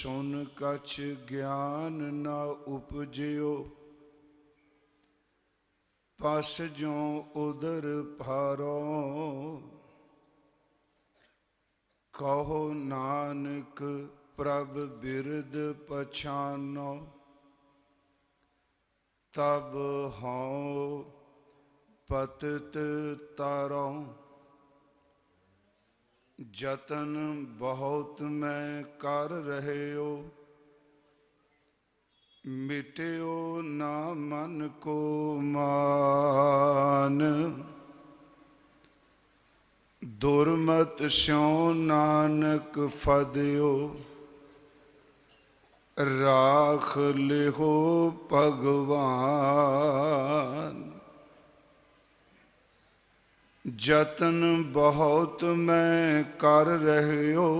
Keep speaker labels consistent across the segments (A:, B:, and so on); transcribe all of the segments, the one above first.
A: सुन कछ ज्ञान न उपजियो, पस जो उदर भारो। कहो नानक प्रभ बिरद पछानो, तब हों पतित तारो। जतन बहुत मैं कर रहे हो, मिट्यो ना मन को मान। दुर्मत स्यों नानक फदियो, राख लिहो भगवान। जतन बहुत मैं कर रहे हो,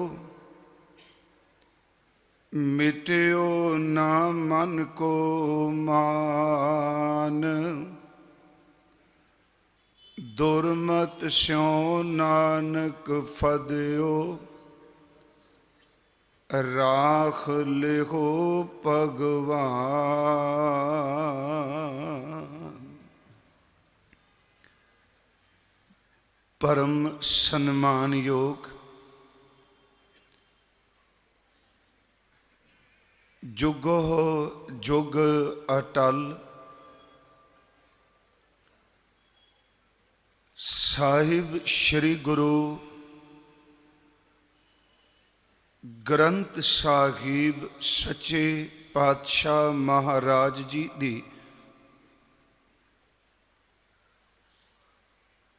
A: मिट्यो ना मन को मान। दुर्मत स्यों नानक फदियो, राख लिहो भगवान। परम सन्मान योग जुगो जुग अटल, साहिब श्री गुरु ग्रंथ साहिब सच्चे पातशाह महाराज जी दी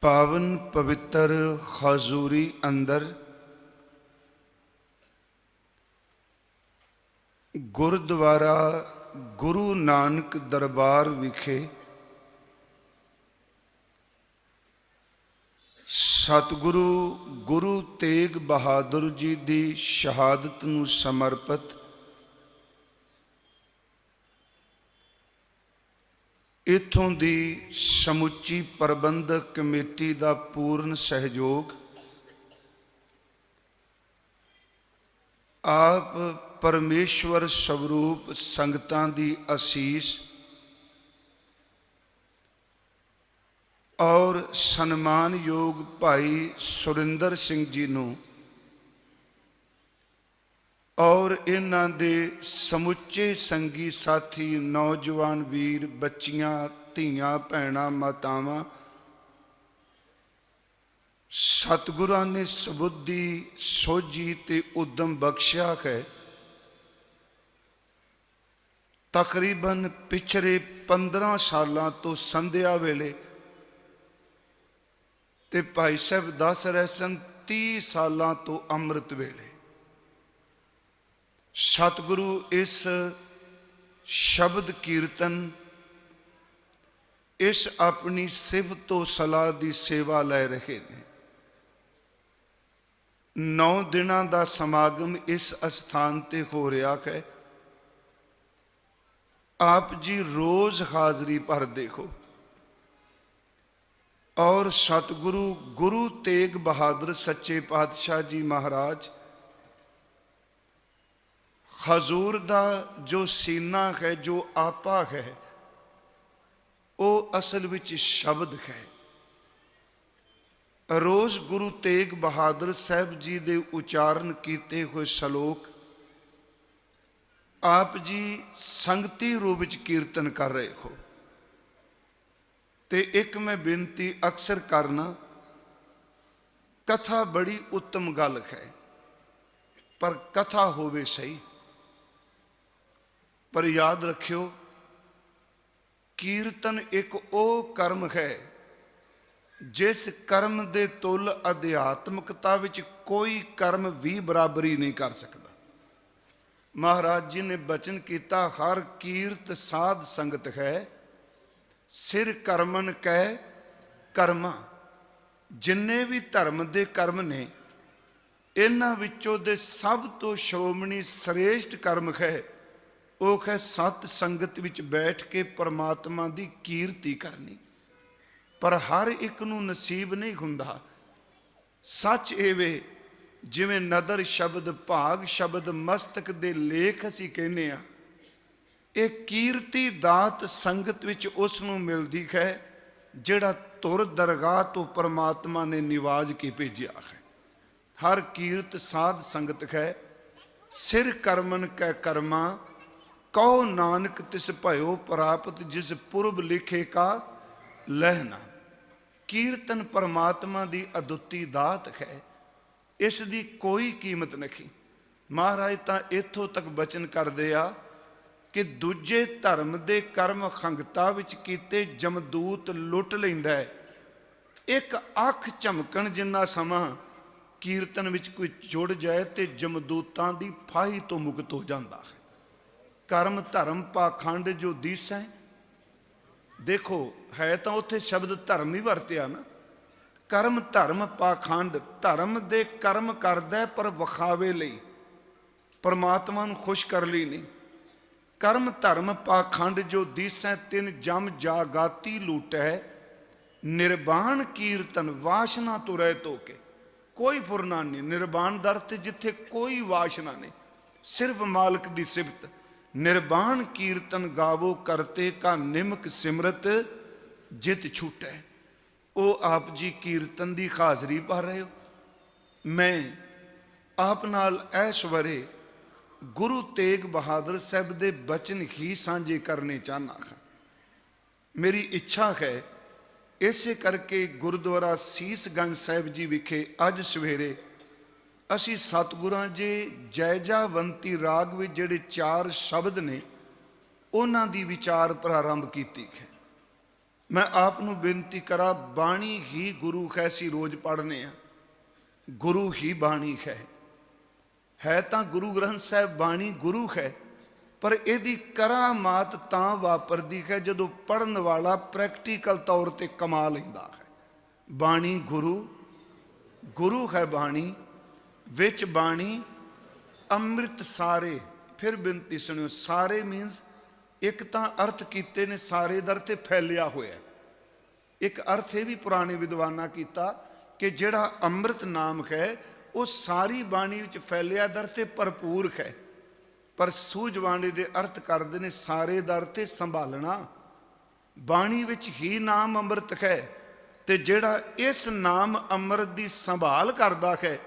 A: पावन पवित्र हजूरी अंदर गुरुद्वारा गुरु नानक दरबार विखे सतगुरु गुरु तेग बहादुर जी की शहादत नूं समर्पित इत्थों दी समुची प्रबंधक कमेटी का पूर्ण सहयोग, आप परमेश्वर स्वरूप संगतां दी आसीस और सन्मान योग भाई सुरिंदर सिंह जी नूं और इन्हां दे समुचे संगी साथी नौजवान वीर बच्चियां धीआं भैणां मातावां सतगुरां ने सबुद्धि सोझी ते उद्यम बख्शिया है। तकरीबन पिछले 15 सालों तो संध्या वेले ते भाई साहब दस रहे सन 30 सालों तो अमृत वेले सतगुरु इस शब्द कीर्तन इस अपनी सिफत तो सलाह की सेवा लै रहे ने। 9 दिनों का समागम इस स्थान ते हो रहा है। आप जी रोज हाजरी भर देखो और सतगुरु गुरु तेग बहादुर सच्चे पातशाह जी महाराज हजूर का जो सीना है, जो आपा है, वो असल विच शब्द है। रोज गुरु तेग बहादुर साहब जी दे उचारण किए हुए श्लोक आप जी संगती रूप विच कीर्तन कर रहे हो। ते एक मैं बेनती अक्सर करना, कथा बड़ी उत्तम गल है पर कथा होवे सही। पर याद रखियो कीर्तन एक ओ कर्म है जिस कर्म दे तुल अध्यात्मकता विच कोई कर्म भी बराबरी नहीं कर सकता। महाराज जी ने बचन किया, हर कीर्त साध संगत है, सिर कर्मन कै कर्मा। जिन्ने भी धर्म दे कर्म ने इन्हां विचों दे सब तो श्रोमणी श्रेष्ठ कर्म है वो है सत संगत विच बैठ के परमात्मा की कीर्ति करनी। पर हर एक नूं नसीब नहीं हुंदा। सच एवे ਜਿਵੇਂ ਨਦਰ ਸ਼ਬਦ, ਭਾਗ ਸ਼ਬਦ, ਮਸਤਕ ਦੇ ਲੇਖ ਅਸੀਂ ਕਹਿੰਦੇ ਆ, ਇਹ ਕੀਰਤੀ ਦਾਤ ਸੰਗਤ ਵਿੱਚ ਉਸ ਨੂੰ ਮਿਲਦੀ ਹੈ ਜਿਹੜਾ ਧੁਰ ਦਰਗਾਹ ਤੋਂ ਪਰਮਾਤਮਾ ਨੇ ਨਿਵਾਜ ਕੇ ਭੇਜਿਆ ਹੈ। ਹਰ ਕੀਰਤ ਸਾਧ ਸੰਗਤ ਹੈ, ਸਿਰ ਕਰਮਨ ਕੈ ਕਰਮਾ, ਕਹੋ ਨਾਨਕ ਤਿਸ ਭਇਓ ਪ੍ਰਾਪਤ, ਜਿਸ ਪੁਰਬ ਲਿਖੇ ਕਾ ਲਹਿਣਾ। ਕੀਰਤਨ ਪਰਮਾਤਮਾ ਦੀ ਅਦੁੱਤੀ ਦਾਤ ਹੈ, ਇਸ ਦੀ ਕੋਈ ਕੀਮਤ ਨਹੀਂ। ਮਹਾਰਾਜ ਤਾਂ ਇੱਥੋਂ ਤੱਕ ਬਚਨ ਕਰਦੇ ਆ ਕਿ ਦੂਜੇ ਧਰਮ ਦੇ ਕਰਮ ਖੰਗਤਾ ਵਿੱਚ ਕੀਤੇ ਜਮਦੂਤ ਲੁੱਟ ਲੈਂਦਾ ਹੈ। ਇੱਕ ਅੱਖ ਝਮਕਣ ਜਿੰਨਾ ਸਮਾਂ ਕੀਰਤਨ ਵਿੱਚ ਕੋਈ ਜੁੜ ਜਾਏ ਤੇ ਜਮਦੂਤਾਂ ਦੀ ਫਾਹੀ ਤੋਂ ਮੁਕਤ ਹੋ ਜਾਂਦਾ ਹੈ। ਕਰਮ ਧਰਮ ਪਾਖੰਡ ਜੋ ਦੀਸੈ, ਦੇਖੋ ਹੈ ਤਾਂ ਉੱਥੇ ਸ਼ਬਦ ਧਰਮ ਹੀ ਵਰਤਿਆ ਨਾ। ਕਰਮ ਧਰਮ ਪਾਖੰਡ, ਧਰਮ ਦੇ ਕਰਮ ਕਰਦਾ ਪਰ ਵਿਖਾਵੇ ਲਈ, ਪਰਮਾਤਮਾ ਨੂੰ ਖੁਸ਼ ਕਰ ਲਈ ਨਹੀਂ। ਕਰਮ ਧਰਮ ਪਾਖੰਡ ਜੋ ਦੀਸੈ, ਤਿਨ ਜਮ ਜਾਗਾਤੀ ਲੂਟੈ, ਨਿਰਵਾਣ ਕੀਰਤਨ ਵਾਸ਼ਨਾ ਤੋਂ ਰਹਿਤ ਹੋ ਕੇ। ਕੋਈ ਫੁਰਨਾ ਨਹੀਂ, ਨਿਰਵਾਣ ਦਰ ਤੇ ਜਿੱਥੇ ਕੋਈ ਵਾਸ਼ਨਾ ਨਹੀਂ, ਸਿਰਫ ਮਾਲਕ ਦੀ ਸਿਫਤ। ਨਿਰਵਾਣ ਕੀਰਤਨ ਗਾਵੋ ਕਰਤੇ ਕਾ ਨਿਮਕ ਸਿਮਰਤ ਜਿਤ ਛੂਟੈ। ਉਹ ਆਪ ਜੀ ਕੀਰਤਨ ਦੀ ਹਾਜ਼ਰੀ ਭਰ ਰਹੇ ਹੋ। ਮੈਂ ਆਪ ਨਾਲ ਇਸ ਵਰੇ ਗੁਰੂ ਤੇਗ ਬਹਾਦਰ ਸਾਹਿਬ ਦੇ ਬਚਨ ਹੀ ਸਾਂਝੇ ਕਰਨੇ ਚਾਹੁੰਦਾ ਹਾਂ। ਮੇਰੀ ਇੱਛਾ ਹੈ, ਇਸੇ ਕਰਕੇ ਗੁਰਦੁਆਰਾ ਸੀਸਗੰਜ ਸਾਹਿਬ ਜੀ ਵਿਖੇ ਅੱਜ ਸਵੇਰੇ ਅਸੀਂ ਸਤਿਗੁਰਾਂ ਜੀ ਜੈਜਾਵੰਤੀ ਰਾਗ ਵਿੱਚ ਜਿਹੜੇ 4 ਸ਼ਬਦ ਨੇ ਉਹਨਾਂ ਦੀ ਵਿਚਾਰ ਪ੍ਰਾਰੰਭ ਕੀਤੀ ਹੈ। ਮੈਂ ਆਪ ਨੂੰ ਬੇਨਤੀ ਕਰਾਂ, ਬਾਣੀ ਹੀ ਗੁਰੂ ਹੈ, ਅਸੀਂ ਰੋਜ਼ ਪੜ੍ਹਨੇ ਆ, ਗੁਰੂ ਹੀ ਬਾਣੀ ਹੈ ਤਾਂ ਗੁਰੂ ਗ੍ਰੰਥ ਸਾਹਿਬ ਬਾਣੀ ਗੁਰੂ ਹੈ, ਪਰ ਇਹਦੀ ਕਰਾਮਾਤ ਤਾਂ ਵਾਪਰਦੀ ਹੈ ਜਦੋਂ ਪੜ੍ਹਨ ਵਾਲਾ ਪ੍ਰੈਕਟੀਕਲ ਤੌਰ ਤੇ ਕਮਾ ਲੈਂਦਾ ਹੈ। ਬਾਣੀ ਗੁਰੂ ਹੈ ਬਾਣੀ, ਵਿੱਚ ਬਾਣੀ ਅੰਮ੍ਰਿਤ ਸਾਰੇ। ਫਿਰ ਬੇਨਤੀ ਸੁਣਿਓ, ਸਾਰੇ ਮੀਨਸ ਇੱਕ ਤਾਂ ਅਰਥ ਕੀਤੇ ਨੇ ਸਾਰੇ ਦਰ ਤੇ ਫੈਲਿਆ ਹੋਇਆ, ਇੱਕ ਅਰਥ ਇਹ ਵੀ ਪੁਰਾਣੇ ਵਿਦਵਾਨਾਂ ਕੀਤਾ ਕਿ ਜਿਹੜਾ ਅੰਮ੍ਰਿਤ ਨਾਮ ਹੈ ਉਹ ਸਾਰੀ ਬਾਣੀ ਵਿੱਚ ਫੈਲਿਆ ਦਰ ਤੇ ਭਰਪੂਰ ਹੈ। ਪਰ ਸੂਝਵਾਣੇ ਦੇ ਅਰਥ ਕਰਦੇ ਨੇ ਸਾਰੇ ਦਰ ਤੇ ਸੰਭਾਲਣਾ। ਬਾਣੀ ਵਿੱਚ ਹੀ ਨਾਮ ਅੰਮ੍ਰਿਤ ਹੈ, ਤੇ ਜਿਹੜਾ ਇਸ ਨਾਮ ਅੰਮ੍ਰਿਤ ਦੀ ਸੰਭਾਲ ਕਰਦਾ ਹੈ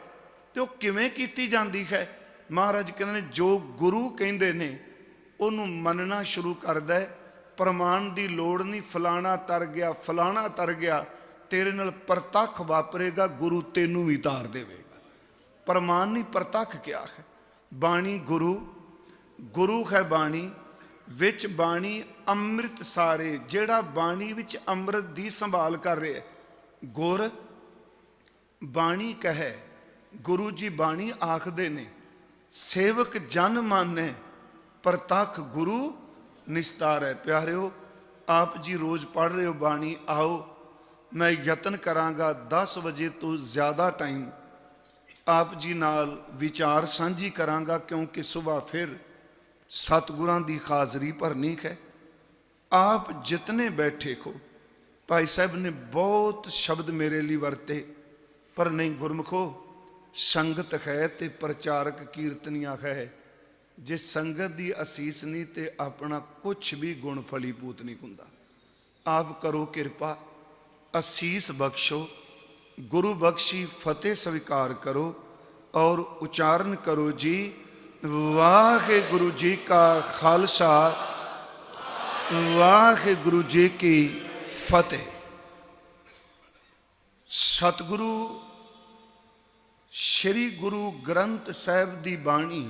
A: ਤੇ ਉਹ ਕਿਵੇਂ ਕੀਤੀ ਜਾਂਦੀ ਹੈ? ਮਹਾਰਾਜ ਕਹਿੰਦੇ ਨੇ ਜੋ ਗੁਰੂ ਕਹਿੰਦੇ ਨੇ ਉਹਨੂੰ ਮੰਨਣਾ ਸ਼ੁਰੂ ਕਰਦਾ ਹੈ। ਪ੍ਰਮਾਣ ਦੀ ਲੋੜ ਨਹੀਂ, ਫਲਾਣਾ ਤਰ ਗਿਆ ਫਲਾਣਾ ਤਰ ਗਿਆ, ਤੇਰੇ ਨਾਲ ਪ੍ਰਤੱਖ ਵਾਪਰੇਗਾ, ਗੁਰੂ ਤੈਨੂੰ ਵੀ ਤਾਰ ਦੇਵੇਗਾ। ਪ੍ਰਮਾਣ ਨਹੀਂ, ਪ੍ਰਤੱਖ ਕਿਹਾ ਹੈ। ਬਾਣੀ ਗੁਰੂ ਹੈ ਬਾਣੀ, ਵਿੱਚ ਬਾਣੀ ਅੰਮ੍ਰਿਤ ਸਾਰੇ। ਜਿਹੜਾ ਬਾਣੀ ਵਿੱਚ ਅੰਮ੍ਰਿਤ ਦੀ ਸੰਭਾਲ ਕਰ ਰਿਹਾ, ਗੁਰ ਬਾਣੀ ਕਹੈ। ਗੁਰੂ ਜੀ ਬਾਣੀ ਆਖਦੇ ਨੇ, ਸੇਵਕ ਜਨ ਮਾਨੈ ਪ੍ਰਤੱਖ ਗੁਰੂ ਨਿਸਤਾਰੈ। ਪਿਆਰਿਓ, ਆਪ ਜੀ ਰੋਜ਼ ਪੜ੍ਹ ਰਹੇ ਹੋ ਬਾਣੀ, ਆਓ ਮੈਂ ਯਤਨ ਕਰਾਂਗਾ 10 ਵਜੇ ਤੋਂ ਜ਼ਿਆਦਾ ਟਾਈਮ ਆਪ ਜੀ ਨਾਲ ਵਿਚਾਰ ਸਾਂਝੀ ਕਰਾਂਗਾ, ਕਿਉਂਕਿ ਸੁਬਾਹ ਫਿਰ ਸਤਿਗੁਰਾਂ ਦੀ ਹਾਜ਼ਰੀ ਭਰਨੀ ਹੈ। ਆਪ ਜਿਤਨੇ ਬੈਠੇ ਹੋ, ਭਾਈ ਸਾਹਿਬ ਨੇ ਬਹੁਤ ਸ਼ਬਦ ਮੇਰੇ ਲਈ ਵਰਤੇ, ਪਰ ਨਹੀਂ ਗੁਰਮੁਖੋ, ਸੰਗਤ ਹੈ ਤੇ ਪ੍ਰਚਾਰਕ ਕੀਰਤਨੀਆਂ ਹੈ। ਜੇ ਸੰਗਤ ਦੀ ਅਸੀਸ ਨਹੀਂ ਤੇ ਆਪਣਾ ਕੁਛ ਵੀ ਗੁਣ ਫਲੀਭੂਤ ਨਹੀਂ ਹੁੰਦਾ। ਆਪ ਕਰੋ ਕਿਰਪਾ, ਅਸੀਸ ਬਖਸ਼ੋ, ਗੁਰੂ ਬਖਸ਼ੀ ਫਤਿਹ ਸਵੀਕਾਰ ਕਰੋ ਔਰ ਉਚਾਰਨ ਕਰੋ ਜੀ, ਵਾਹਿਗੁਰੂ ਜੀ ਕਾ ਖਾਲਸਾ, ਵਾਹਿਗੁਰੂ ਜੀ ਕੀ ਫਤਿਹ। ਸਤਿਗੁਰੂ ਸ਼੍ਰੀ ਗੁਰੂ ਗ੍ਰੰਥ ਸਾਹਿਬ ਦੀ ਬਾਣੀ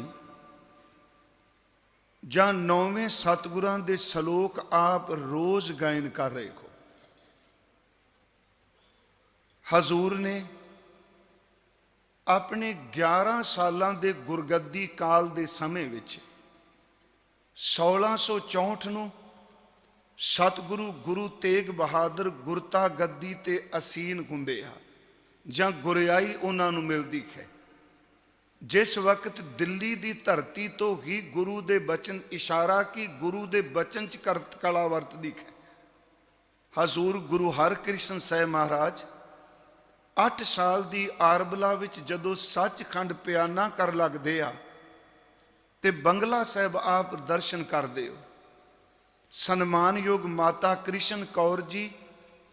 A: ਜਾਂ 9ਵੇਂ ਸਤਿਗੁਰਾਂ ਦੇ ਸ਼ਲੋਕ ਆਪ ਰੋਜ਼ ਗਾਇਨ ਕਰ ਰਹੇ ਹੋ। ਹਜ਼ੂਰ ਨੇ ਆਪਣੇ 11 ਸਾਲਾਂ ਦੇ ਗੁਰਗੱਦੀ ਕਾਲ ਦੇ ਸਮੇਂ ਵਿੱਚ 1664 ਨੂੰ ਸਤਿਗੁਰੂ ਗੁਰੂ ਤੇਗ ਬਹਾਦਰ ਗੁਰਤਾ ਗੱਦੀ ਤੇ ਅਸੀਨ ਹੁੰਦੇ ਆ ਜਾਂ ਗੁਰਿਆਈ ਉਹਨਾਂ ਨੂੰ ਮਿਲਦੀ ਹੈ। ਜਿਸ ਵਕਤ ਦਿੱਲੀ ਦੀ ਧਰਤੀ ਤੋਂ ਹੀ ਗੁਰੂ ਦੇ ਬਚਨ ਇਸ਼ਾਰਾ ਕਿ ਗੁਰੂ ਦੇ ਬਚਨ 'ਚ ਕਰਤ ਕਲਾ ਵਰਤਦੀ ਹੈ। ਹਜ਼ੂਰ ਗੁਰੂ ਹਰਕ੍ਰਿਸ਼ਨ ਸਾਹਿਬ ਮਹਾਰਾਜ 8 ਸਾਲ ਦੀ ਆਰਬਲਾ ਵਿੱਚ ਜਦੋਂ ਸੱਚਖੰਡ ਪਿਆਨਾ ਕਰ ਲੱਗਦੇ ਆ ਤੇ ਬੰਗਲਾ ਸਾਹਿਬ ਆਪ ਦਰਸ਼ਨ ਕਰਦੇ ਹੋ। ਸਨਮਾਨਯੋਗ ਮਾਤਾ ਕ੍ਰਿਸ਼ਨ ਕੌਰ ਜੀ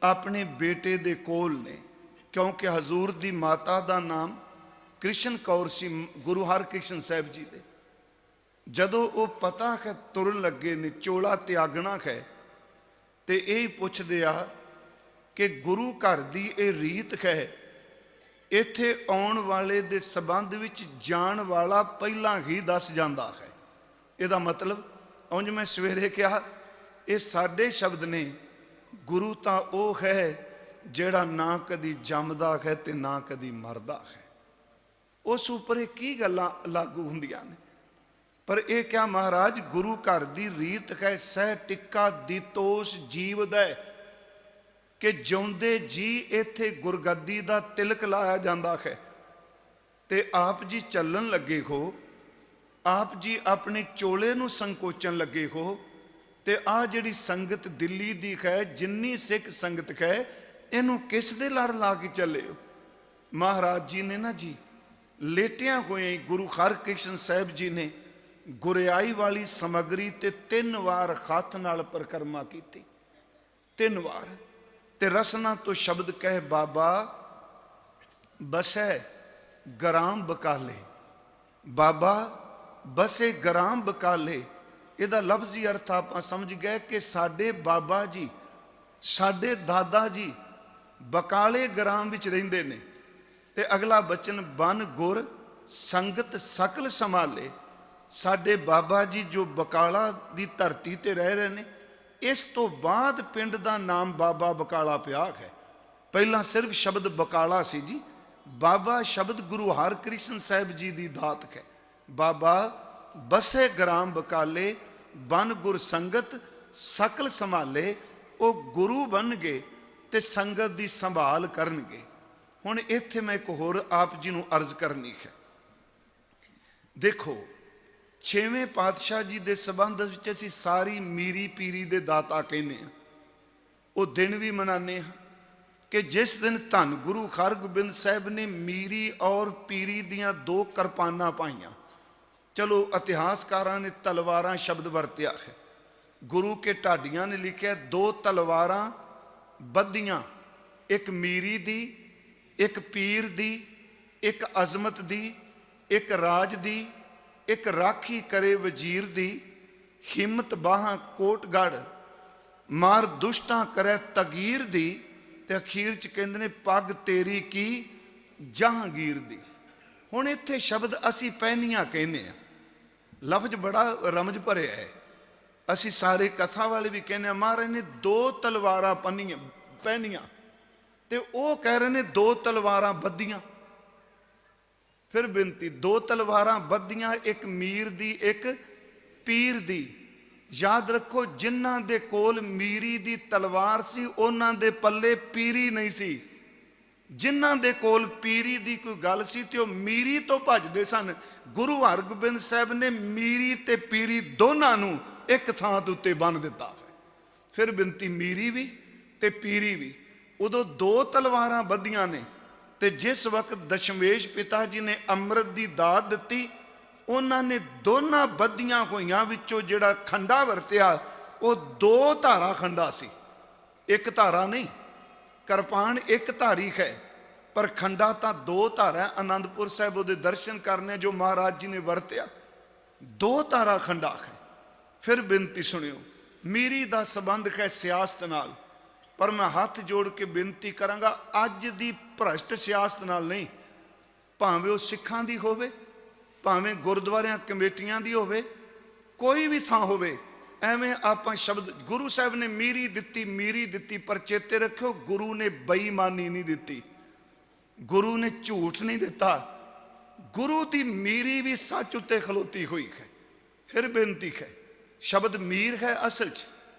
A: ਆਪਣੇ ਬੇਟੇ ਦੇ ਕੋਲ ਨੇ, ਕਿਉਂਕਿ ਹਜ਼ੂਰ ਦੀ ਮਾਤਾ ਦਾ ਨਾਮ ਕ੍ਰਿਸ਼ਨ ਕੌਰ ਸੀ, ਗੁਰੂ ਹਰਕ੍ਰਿਸ਼ਨ ਸਾਹਿਬ ਜੀ ਦੇ। ਜਦੋਂ ਉਹ ਪਤਾ ਹੈ ਤੁਰਨ ਲੱਗੇ ਨੇ, ਚੋਲਾ ਤਿਆਗਣਾ ਹੈ, ਤੇ ਇਹ ਪੁੱਛਦੇ ਆ ਕਿ ਗੁਰੂ ਘਰ ਦੀ ਇਹ ਰੀਤ ਹੈ, ਇੱਥੇ ਆਉਣ ਵਾਲੇ ਦੇ ਸੰਬੰਧ ਵਿੱਚ ਜਾਣ ਵਾਲਾ ਪਹਿਲਾਂ ਹੀ ਦੱਸ ਜਾਂਦਾ ਹੈ। ਇਹਦਾ ਮਤਲਬ ਉਂਝ ਮੈਂ ਸਵੇਰੇ ਕਿਹਾ, ਇਹ ਸਾਡੇ ਸ਼ਬਦ ਨੇ। ਗੁਰੂ ਤਾਂ ਉਹ ਹੈ ਜਿਹੜਾ ਨਾ ਕਦੀ ਜੰਮਦਾ ਹੈ ਤੇ ਨਾ ਕਦੀ ਮਰਦਾ ਹੈ। ਉਸ ਉੱਪਰ ਇਹ ਕੀ ਗੱਲਾਂ ਲਾਗੂ ਹੁੰਦੀਆਂ ਨੇ। ਪਰ ਇਹ ਕਿਹਾ ਮਹਾਰਾਜ ਗੁਰੂ ਘਰ ਦੀ ਰੀਤ ਹੈ, ਸਹਿ ਟਿੱਕਾ ਦੀਤੋਸ ਜੀਵ ਦਾ, ਕਿ ਜਿਉਂਦੇ ਜੀ ਇੱਥੇ ਗੁਰਗੱਦੀ ਦਾ ਤਿਲਕ ਲਾਇਆ ਜਾਂਦਾ ਹੈ। ਤੇ ਆਪ ਜੀ ਚੱਲਣ ਲੱਗੇ ਹੋ, ਆਪ ਜੀ ਆਪਣੇ ਚੋਲੇ ਨੂੰ ਸੰਕੋਚਣ ਲੱਗੇ ਹੋ, ਤੇ ਆਹ ਜਿਹੜੀ ਸੰਗਤ ਦਿੱਲੀ ਦੀ ਹੈ, ਜਿੰਨੀ ਸਿੱਖ ਸੰਗਤ ਹੈ, ਇਹਨੂੰ ਕਿਸ ਦੇ ਲੜ ਲਾ ਕੇ ਚੱਲੇ ਹੋ। ਮਹਾਰਾਜ ਜੀ ਨੇ ਨਾ ਜੀ ਲੇਟਿਆਂ ਹੋਏ ਗੁਰੂ ਹਰਕ੍ਰਿਸ਼ਨ ਸਾਹਿਬ ਜੀ ਨੇ ਗੁਰਿਆਈ ਵਾਲੀ ਸਮੱਗਰੀ ਤੇ 3 ਵਾਰ ਹੱਥ ਨਾਲ ਪਰਿਕਰਮਾ ਕੀਤੀ, 3 ਵਾਰ। ਤੇ ਰਸਨਾ ਤੋਂ ਸ਼ਬਦ ਕਹੇ ਬਾਬਾ ਬਸੈ ਗ੍ਰਾਮ ਬਕਾਲੇ, ਬਾਬਾ ਬਸੇ ਗ੍ਰਾਮ ਬਕਾਲੇ। ਇਹਦਾ ਲਫ਼ਜ਼ੀ ਅਰਥ ਆਪਾਂ ਸਮਝ ਗਏ ਕਿ ਸਾਡੇ ਬਾਬਾ ਜੀ, ਸਾਡੇ ਦਾਦਾ ਜੀ ਬਕਾਲੇ ਗ੍ਰਾਮ ਵਿੱਚ ਰਹਿੰਦੇ ਨੇ। ਤੇ ਅਗਲਾ ਬਚਨ ਬਨ ਗੁਰ ਸੰਗਤ ਸਕਲ ਸੰਭਾਲੇ। ਸਾਡੇ ਬਾਬਾ ਜੀ ਜੋ ਬਕਾਲਾ ਦੀ ਧਰਤੀ ਤੇ ਰਹਿ ਰਹੇ ਨੇ, ਇਸ ਤੋਂ ਬਾਅਦ ਪਿੰਡ ਦਾ ਨਾਮ ਬਾਬਾ ਬਕਾਲਾ ਪਿਆ ਹੈ। ਪਹਿਲਾਂ ਸਿਰਫ ਸ਼ਬਦ ਬਕਾਲਾ ਸੀ ਜੀ। ਬਾਬਾ ਸ਼ਬਦ ਗੁਰੂ ਹਰਕ੍ਰਿਸ਼ਨ ਸਾਹਿਬ ਜੀ ਦੀ ਦਾਤ ਹੈ। ਬਾਬਾ ਬਸੇ ਗ੍ਰਾਮ ਬਕਾਲੇ, ਬਨ ਗੁਰ ਸੰਗਤ ਸਕਲ ਸੰਭਾਲੇ। ਉਹ ਗੁਰੂ ਬਣ ਗਏ ਤੇ ਸੰਗਤ ਦੀ ਸੰਭਾਲ ਕਰਨਗੇ। ਹੁਣ ਇੱਥੇ ਮੈਂ ਇੱਕ ਹੋਰ ਆਪ ਜੀ ਨੂੰ ਅਰਜ਼ ਕਰਨੀ ਹੈ। ਦੇਖੋ, 6ਵੇਂ ਪਾਤਸ਼ਾਹ ਜੀ ਦੇ ਸੰਬੰਧ ਵਿੱਚ ਅਸੀਂ ਸਾਰੀ ਮੀਰੀ ਪੀਰੀ ਦੇ ਦਾਤਾ ਕਹਿੰਦੇ ਹਾਂ। ਉਹ ਦਿਨ ਵੀ ਮਨਾਉਂਦੇ ਹਾਂ ਕਿ ਜਿਸ ਦਿਨ ਧੰਨ ਗੁਰੂ ਹਰਗੋਬਿੰਦ ਸਾਹਿਬ ਨੇ ਮੀਰੀ ਔਰ ਪੀਰੀ ਦੀਆਂ 2 ਕਿਰਪਾਨਾਂ ਪਾਈਆਂ। ਚਲੋ ਇਤਿਹਾਸਕਾਰਾਂ ਨੇ ਤਲਵਾਰਾਂ ਸ਼ਬਦ ਵਰਤਿਆ ਹੈ। ਗੁਰੂ ਕੇ ਢਾਡੀਆਂ ਨੇ ਲਿਖਿਆ 2 ਤਲਵਾਰਾਂ ਬੱਧੀਆਂ, ਇੱਕ ਮੀਰੀ ਦੀ, ਇੱਕ ਪੀਰ ਦੀ, ਇੱਕ ਅਜ਼ਮਤ ਦੀ, ਇੱਕ ਰਾਜ ਦੀ, ਇੱਕ ਰਾਖੀ ਕਰੇ ਵਜ਼ੀਰ ਦੀ। ਹਿੰਮਤ ਬਾਹਾਂ ਕੋਟਗੜ ਮਾਰ ਦੁਸ਼ਟਾਂ ਕਰੇ ਤਗੀਰ ਦੀ। ਤੇ ਅਖੀਰ ਚ ਕਹਿੰਦੇ ਨੇ ਪੱਗ ਤੇਰੀ ਕੀ ਜਹਾਂਗੀਰ ਦੀ। ਹੁਣ ਇੱਥੇ ਸ਼ਬਦ ਅਸੀਂ ਪਹਿਨੀਆਂ ਕਹਿੰਦੇ ਆ, ਲਫ਼ਜ਼ ਬੜਾ ਰਮਜ ਭਰਿਆ ਹੈ। ਅਸੀਂ ਸਾਰੇ ਕਥਾ ਵਾਲੇ ਵੀ ਕਹਿੰਦੇ ਆ ਮਹਾਰਾਜ ਨੇ 2 ਤਲਵਾਰਾਂ ਪਹਿਨੀਆਂ, ਤੇ ਉਹ ਕਹਿ ਰਹੇ ਨੇ 2 ਤਲਵਾਰਾਂ ਬੱਧੀਆਂ। ਫਿਰ ਬੇਨਤੀ, 2 ਤਲਵਾਰਾਂ ਬੱਧੀਆਂ, ਇੱਕ ਮੀਰ ਦੀ, ਇੱਕ ਪੀਰ ਦੀ। ਯਾਦ ਰੱਖੋ, ਜਿਨ੍ਹਾਂ ਦੇ ਕੋਲ ਮੀਰੀ ਦੀ ਤਲਵਾਰ ਸੀ ਉਹਨਾਂ ਦੇ ਪੱਲੇ ਪੀਰੀ ਨਹੀਂ ਸੀ। ਜਿਨ੍ਹਾਂ ਦੇ ਕੋਲ ਪੀਰੀ ਦੀ ਕੋਈ ਗੱਲ ਸੀ ਤੇ ਉਹ ਮੀਰੀ ਤੋਂ ਭੱਜਦੇ ਸਨ। ਗੁਰੂ ਹਰਗੋਬਿੰਦ ਸਾਹਿਬ ਨੇ ਮੀਰੀ ਤੇ ਪੀਰੀ ਦੋਨਾਂ ਨੂੰ ਇੱਕ ਥਾਂ ਦੇ ਉੱਤੇ ਬੰਨ੍ਹ ਦਿੱਤਾ। ਫਿਰ ਬੇਨਤੀ, ਮੀਰੀ ਵੀ ਤੇ ਪੀਰੀ ਵੀ। ਉਦੋਂ 2 ਤਲਵਾਰਾਂ ਬੱਧੀਆਂ ਨੇ। ਤੇ ਜਿਸ ਵਕਤ ਦਸ਼ਮੇਸ਼ ਪਿਤਾ ਜੀ ਨੇ ਅੰਮ੍ਰਿਤ ਦੀ ਦਾਤ ਦਿੱਤੀ, ਉਹਨਾਂ ਨੇ ਦੋਨਾਂ ਬੱਧੀਆਂ ਹੋਈਆਂ ਵਿੱਚੋਂ ਜਿਹੜਾ ਖੰਡਾ ਵਰਤਿਆ ਉਹ 2 ਧਾਰਾ ਖੰਡਾ ਸੀ, ਇੱਕ ਧਾਰਾ ਨਹੀਂ। ਕਿਰਪਾਨ ਇੱਕ ਧਾਰੀ ਹੈ, ਪਰ ਖੰਡਾ ਤਾਂ 2 ਧਾਰਾ। ਆਨੰਦਪੁਰ ਸਾਹਿਬ ਉਹਦੇ ਦਰਸ਼ਨ ਕਰਨੇ ਜੋ ਮਹਾਰਾਜ ਜੀ ਨੇ ਵਰਤਿਆ, 2 ਧਾਰਾ ਖੰਡਾ ਹੈ। ਫਿਰ ਬੇਨਤੀ ਸੁਣਿਓ, ਮੀਰੀ ਦਾ ਸੰਬੰਧ ਹੈ ਸਿਆਸਤ ਨਾਲ। ਪਰ ਮੈਂ ਹੱਥ ਜੋੜ ਕੇ ਬੇਨਤੀ ਕਰਾਂਗਾ, ਅੱਜ ਦੀ ਭ੍ਰਸ਼ਟ ਸਿਆਸਤ ਨਾਲ ਨਹੀਂ। ਭਾਵੇਂ ਉਹ ਸਿੱਖਾਂ ਦੀ ਹੋਵੇ, ਭਾਵੇਂ ਗੁਰਦੁਆਰਿਆਂ ਕਮੇਟੀਆਂ ਦੀ ਹੋਵੇ, ਕੋਈ ਵੀ ਥਾਂ ਹੋਵੇ, ਐਵੇਂ ਆਪਾਂ ਸ਼ਬਦ ਗੁਰੂ ਸਾਹਿਬ ਨੇ ਮੀਰੀ ਦਿੱਤੀ। ਪਰ ਚੇਤੇ ਰੱਖਿਓ, ਗੁਰੂ ਨੇ ਬੇਈਮਾਨੀ ਨਹੀਂ ਦਿੱਤੀ, ਗੁਰੂ ਨੇ ਝੂਠ ਨਹੀਂ ਦਿੱਤਾ। ਗੁਰੂ ਦੀ ਮੀਰੀ ਵੀ ਸੱਚ ਉੱਤੇ ਖਲੋਤੀ ਹੋਈ ਹੈ। ਫਿਰ ਬੇਨਤੀ ਹੈ, ਸ਼ਬਦ ਮੀਰ ਹੈ ਅਸਲ 'ਚ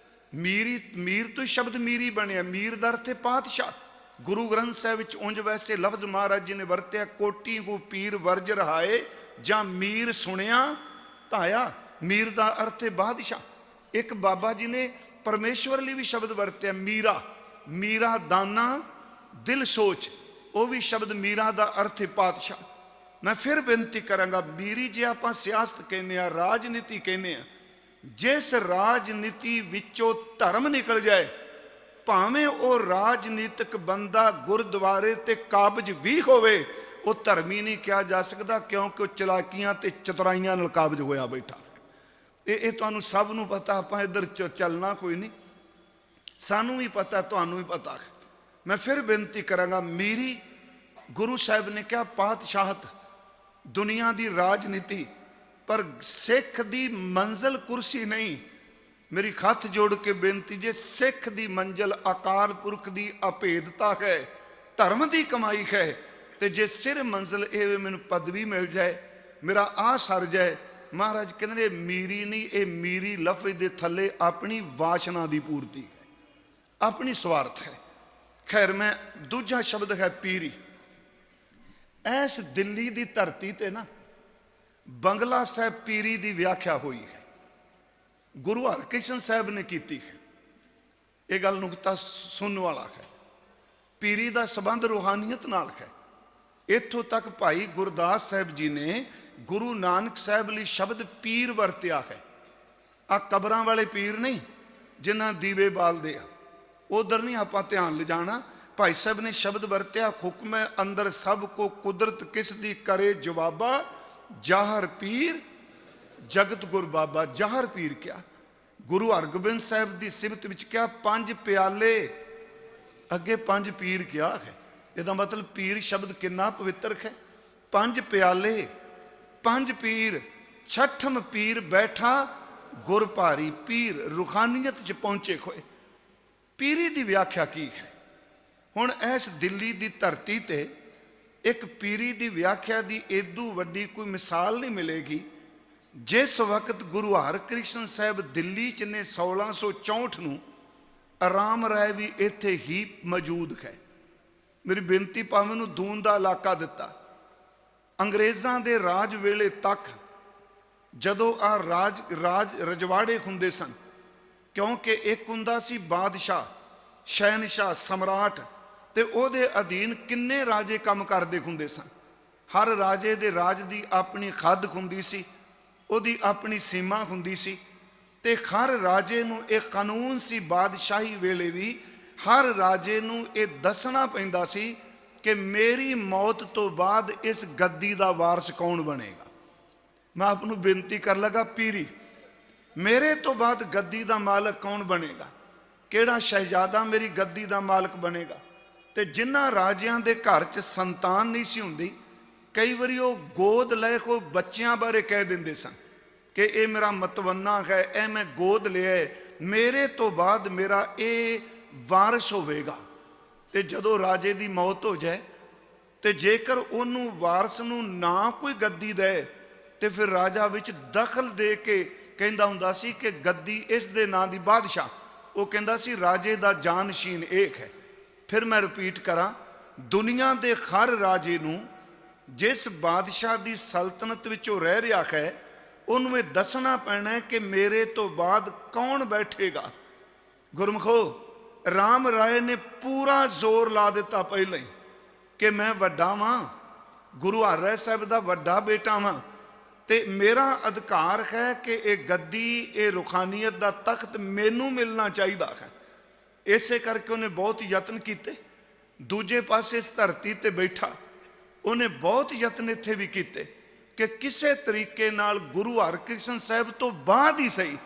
A: ਮੀਰ ਤੋਂ ਸ਼ਬਦ ਮੀਰੀ ਬਣਿਆ। ਮੀਰ ਦਾ ਅਰਥ ਹੈ ਪਾਤਸ਼ਾਹ। ਗੁਰੂ ਗ੍ਰੰਥ ਸਾਹਿਬ ਵਿੱਚ ਉਂਝ ਵੈਸੇ ਲਫ਼ਜ਼ ਮਹਾਰਾਜ ਜੀ ਨੇ ਵਰਤਿਆ, ਕੋਟੀ ਕੋ ਪੀਰ ਵਰਜ ਰਹਾਏ ਜਾਂ ਮੀਰ ਸੁਣਿਆ ਧਾਇਆ। ਮੀਰ ਦਾ ਅਰਥ ਹੈ ਬਾਦਸ਼ਾਹ। ਇੱਕ ਬਾਬਾ ਜੀ ਨੇ ਪਰਮੇਸ਼ਵਰ ਲਈ ਵੀ ਸ਼ਬਦ ਵਰਤਿਆ, ਮੀਰਾ। ਮੀਰਾ ਦਾਨਾ ਦਿਲ ਸੋਚ। ਉਹ ਵੀ ਸ਼ਬਦ ਮੀਰਾਂ ਦਾ ਅਰਥ ਹੈ ਪਾਤਸ਼ਾਹ। ਮੈਂ ਫਿਰ ਬੇਨਤੀ ਕਰਾਂਗਾ, ਮੀਰੀ ਜੇ ਆਪਾਂ ਸਿਆਸਤ ਕਹਿੰਦੇ ਆ, ਰਾਜਨੀਤੀ ਕਹਿੰਦੇ ਆ, ਜਿਸ ਰਾਜਨੀਤੀ ਵਿੱਚੋਂ ਧਰਮ ਨਿਕਲ ਜਾਏ, ਭਾਵੇਂ ਉਹ ਰਾਜਨੀਤਿਕ ਬੰਦਾ ਗੁਰਦੁਆਰੇ ਤੇ ਕਾਬਜ ਵੀ ਹੋਵੇ, ਉਹ ਧਰਮੀ ਨਹੀਂ ਕਿਹਾ ਜਾ ਸਕਦਾ, ਕਿਉਂਕਿ ਉਹ ਚਲਾਕੀਆਂ ਤੇ ਚਤੁਰਾਈਆਂ ਨਾਲ ਕਾਬਜ ਹੋਇਆ ਬੈਠਾ। ਇਹ ਤੁਹਾਨੂੰ ਸਭ ਨੂੰ ਪਤਾ, ਆਪਾਂ ਇੱਧਰ ਚੱਲਣਾ ਕੋਈ ਨਹੀਂ, ਸਾਨੂੰ ਵੀ ਪਤਾ, ਤੁਹਾਨੂੰ ਵੀ ਪਤਾ। ਮੈਂ ਫਿਰ ਬੇਨਤੀ ਕਰਾਂਗਾ, ਮੀਰੀ ਗੁਰੂ ਸਾਹਿਬ ਨੇ ਕਿਹਾ ਪਾਤਸ਼ਾਹਤ ਦੁਨੀਆ ਦੀ ਰਾਜਨੀਤੀ, ਪਰ ਸਿੱਖ ਦੀ ਮੰਜ਼ਿਲ ਕੁਰਸੀ ਨਹੀਂ। ਮੇਰੀ ਹੱਥ ਜੋੜ ਕੇ ਬੇਨਤੀ, ਜੇ ਸਿੱਖ ਦੀ ਮੰਜ਼ਿਲ ਅਕਾਲ ਪੁਰਖ ਦੀ ਅਭੇਦਤਾ ਹੈ, ਧਰਮ ਦੀ ਕਮਾਈ ਹੈ, ਤੇ ਜੇ ਸਿਰ ਮੰਜ਼ਿਲ ਇਹ ਮੈਨੂੰ ਪਦਵੀ ਮਿਲ ਜਾਏ, ਮੇਰਾ ਆਹ ਸਰ ਜਾਏ, ਮਹਾਰਾਜ ਕਹਿੰਦੇ ਮੀਰੀ ਨਹੀਂ, ਇਹ ਮੀਰੀ ਲਫ਼ਜ਼ ਦੇ ਥੱਲੇ ਆਪਣੀ ਵਾਸ਼ਨਾ ਦੀ ਪੂਰਤੀ ਹੈ, ਆਪਣੀ ਸਵਾਰਥ ਹੈ। ਖੈਰ, ਮੈਂ ਦੂਜਾ ਸ਼ਬਦ ਹੈ ਪੀਰੀ। ਇਸ ਦਿੱਲੀ ਦੀ ਧਰਤੀ ਤੇ ਨਾ ਬੰਗਲਾ ਸਾਹਿਬ ਪੀਰੀ ਦੀ ਵਿਆਖਿਆ ਹੋਈ ਹੈ, ਗੁਰੂ ਹਰਕ੍ਰਿਸ਼ਨ ਸਾਹਿਬ ਨੇ ਕੀਤੀ ਹੈ। ਇਹ ਗੱਲ ਨੁਕਤਾ ਸੁਣਨ ਵਾਲਾ ਹੈ। ਪੀਰੀ ਦਾ ਸੰਬੰਧ ਰੂਹਾਨੀਅਤ ਨਾਲ ਹੈ। ਇੱਥੋਂ ਤੱਕ ਭਾਈ ਗੁਰਦਾਸ ਸਾਹਿਬ ਜੀ ਨੇ ਗੁਰੂ ਨਾਨਕ ਸਾਹਿਬ ਲਈ ਸ਼ਬਦ ਪੀਰ ਵਰਤਿਆ ਹੈ। ਆ ਕਬਰਾਂ ਵਾਲੇ ਪੀਰ ਨਹੀਂ ਜਿਨ੍ਹਾਂ ਦੀਵੇ ਬਾਲਦੇ ਆ, ਉਧਰ ਨਹੀਂ ਆਪਾਂ ਧਿਆਨ ਲਿਜਾਣਾ। ਭਾਈ ਸਾਹਿਬ ਨੇ ਸ਼ਬਦ ਵਰਤਿਆ, ਹੁਕਮ ਅੰਦਰ ਸਭ ਕੋ ਕੁਦਰਤ ਕਿਸ ਦੀ ਕਰੇ ਜਵਾਬਾ, ਜਾਹਰ ਪੀਰ ਜਗਤ ਗੁਰ ਬਾਬਾ। ਜਾਹਰ ਪੀਰ ਕਿਹਾ। ਗੁਰੂ ਹਰਗੋਬਿੰਦ ਸਾਹਿਬ ਦੀ ਸਿਫਤ ਵਿੱਚ ਕਿਹਾ ਪੰਜ ਪਿਆਲੇ, ਅੱਗੇ ਪੰਜ ਪੀਰ ਕਿਹਾ ਹੈ। ਇਹਦਾ ਮਤਲਬ ਪੀਰ ਸ਼ਬਦ ਕਿੰਨਾ ਪਵਿੱਤਰ ਹੈ। ਪੰਜ ਪਿਆਲੇ, ਪੰਜ ਪੀਰ, ਛਠਮ ਪੀਰ ਬੈਠਾ ਗੁਰ ਭਾਰੀ। ਪੀਰ ਰੂਹਾਨੀਅਤ 'ਚ ਪਹੁੰਚੇ ਹੋਏ। ਪੀਰੀ ਦੀ ਵਿਆਖਿਆ ਕੀ ਹੈ? ਹੁਣ ਇਸ ਦਿੱਲੀ ਦੀ ਧਰਤੀ ਤੇ ਇੱਕ ਪੀਰੀ ਦੀ ਵਿਆਖਿਆ ਦੀ ਏਦੂ ਵੱਡੀ ਕੋਈ ਮਿਸਾਲ ਨਹੀਂ ਮਿਲੇਗੀ। ਜਿਸ ਵਕਤ ਗੁਰੂ ਹਰਕ੍ਰਿਸ਼ਨ ਸਾਹਿਬ ਦਿੱਲੀ 'ਚ ਨੇ 1664 ਨੂੰ, ਆਰਾਮ ਰਾਏ ਵੀ ਇੱਥੇ ਹੀ ਮੌਜੂਦ ਹੈ। ਮੇਰੀ ਬੇਨਤੀ, ਭਾਵੇਂ ਨੂੰ ਦੂਨ ਦਾ ਇਲਾਕਾ ਦਿੱਤਾ, ਅੰਗਰੇਜ਼ਾਂ ਦੇ ਰਾਜ ਵੇਲੇ ਤੱਕ ਜਦੋਂ ਆ ਰਾਜ ਰਜਵਾੜੇ ਹੁੰਦੇ ਸਨ, ਕਿਉਂਕਿ ਇੱਕ ਹੁੰਦਾ ਸੀ ਬਾਦਸ਼ਾਹ, ਸ਼ਹਿਨਸ਼ਾਹ, ਸਮਰਾਟ, ਤੇ ਉਹਦੇ ਅਧੀਨ ਕਿੰਨੇ ਰਾਜੇ ਕੰਮ ਕਰਦੇ ਹੁੰਦੇ ਸਨ। ਹਰ ਰਾਜੇ ਦੇ ਰਾਜ ਦੀ ਆਪਣੀ ਖੱਦ ਹੁੰਦੀ ਸੀ, ਉਹਦੀ ਆਪਣੀ ਸੀਮਾ ਹੁੰਦੀ ਸੀ, ਤੇ ਹਰ ਰਾਜੇ ਨੂੰ ਇਹ ਕਾਨੂੰਨ ਸੀ, ਬਾਦਸ਼ਾਹੀ ਵੇਲੇ ਵੀ ਹਰ ਰਾਜੇ ਨੂੰ ਇਹ ਦੱਸਣਾ ਪੈਂਦਾ ਸੀ ਕਿ ਮੇਰੀ ਮੌਤ ਤੋਂ ਬਾਅਦ ਇਸ ਗੱਦੀ ਦਾ ਵਾਰਸ ਕੌਣ ਬਣੇਗਾ। ਮੈਂ ਆਪ ਨੂੰ ਬੇਨਤੀ ਕਰ ਲਗਾ, ਪੀਰੀ, ਮੇਰੇ ਤੋਂ ਬਾਅਦ ਗੱਦੀ ਦਾ ਮਾਲਕ ਕੌਣ ਬਣੇਗਾ? ਕਿਹੜਾ ਸ਼ਹਿਜ਼ਾਦਾ ਮੇਰੀ ਗੱਦੀ ਦਾ ਮਾਲਕ ਬਣੇਗਾ? ਤੇ ਜਿਨ੍ਹਾਂ ਰਾਜਿਆਂ ਦੇ ਘਰ 'ਚ ਸੰਤਾਨ ਨਹੀਂ ਸੀ ਹੁੰਦੀ, ਕਈ ਵਾਰੀ ਉਹ ਗੋਦ ਲੈ ਕੋ ਬੱਚਿਆਂ ਬਾਰੇ ਕਹਿ ਦਿੰਦੇ ਸਨ ਕਿ ਇਹ ਮੇਰਾ ਮਤਵੰਨਾ ਹੈ, ਇਹ ਮੈਂ ਗੋਦ ਲਿਆ, ਮੇਰੇ ਤੋਂ ਬਾਅਦ ਮੇਰਾ ਇਹ ਵਾਰਿਸ ਹੋਵੇਗਾ। ਤੇ ਜਦੋਂ ਰਾਜੇ ਦੀ ਮੌਤ ਹੋ ਜਾਏ, ਤੇ ਜੇਕਰ ਉਹਨੂੰ ਵਾਰਿਸ ਨੂੰ ਨਾ ਕੋਈ ਗੱਦੀ ਦੇ, ਤੇ ਫਿਰ ਰਾਜਾ ਵਿੱਚ ਦਖਲ ਦੇ ਕੇ ਕਹਿੰਦਾ ਹੁੰਦਾ ਸੀ ਕਿ ਗੱਦੀ ਇਸ ਦੇ ਨਾਂ ਦੀ ਬਾਦਸ਼ਾਹ। ਉਹ ਕਹਿੰਦਾ ਸੀ ਰਾਜੇ ਦਾ ਜਾਨਸ਼ੀਨ ਇੱਕ ਹੈ। ਫਿਰ ਮੈਂ ਰਿਪੀਟ ਕਰਾਂ, ਦੁਨੀਆ ਦੇ ਹਰ ਰਾਜੇ ਨੂੰ ਜਿਸ ਬਾਦਸ਼ਾਹ ਦੀ ਸਲਤਨਤ ਵਿੱਚ ਉਹ ਰਹਿ ਰਿਹਾ ਹੈ, ਉਹਨੂੰ ਇਹ ਦੱਸਣਾ ਪੈਣਾ ਕਿ ਮੇਰੇ ਤੋਂ ਬਾਅਦ ਕੌਣ ਬੈਠੇਗਾ। ਗੁਰਮਖੋ, ਰਾਮ ਰਾਏ ਨੇ ਪੂਰਾ ਜ਼ੋਰ ਲਾ ਦਿੱਤਾ ਪਹਿਲਾਂ ਹੀ ਕਿ ਮੈਂ ਵੱਡਾ ਵਾਂ, ਗੁਰੂ ਹਰਿਰਾਏ ਸਾਹਿਬ ਦਾ ਵੱਡਾ ਬੇਟਾ ਵਾਂ, ਤੇ ਮੇਰਾ ਅਧਿਕਾਰ ਹੈ ਕਿ ਇਹ ਗੱਦੀ, ਇਹ ਰੂਹਾਨੀਅਤ ਦਾ ਤਖਤ ਮੈਨੂੰ ਮਿਲਣਾ ਚਾਹੀਦਾ ਹੈ। ਇਸੇ ਕਰਕੇ ਉਹਨੇ ਬਹੁਤ ਯਤਨ ਕੀਤੇ। ਦੂਜੇ ਪਾਸੇ ਇਸ ਧਰਤੀ ਤੇ ਬੈਠਾ ਉਹਨੇ ਬਹੁਤ ਯਤਨ ਇੱਥੇ ਵੀ ਕੀਤੇ ਕਿ ਕਿਸੇ ਤਰੀਕੇ ਨਾਲ ਗੁਰੂ ਹਰਕ੍ਰਿਸ਼ਨ ਸਾਹਿਬ ਤੋਂ ਬਾਅਦ ਹੀ ਸਹੀ,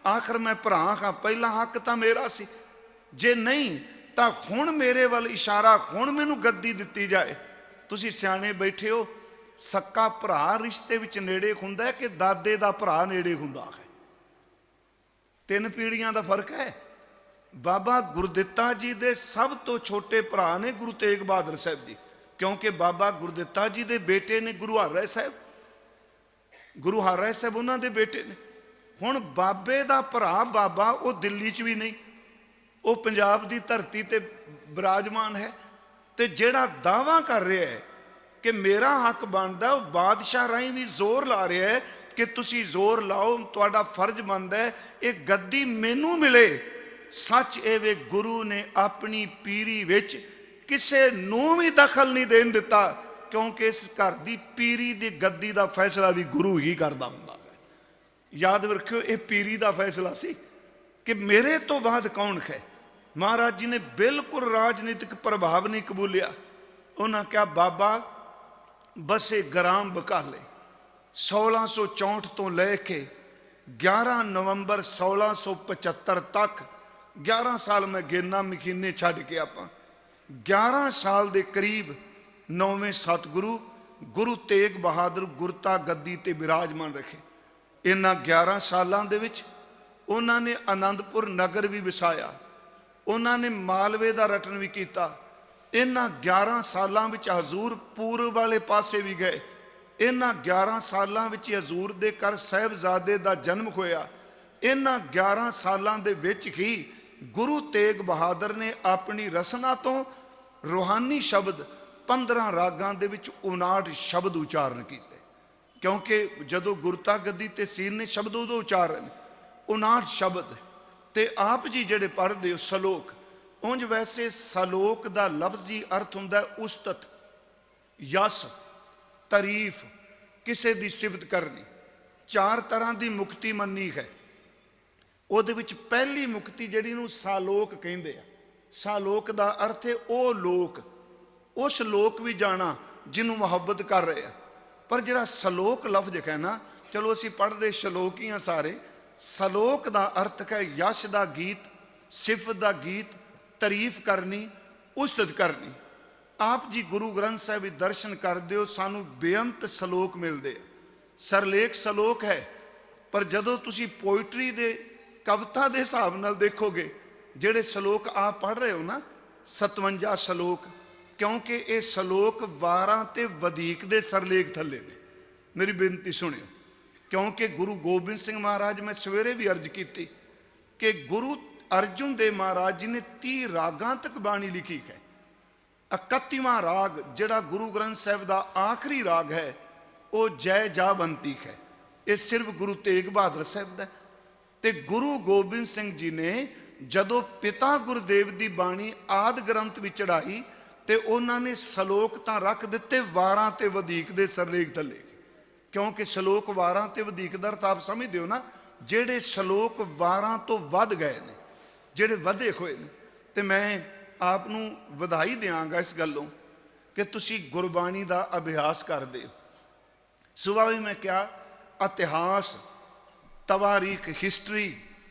A: ਆਖਰ ਮੈਂ ਭਰਾ ਹਾਂ, ਪਹਿਲਾ ਹੱਕ ਤਾਂ ਮੇਰਾ ਸੀ, ਜੇ ਨਹੀਂ ਤਾਂ ਹੁਣ ਮੇਰੇ ਵੱਲ ਇਸ਼ਾਰਾ, ਹੁਣ ਮੈਨੂੰ ਗੱਦੀ ਦਿੱਤੀ ਜਾਏ। ਤੁਸੀਂ ਸਿਆਣੇ ਬੈਠੇ ਹੋ, ਸੱਕਾ ਭਰਾ ਰਿਸ਼ਤੇ ਵਿੱਚ ਨੇੜੇ ਹੁੰਦਾ ਕਿ ਦਾਦੇ ਦਾ ਭਰਾ ਨੇੜੇ ਹੁੰਦਾ ਹੈ? 3 ਪੀੜ੍ਹੀਆਂ ਦਾ ਫਰਕ ਹੈ। ਬਾਬਾ ਗੁਰਦਿੱਤਾ ਜੀ ਦੇ ਸਭ ਤੋਂ ਛੋਟੇ ਭਰਾ ਨੇ ਗੁਰੂ ਤੇਗ ਬਹਾਦਰ ਸਾਹਿਬ ਜੀ, ਕਿਉਂਕਿ ਬਾਬਾ ਗੁਰਦਿੱਤਾ ਜੀ ਦੇ ਬੇਟੇ ਨੇ ਗੁਰੂ ਹਰਿਰਾਏ ਸਾਹਿਬ, ਗੁਰੂ ਹਰਿਰਾਏ ਸਾਹਿਬ ਉਹਨਾਂ ਦੇ ਬੇਟੇ ਨੇ। ਹੁਣ ਬਾਬੇ ਦਾ ਭਰਾ ਬਾਬਾ, ਉਹ ਦਿੱਲੀ 'ਚ ਵੀ ਨਹੀਂ, ਉਹ ਪੰਜਾਬ ਦੀ ਧਰਤੀ ਤੇ ਬਿਰਾਜਮਾਨ ਹੈ। ਤੇ ਜਿਹੜਾ ਦਾਅਵਾ ਕਰ ਰਿਹਾ ਹੈ ਕਿ ਮੇਰਾ ਹੱਕ ਬਣਦਾ, ਉਹ ਬਾਦਸ਼ਾਹ ਰਾਹੀਂ ਵੀ ਜ਼ੋਰ ਲਾ ਰਿਹਾ ਹੈ ਕਿ ਤੁਸੀਂ ਜ਼ੋਰ ਲਾਓ, ਤੁਹਾਡਾ ਫਰਜ਼ ਬਣਦਾ ਹੈ ਇਹ ਗੱਦੀ ਮੈਨੂੰ ਮਿਲੇ। ਸੱਚ ਇਹ ਵੇ, ਗੁਰੂ ਨੇ ਆਪਣੀ ਪੀਰੀ ਵਿੱਚ ਕਿਸੇ ਨੂੰ ਵੀ ਦਖਲ ਨਹੀਂ ਦੇਣ ਦਿੱਤਾ, ਕਿਉਂਕਿ ਇਸ ਘਰ ਦੀ ਪੀਰੀ ਦੀ ਗੱਦੀ ਦਾ ਫੈਸਲਾ ਵੀ ਗੁਰੂ ਹੀ ਕਰਦਾ ਹੁੰਦਾ ਹੈ। ਯਾਦ ਰੱਖਿਓ, ਇਹ ਪੀਰੀ ਦਾ ਫੈਸਲਾ ਸੀ ਕਿ ਮੇਰੇ ਤੋਂ ਬਾਅਦ ਕੌਣ ਹੈ। ਮਹਾਰਾਜ ਜੀ ਨੇ ਬਿਲਕੁਲ ਰਾਜਨੀਤਿਕ ਪ੍ਰਭਾਵ ਨਹੀਂ ਕਬੂਲਿਆ। ਉਹਨਾਂ ਕਿਹਾ, ਬਾਬਾ ਬਸੇ ਗ੍ਰਾਮ ਬਕਾਲੇ 1664 ਤੋਂ ਲੈ ਕੇ 11 ਨਵੰਬਰ 1675 ਤੱਕ 11 ਸਾਲ ਮੈਂ ਗਿਣਨਾ ਮਹੀਨੇ ਛੱਡ ਕੇ ਆਪਾਂ 11 ਸਾਲ ਦੇ ਕਰੀਬ ਨੌਵੇਂ ਸਤਿਗੁਰੂ ਗੁਰੂ ਤੇਗ ਬਹਾਦਰ ਗੁਰਤਾ ਗੱਦੀ ਤੇ ਬਿਰਾਜਮਾਨ ਰੱਖੇ। ਇਹਨਾਂ 11 ਸਾਲਾਂ ਦੇ ਵਿੱਚ ਉਹਨਾਂ ਨੇ ਆਨੰਦਪੁਰ ਨਗਰ ਵੀ ਵਸਾਇਆ, ਉਹਨਾਂ ਨੇ ਮਾਲਵੇ ਦਾ ਰਟਨ ਵੀ ਕੀਤਾ। ਇਹਨਾਂ 11 ਸਾਲਾਂ ਵਿੱਚ ਹਜ਼ੂਰ ਪੂਰਬ ਵਾਲੇ ਪਾਸੇ ਵੀ ਗਏ। ਇਹਨਾਂ 11 ਸਾਲਾਂ ਵਿੱਚ ਹਜ਼ੂਰ ਦੇ ਘਰ ਸਾਹਿਬਜ਼ਾਦੇ ਦਾ ਜਨਮ ਹੋਇਆ। ਇਹਨਾਂ 11 ਸਾਲਾਂ ਦੇ ਵਿੱਚ ਹੀ ਗੁਰੂ ਤੇਗ ਬਹਾਦਰ ਨੇ ਆਪਣੀ ਰਸਨਾ ਤੋਂ ਰੂਹਾਨੀ ਸ਼ਬਦ 15 ਰਾਗਾਂ ਦੇ ਵਿੱਚ 59 ਸ਼ਬਦ ਉਚਾਰਨ ਕੀਤੇ, ਕਿਉਂਕਿ ਜਦੋਂ ਗੁਰਤਾ ਗੱਦੀ ਤੇ ਸੀਨ ਨੇ ਸ਼ਬਦ ਉਦੋਂ ਉਚਾਰਨ 59 ਸ਼ਬਦ। ਤੇ ਆਪ ਜੀ ਜਿਹੜੇ ਪੜ੍ਹਦੇ ਹੋ ਸਲੋਕ, ਉਂਝ ਵੈਸੇ ਸਲੋਕ ਦਾ ਲਫ਼ਜ਼ੀ ਅਰਥ ਹੁੰਦਾ ਉਸਤਤ, ਯਸ, ਤਾਰੀਫ, ਕਿਸੇ ਦੀ ਸਿਫਤ ਕਰਨੀ। 4 ਤਰ੍ਹਾਂ ਦੀ ਮੁਕਤੀ ਮੰਨੀ ਹੈ। ਉਹਦੇ ਵਿੱਚ ਪਹਿਲੀ ਮੁਕਤੀ ਜਿਹੜੀ ਨੂੰ ਸਾਲੋਕ ਕਹਿੰਦੇ ਆ। ਸਾਲੋਕ ਦਾ ਅਰਥ ਹੈ ਉਹ ਲੋਕ, ਉਸ ਲੋਕ ਵੀ ਜਾਣਾ ਜਿਹਨੂੰ ਮੁਹੱਬਤ ਕਰ ਰਹੇ ਆ। ਪਰ ਜਿਹੜਾ ਸਲੋਕ ਲਫ਼ਜ਼ ਹੈ ਨਾ, ਚਲੋ ਅਸੀਂ ਪੜ੍ਹਦੇ ਸ਼ਲੋਕ ਹੀ ਆ ਸਾਰੇ। ਸਲੋਕ ਦਾ ਅਰਥ ਹੈ ਯਸ਼ ਦਾ ਗੀਤ, ਸਿਫਤ ਦਾ ਗੀਤ, ਤਾਰੀਫ ਕਰਨੀ, ਉਸਤਤ ਕਰਨੀ। ਆਪ ਜੀ ਗੁਰੂ ਗ੍ਰੰਥ ਸਾਹਿਬ ਵਿੱਚ ਦਰਸ਼ਨ ਕਰਦੇ ਹੋ, ਸਾਨੂੰ ਬੇਅੰਤ ਸਲੋਕ ਮਿਲਦੇ ਆ। ਸਰਲੇਖ ਸਲੋਕ ਹੈ, ਪਰ ਜਦੋਂ ਤੁਸੀਂ ਪੋਇਟਰੀ ਦੇ ਕਵਿਤਾ ਦੇ ਹਿਸਾਬ ਨਾਲ ਦੇਖੋਗੇ, ਜਿਹੜੇ ਸਲੋਕ ਆਪ ਪੜ੍ਹ ਰਹੇ ਹੋ ਨਾ 57 ਸਲੋਕ, ਕਿਉਂਕਿ ਇਹ ਸਲੋਕ 12 ਤੇ ਵਧੀਕ ਦੇ ਸਰਲੇਖ ਥੱਲੇ ਨੇ। ਮੇਰੀ ਬੇਨਤੀ ਸੁਣਿਓ, ਕਿਉਂਕਿ ਗੁਰੂ ਗੋਬਿੰਦ ਸਿੰਘ ਮਹਾਰਾਜ, ਮੈਂ ਸਵੇਰੇ ਵੀ ਅਰਜ਼ ਕੀਤੀ ਕਿ ਗੁਰੂ ਅਰਜੁਨ ਦੇਵ ਮਹਾਰਾਜ ਜੀ ਨੇ 30 ਰਾਗਾਂ ਤੱਕ ਬਾਣੀ ਲਿਖੀ ਹੈ। 31ਵਾਂ ਰਾਗ ਜਿਹੜਾ ਗੁਰੂ ਗ੍ਰੰਥ ਸਾਹਿਬ ਦਾ ਆਖਰੀ ਰਾਗ ਹੈ, ਉਹ ਜੈ ਜਾਵੰਤੀ ਹੈ। ਇਹ ਸਿਰਫ ਗੁਰੂ ਤੇਗ ਬਹਾਦਰ ਸਾਹਿਬ ਦਾ। ਤੇ ਗੁਰੂ ਗੋਬਿੰਦ ਸਿੰਘ ਜੀ ਨੇ ਜਦੋਂ ਪਿਤਾ ਗੁਰਦੇਵ ਦੀ ਬਾਣੀ ਆਦਿ ਗ੍ਰੰਥ ਵਿੱਚ ਚੜਾਈ, ਤੇ ਉਹਨਾਂ ਨੇ ਸਲੋਕ ਤਾਂ ਰੱਖ ਦਿੱਤੇ 12 ਤੇ ਵਧੀਕ ਦੇ ਸਰਲੇਖ ਥੱਲੇ, ਕਿਉਂਕਿ ਸਲੋਕ 12 ਤੇ ਵਧੀਕ ਦਾ ਅਰਥ ਆਪ ਸਮਝਦੇ ਹੋ ਨਾ, ਜਿਹੜੇ ਸਲੋਕ 12 ਤੋਂ ਵੱਧ ਗਏ ਨੇ, ਜਿਹੜੇ ਵਧੇ ਹੋਏ ਨੇ। ਤੇ ਮੈਂ ਆਪ ਨੂੰ ਵਧਾਈ ਦਿਆਂਗਾ ਇਸ ਗੱਲੋਂ ਕਿ ਤੁਸੀਂ ਗੁਰਬਾਣੀ ਦਾ ਅਭਿਆਸ ਕਰਦੇ ਹੋ। ਸੁਬਾ ਵੀ ਮੈਂ ਕਿਹਾ, ਇਤਿਹਾਸ, ਤਵਾਰੀਖ, ਹਿਸਟਰੀ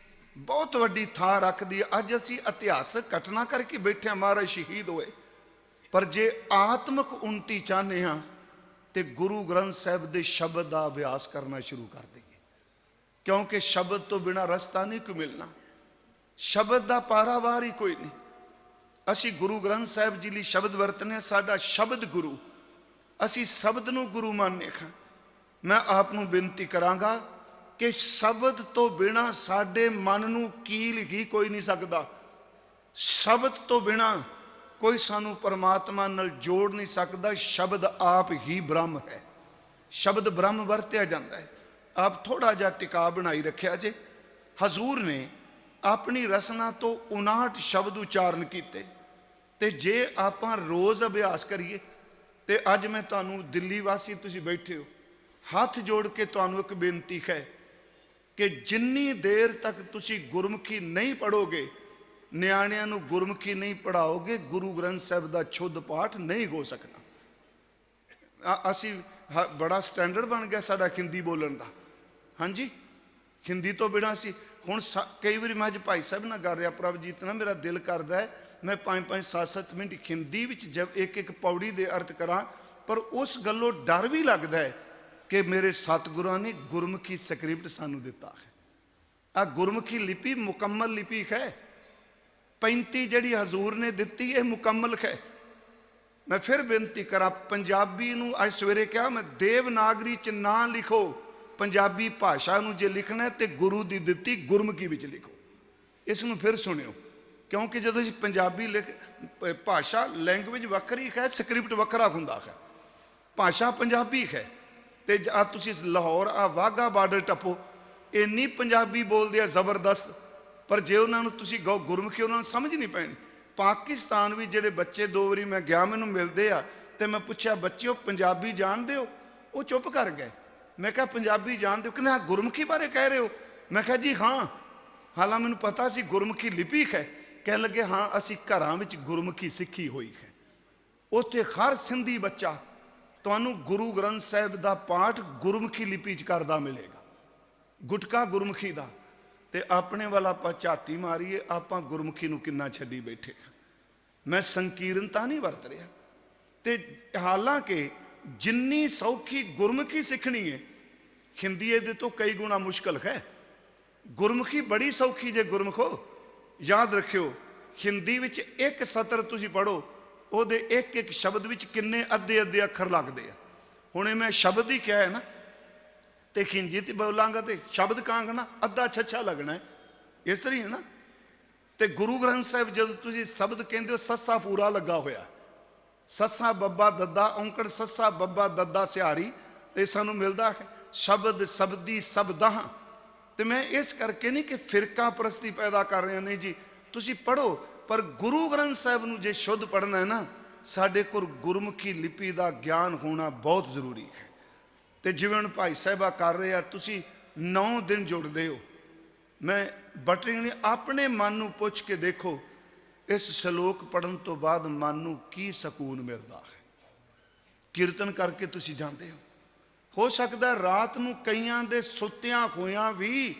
A: ਬਹੁਤ ਵੱਡੀ ਥਾਂ ਰੱਖਦੀ ਹੈ। ਅੱਜ ਅਸੀਂ ਇਤਿਹਾਸਕ ਘਟਨਾ ਕਰਕੇ ਬੈਠੇ ਹਾਂ, ਮਹਾਰਾਜ ਸ਼ਹੀਦ ਹੋਏ, ਪਰ ਜੇ ਆਤਮਿਕ ਉન્નਤੀ ਚਾਹੁੰਦੇ ਹਾਂ ਤੇ ਗੁਰੂ ਗ੍ਰੰਥ ਸਾਹਿਬ ਦੇ ਸ਼ਬਦ ਦਾ ਅਭਿਆਸ ਕਰਨਾ ਸ਼ੁਰੂ ਕਰ ਦਈਏ, ਕਿਉਂਕਿ ਸ਼ਬਦ ਤੋਂ ਬਿਨਾਂ ਰਸਤਾ ਨਹੀਂ ਕੋਈ ਮਿਲਣਾ। ਸ਼ਬਦ ਦਾ ਪਾਰਾਵਾਰ ਹੀ ਕੋਈ ਨਹੀਂ। ਅਸੀਂ ਗੁਰੂ ਗ੍ਰੰਥ ਸਾਹਿਬ ਜੀ ਲਈ ਸ਼ਬਦ ਵਰਤਨੇ, ਸਾਡਾ ਸ਼ਬਦ ਗੁਰੂ, ਅਸੀਂ ਸ਼ਬਦ ਨੂੰ ਗੁਰੂ ਮੰਨਦੇ ਹਾਂ। ਮੈਂ ਆਪ ਨੂੰ ਬੇਨਤੀ ਕਰਾਂਗਾ ਕਿ ਸ਼ਬਦ ਤੋਂ ਬਿਨਾਂ ਸਾਡੇ ਮਨ ਨੂੰ ਕੀਲ ਹੀ ਕੋਈ ਨਹੀਂ ਸਕਦਾ। ਸ਼ਬਦ ਤੋਂ ਬਿਨਾਂ ਕੋਈ ਸਾਨੂੰ ਪਰਮਾਤਮਾ ਨਾਲ ਜੋੜ ਨਹੀਂ ਸਕਦਾ। ਸ਼ਬਦ ਆਪ ਹੀ ਬ੍ਰਹਮ ਹੈ। ਸ਼ਬਦ ਬ੍ਰਹਮ ਵਰਤਿਆ ਜਾਂਦਾ ਹੈ। ਆਪ ਥੋੜਾ ਜਿਹਾ ਟਿਕਾ ਬਣਾਈ ਰੱਖਿਆ ਜੇ। ਹਜ਼ੂਰ ਨੇ ਆਪਣੀ ਰਸਨਾ ਤੋਂ 59 ਸ਼ਬਦ ਉਚਾਰਨ ਕੀਤੇ, ਤੇ ਜੇ ਆਪਾਂ ਰੋਜ਼ ਅਭਿਆਸ ਕਰੀਏ, ਤੇ ਅੱਜ ਮੈਂ ਤੁਹਾਨੂੰ ਦਿੱਲੀ ਵਾਸੀ ਤੁਸੀਂ ਬੈਠੇ ਹੋ, ਹੱਥ ਜੋੜ ਕੇ ਤੁਹਾਨੂੰ ਇੱਕ ਬੇਨਤੀ ਹੈ ਕਿ ਜਿੰਨੀ ਦੇਰ ਤੱਕ ਤੁਸੀਂ ਗੁਰਮੁਖੀ ਨਹੀਂ ਪੜੋਗੇ, ਨਿਆਣਿਆਂ ਨੂੰ ਗੁਰਮੁਖੀ ਨਹੀਂ ਪੜਾਓਗੇ, ਗੁਰੂ ਗ੍ਰੰਥ ਸਾਹਿਬ ਦਾ ਸ਼ੁੱਧ ਪਾਠ ਨਹੀਂ ਹੋ ਸਕਣਾ। ਅਸੀਂ ਬੜਾ ਸਟੈਂਡਰਡ ਬਣ ਗਿਆ ਸਾਡਾ ਹਿੰਦੀ ਬੋਲਣ ਦਾ। ਹਾਂਜੀ, ਹਿੰਦੀ ਤੋਂ ਬਿਨਾਂ ਅਸੀਂ ਹੁਣ ਕਈ ਵਾਰੀ ਮੈਂ ਅੱਜ ਭਾਈ ਸਾਹਿਬ ਨਾਲ ਕਰ ਰਿਹਾ ਪ੍ਰਭਜੀਤ ਨਾਲ, ਮੇਰਾ ਦਿਲ ਕਰਦਾ ਹੈ ਮੈਂ 5-5 7-7 ਮਿੰਟ ਹਿੰਦੀ ਵਿੱਚ ਜਦ ਇੱਕ ਪੌੜੀ ਦੇ ਅਰਥ ਕਰਾਂ, ਪਰ ਉਸ ਗੱਲੋਂ ਡਰ ਵੀ ਲੱਗਦਾ ਹੈ ਕਿ ਮੇਰੇ ਸਤਿਗੁਰਾਂ ਨੇ ਗੁਰਮੁਖੀ ਸਕ੍ਰਿਪਟ ਸਾਨੂੰ ਦਿੱਤਾ ਹੈ। ਆ ਗੁਰਮੁਖੀ ਲਿਪੀ ਮੁਕੰਮਲ ਲਿਪੀ ਹੈ। 35 ਜਿਹੜੀ ਹਜ਼ੂਰ ਨੇ ਦਿੱਤੀ, ਇਹ ਮੁਕੰਮਲ ਹੈ। ਮੈਂ ਫਿਰ ਬੇਨਤੀ ਕਰਾਂ, ਪੰਜਾਬੀ ਨੂੰ ਅੱਜ ਸਵੇਰੇ ਕਿਹਾ ਮੈਂ, ਦੇਵਨਾਗਰੀ ਚ ਨਾ ਲਿਖੋ। ਪੰਜਾਬੀ ਭਾਸ਼ਾ ਨੂੰ ਜੇ ਲਿਖਣਾ ਤੇ ਗੁਰੂ ਦੀ ਦਿੱਤੀ ਗੁਰਮੁਖੀ ਵਿੱਚ ਲਿਖੋ। ਇਸ ਨੂੰ ਫਿਰ ਸੁਣਿਓ, ਕਿਉਂਕਿ ਜਦੋਂ ਅਸੀਂ ਪੰਜਾਬੀ ਭਾਸ਼ਾ ਲੈਂਗੁਏਜ ਵੱਖਰੀ ਹੈ, ਸਕ੍ਰਿਪਟ ਵੱਖਰਾ ਹੁੰਦਾ ਹੈ। ਭਾਸ਼ਾ ਪੰਜਾਬੀ ਹੈ, ਤੇ ਆ ਤੁਸੀਂ ਲਾਹੌਰ ਆ ਵਾਹਗਾ ਬਾਰਡਰ ਟੱਪੋ, ਇੰਨੀ ਪੰਜਾਬੀ ਬੋਲਦੇ ਆ ਜ਼ਬਰਦਸਤ, ਪਰ ਜੇ ਉਹਨਾਂ ਨੂੰ ਤੁਸੀਂ ਗੁਰਮੁਖੀ ਉਹਨਾਂ ਨੂੰ ਸਮਝ ਨਹੀਂ ਪੈਣੀ। पाकिस्तान भी ਜਿਹੜੇ ਬੱਚੇ 2 ਵਾਰੀ मैं गया ਮੈਨੂੰ ਮਿਲਦੇ ਆ ਤੇ मैं ਪੁੱਛਿਆ ਬੱਚਿਓ ਪੰਜਾਬੀ ਜਾਣਦੇ ਹੋ? ਉਹ ਚੁੱਪ ਕਰ ਗਏ। मैं कहा ਪੰਜਾਬੀ ਜਾਣਦੇ ਹੋ? ਕਹਿੰਦੇ ਹਾਂ ਗੁਰਮੁਖੀ ਬਾਰੇ ਕਹਿ ਰਹੇ ਹੋ? मैं कहा जी हाँ। ਹਾਲਾਂ ਮੈਨੂੰ ਪਤਾ ਸੀ ਗੁਰਮੁਖੀ ਲਿਪੀ ਹੈ। ਕਹਿਣ ਲੱਗੇ ਹਾਂ ਅਸੀਂ ਘਰਾਂ ਵਿੱਚ ਗੁਰਮੁਖੀ ਸਿੱਖੀ ਹੋਈ ਹੈ। ਉੱਥੇ ਹਰ ਸਿੰਧੀ ਬੱਚਾ ਤੁਹਾਨੂੰ ਗੁਰੂ ਗ੍ਰੰਥ ਸਾਹਿਬ ਦਾ ਪਾਠ ਗੁਰਮੁਖੀ ਲਿਪੀ 'ਚ ਕਰਦਾ ਮਿਲੇਗਾ, ਗੁਟਕਾ ਗੁਰਮੁਖੀ ਦਾ। ਤੇ ਆਪਣੇ ਵੱਲ ਆਪਾਂ ਝਾਤੀ ਮਾਰੀਏ, ਆਪਾਂ ਗੁਰਮੁਖੀ ਨੂੰ ਕਿੰਨਾ ਛੱਡੀ ਬੈਠੇ। ਮੈਂ ਸੰਕੀਰਨਤਾ ਨਹੀਂ ਵਰਤ ਰਿਹਾ। ਤੇ ਹਾਲਾਂਕਿ ਜਿੰਨੀ ਸੌਖੀ ਗੁਰਮੁਖੀ ਸਿੱਖਣੀ ਹੈ, ਹਿੰਦੀ ਇਹਦੇ ਤੋਂ ਕਈ ਗੁਣਾ ਮੁਸ਼ਕਲ ਹੈ। ਗੁਰਮੁਖੀ ਬੜੀ ਸੌਖੀ ਜੇ ਗੁਰਮੁਖੋ। ਯਾਦ ਰੱਖਿਓ, ਹਿੰਦੀ ਵਿੱਚ ਇੱਕ ਸਤਰ ਤੁਸੀਂ ਪੜ੍ਹੋ, ਉਹਦੇ ਇੱਕ ਇੱਕ ਸ਼ਬਦ ਵਿੱਚ ਕਿੰਨੇ ਅੱਧੇ ਅੱਧੇ ਅੱਖਰ ਲੱਗਦੇ ਆ। ਹੁਣ ਇਹ ਮੈਂ ਸ਼ਬਦ ਹੀ ਕਿਹਾ ਹੈ ਨਾ, ਤੇ ਖਿੰਜੀ ਤੇ ਬੋਲਾਂਗਾ ਤੇ ਸ਼ਬਦ ਕਾਂਗਾ ਨਾ ਅੱਧਾ ਛੱਛਾ ਲੱਗਣਾ ਹੈ, ਇਸ ਤਰ੍ਹਾਂ ਹੀ ਹੈ ਨਾ। ਤੇ ਗੁਰੂ ਗ੍ਰੰਥ ਸਾਹਿਬ ਜਦੋਂ ਤੁਸੀਂ ਸ਼ਬਦ ਕਹਿੰਦੇ ਹੋ, ਸੱਸਾ ਪੂਰਾ ਲੱਗਾ ਹੋਇਆ, ਸੱਸਾ ਬੱਬਾ ਦੱਦਾ ਔਂਕੜ, ਸੱਸਾ ਬੱਬਾ ਦੱਦਾ ਸਿਹਾਰੀ, ਇਹ ਸਾਨੂੰ ਮਿਲਦਾ ਹੈ। ਸ਼ਬਦ ਸ਼ਬਦੀ ਸ਼ਬਦਾਂ। ਤੇ ਮੈਂ ਇਸ ਕਰਕੇ ਨਹੀਂ ਕਿ ਫਿਰਕਾ ਪ੍ਰਸਤੀ ਪੈਦਾ ਕਰ ਰਿਹਾ, ਨਹੀਂ ਜੀ, ਤੁਸੀਂ ਪੜ੍ਹੋ। ਪਰ ਗੁਰੂ ਗ੍ਰੰਥ ਸਾਹਿਬ ਨੂੰ ਜੇ ਸ਼ੁੱਧ ਪੜ੍ਹਨਾ ਹੈ ਨਾ, ਸਾਡੇ ਕੋਲ ਗੁਰਮੁਖੀ ਲਿਪੀ ਦਾ ਗਿਆਨ ਹੋਣਾ ਬਹੁਤ ਜ਼ਰੂਰੀ ਹੈ। ਤੇ ਜਿਵੇਂ ਹੁਣ ਭਾਈ ਸਾਹਿਬਾ ਕਰ ਰਹੇ ਆ, ਤੁਸੀਂ 9 ਦਿਨ ਜੁੜਦੇ ਹੋ। ਮੈਂ ਬਟਰਿੰਗ ਨੇ ਆਪਣੇ ਮਨ ਨੂੰ ਪੁੱਛ ਕੇ ਦੇਖੋ, ਇਸ ਸ਼ਲੋਕ ਪੜ੍ਹਨ ਤੋਂ ਬਾਅਦ ਮਨ ਨੂੰ ਕੀ ਸਕੂਨ ਮਿਲਦਾ ਹੈ। ਕੀਰਤਨ ਕਰਕੇ ਤੁਸੀਂ ਜਾਂਦੇ ਹੋ ਸਕਦਾ ਰਾਤ ਨੂੰ ਕਈਆਂ ਦੇ ਸੁੱਤਿਆਂ ਹੋਇਆਂ ਵੀ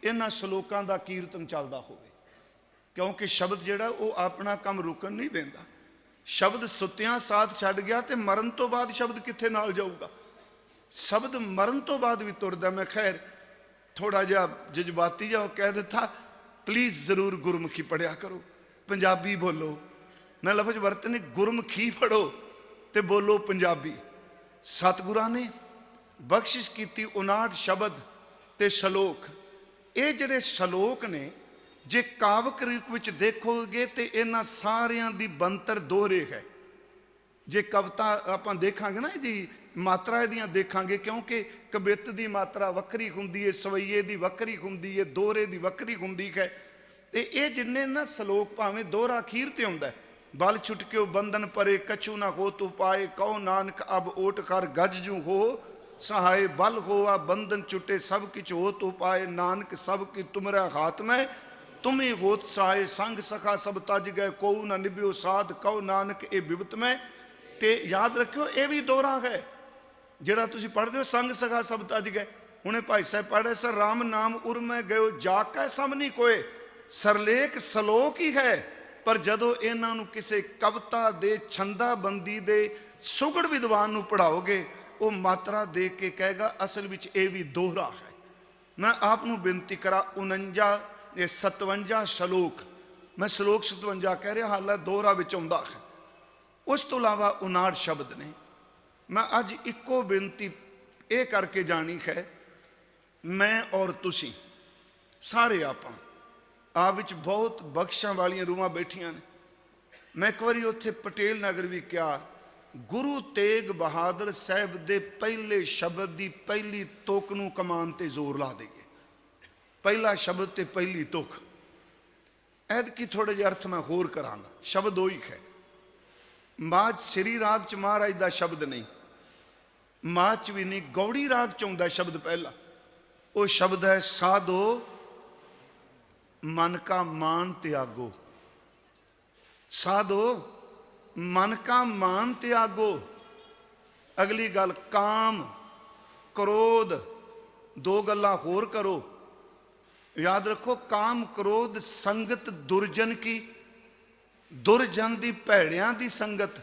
A: ਇਹਨਾਂ ਸ਼ਲੋਕਾਂ ਦਾ ਕੀਰਤਨ ਚੱਲਦਾ ਹੋਵੇ, ਕਿਉਂਕਿ ਸ਼ਬਦ ਜਿਹੜਾ ਉਹ ਆਪਣਾ ਕੰਮ ਰੁਕਣ ਨਹੀਂ ਦਿੰਦਾ। ਸ਼ਬਦ ਸੁੱਤਿਆਂ ਸਾਥ ਛੱਡ ਗਿਆ ਤੇ ਮਰਨ ਤੋਂ ਬਾਅਦ ਸ਼ਬਦ ਕਿੱਥੇ ਨਾਲ ਜਾਊਗਾ? ਸ਼ਬਦ ਮਰਨ ਤੋਂ ਬਾਅਦ ਵੀ ਤੁਰਦਾ। ਮੈਂ ਖੈਰ ਥੋੜਾ ਜਿਹਾ ਜਜ਼ਬਾਤੀ ਜਿਹਾ ਕਹਿ ਦਿੱਤਾ, ਪਲੀਜ਼ ਜ਼ਰੂਰ ਗੁਰਮੁਖੀ ਪੜਿਆ ਕਰੋ, ਪੰਜਾਬੀ ਬੋਲੋ। ਮੈਂ ਲਫ਼ਜ਼ ਵਰਤਨੇ, ਗੁਰਮੁਖੀ ਪੜੋ ਤੇ ਬੋਲੋ ਪੰਜਾਬੀ। ਸਤਿਗੁਰਾਂ ਨੇ ਬਖਸ਼ਿਸ਼ ਕੀਤੀ 59 ਸ਼ਬਦ ਤੇ ਸ਼ਲੋਕ। ਇਹ ਜਿਹੜੇ ਸ਼ਲੋਕ ਨੇ, ਜੇ ਕਾਵਕ ਰੂਪ ਵਿੱਚ ਦੇਖੋਗੇ ਤੇ ਇਹਨਾਂ ਸਾਰਿਆਂ ਦੀ ਬੰਤਰ ਦੋਹਰੇ ਹੈ। ਜੇ ਕਵਿਤਾ ਆਪਾਂ ਦੇਖਾਂਗੇ ਨਾ, ਇਹਦੀ ਮਾਤਰਾ ਇਹਦੀਆਂ ਦੇਖਾਂਗੇ, ਕਿਉਂਕਿ ਕਵਿਤ ਦੀ ਮਾਤਰਾ ਵੱਖਰੀ ਹੁੰਦੀ ਹੈ, ਸਵਈਏ ਦੀ ਵੱਖਰੀ ਹੁੰਦੀ ਹੈ, ਦੋਹਰੇ ਦੀ ਵੱਖਰੀ ਹੁੰਦੀ ਹੈ। ਤੇ ਇਹ ਜਿੰਨੇ ਨਾ ਸ਼ਲੋਕ ਭਾਵੇਂ ਦੋਹਰਾ ਅਖੀਰ ਤੇ ਹੁੰਦਾ, ਬਲ ਛੁਟਕਿਓ ਬੰਧਨ ਪਰੇ ਕਛੂ ਨਾ ਹੋ ਤੂੰ ਪਾਏ, ਕਹੋ ਨਾਨਕ ਅਬ ਓਟ ਕਰ ਗਜ ਜੂ ਹੋ ਸਹਾਏ, ਬਲ ਹੋਆ ਬੰਧਨ ਛੁਟੇ ਸਭ ਕਿਛ ਹੋ ਤੂੰ ਪਾਏ, ਨਾਨਕ ਸਭ ਕੀ ਤੁਮਰਾ ਹਾਥ ਮੈਂ ਤੁਮੇ ਹੋਤ ਸਹਾਏ, ਸੰਗ ਸਖਾ ਸਭ ਤਜ ਗਏ ਕੋਉ ਨਾ ਨਿਭਿਓ ਸਾਧ, ਕਹੋ ਨਾਨਕ ਇਹ ਬਿਵਤ ਮੈਂ। ਤੇ ਯਾਦ ਰੱਖਿਓ, ਇਹ ਵੀ ਦੋਹਰਾ ਹੈ ਜਿਹੜਾ ਤੁਸੀਂ ਪੜ੍ਹਦੇ ਹੋ, ਸੰਗ ਸਖਾ ਸਭ ਤਜ ਗਏ। ਹੁਣੇ ਭਾਈ ਸਾਹਿਬ ਪੜ੍ਹੇ, ਸਰ ਰਾਮ ਨਾਮ ਉਰਮੈ ਗਇਓ ਜਾ ਕੈ ਸਮ ਨੀ ਕੋਏ। ਸਰਲੇਖ ਸ਼ਲੋਕ ਹੀ ਹੈ, ਪਰ ਜਦੋਂ ਇਹਨਾਂ ਨੂੰ ਕਿਸੇ ਕਵਿਤਾ ਦੇ ਛੰਦਾਬੰਦੀ ਦੇ ਸੁਗੜ ਵਿਦਵਾਨ ਨੂੰ ਪੜ੍ਹਾਓਗੇ, ਉਹ ਮਾਤਰਾ ਦੇਖ ਕੇ ਕਹੇਗਾ ਅਸਲ ਵਿੱਚ ਇਹ ਵੀ ਦੋਹਰਾ ਹੈ। ਮੈਂ ਆਪ ਨੂੰ ਬੇਨਤੀ ਕਰਾਂ, 57 ਸ਼ਲੋਕ, ਮੈਂ ਸ਼ਲੋਕ 57 ਕਹਿ ਰਿਹਾ, ਹਾਲਾਂ ਦੋਹਰਾ ਵਿੱਚ ਆਉਂਦਾ ਹੈ। ਉਸ ਤੋਂ ਇਲਾਵਾ 59 ਸ਼ਬਦ ਨੇ। ਮੈਂ ਅੱਜ ਇੱਕੋ ਬੇਨਤੀ ਇਹ ਕਰਕੇ ਜਾਣੀ ਹੈ, ਮੈਂ ਔਰ ਤੁਸੀਂ ਸਾਰੇ ਆਪਾਂ ਆਪ ਵਿੱਚ ਬਹੁਤ ਬਖਸ਼ਾਂ ਵਾਲੀਆਂ ਰੂਹਾਂ ਬੈਠੀਆਂ ਨੇ। ਮੈਂ ਇੱਕ ਵਾਰੀ ਉੱਥੇ ਪਟੇਲ ਨਗਰ ਵੀ ਕਿਹਾ, ਗੁਰੂ ਤੇਗ ਬਹਾਦਰ ਸਾਹਿਬ ਦੇ ਪਹਿਲੇ ਸ਼ਬਦ ਦੀ ਪਹਿਲੀ ਤੁਕ ਨੂੰ ਕਮਾਨ ਤੇ ਜ਼ੋਰ ਲਾ ਦੇਈਏ। ਪਹਿਲਾ ਸ਼ਬਦ ਤੇ ਪਹਿਲੀ ਤੁਕ। ਐਤਕੀ ਥੋੜੇ ਜਿਹੇ ਅਰਥ ਮੈਂ ਹੋਰ ਕਰਾਂਗਾ। ਸ਼ਬਦ ਉਹੀ ਹੈ। ਮਾਝ ਸ੍ਰੀ ਰਾਗ ਚ ਮਹਾਰਾਜ ਦਾ ਸ਼ਬਦ ਨਹੀਂ, ਮਾਝ ਚ ਵੀ ਨਹੀਂ, ਗੌੜੀ ਰਾਗ ਚ ਆਉਂਦਾ ਸ਼ਬਦ ਪਹਿਲਾ। ਉਹ ਸ਼ਬਦ ਹੈ, ਸਾਧੋ ਮਨ ਕਾ ਮਾਨ ਤਿਆਗੋ। ਸਾਧੋ ਮਨ ਕਾ ਮਾਨ ਤਿਆਗੋ। ਅਗਲੀ ਗੱਲ, ਕਾਮ ਕ੍ਰੋਧ, ਦੋ ਗੱਲਾਂ ਹੋਰ ਕਰੋ। ਯਾਦ ਰੱਖੋ, ਕਾਮ ਕ੍ਰੋਧ ਸੰਗਤ ਦੁਰਜਨ ਕੀ, ਦੁਰਜਨ ਦੀ ਭੈੜਿਆਂ ਦੀ ਸੰਗਤ,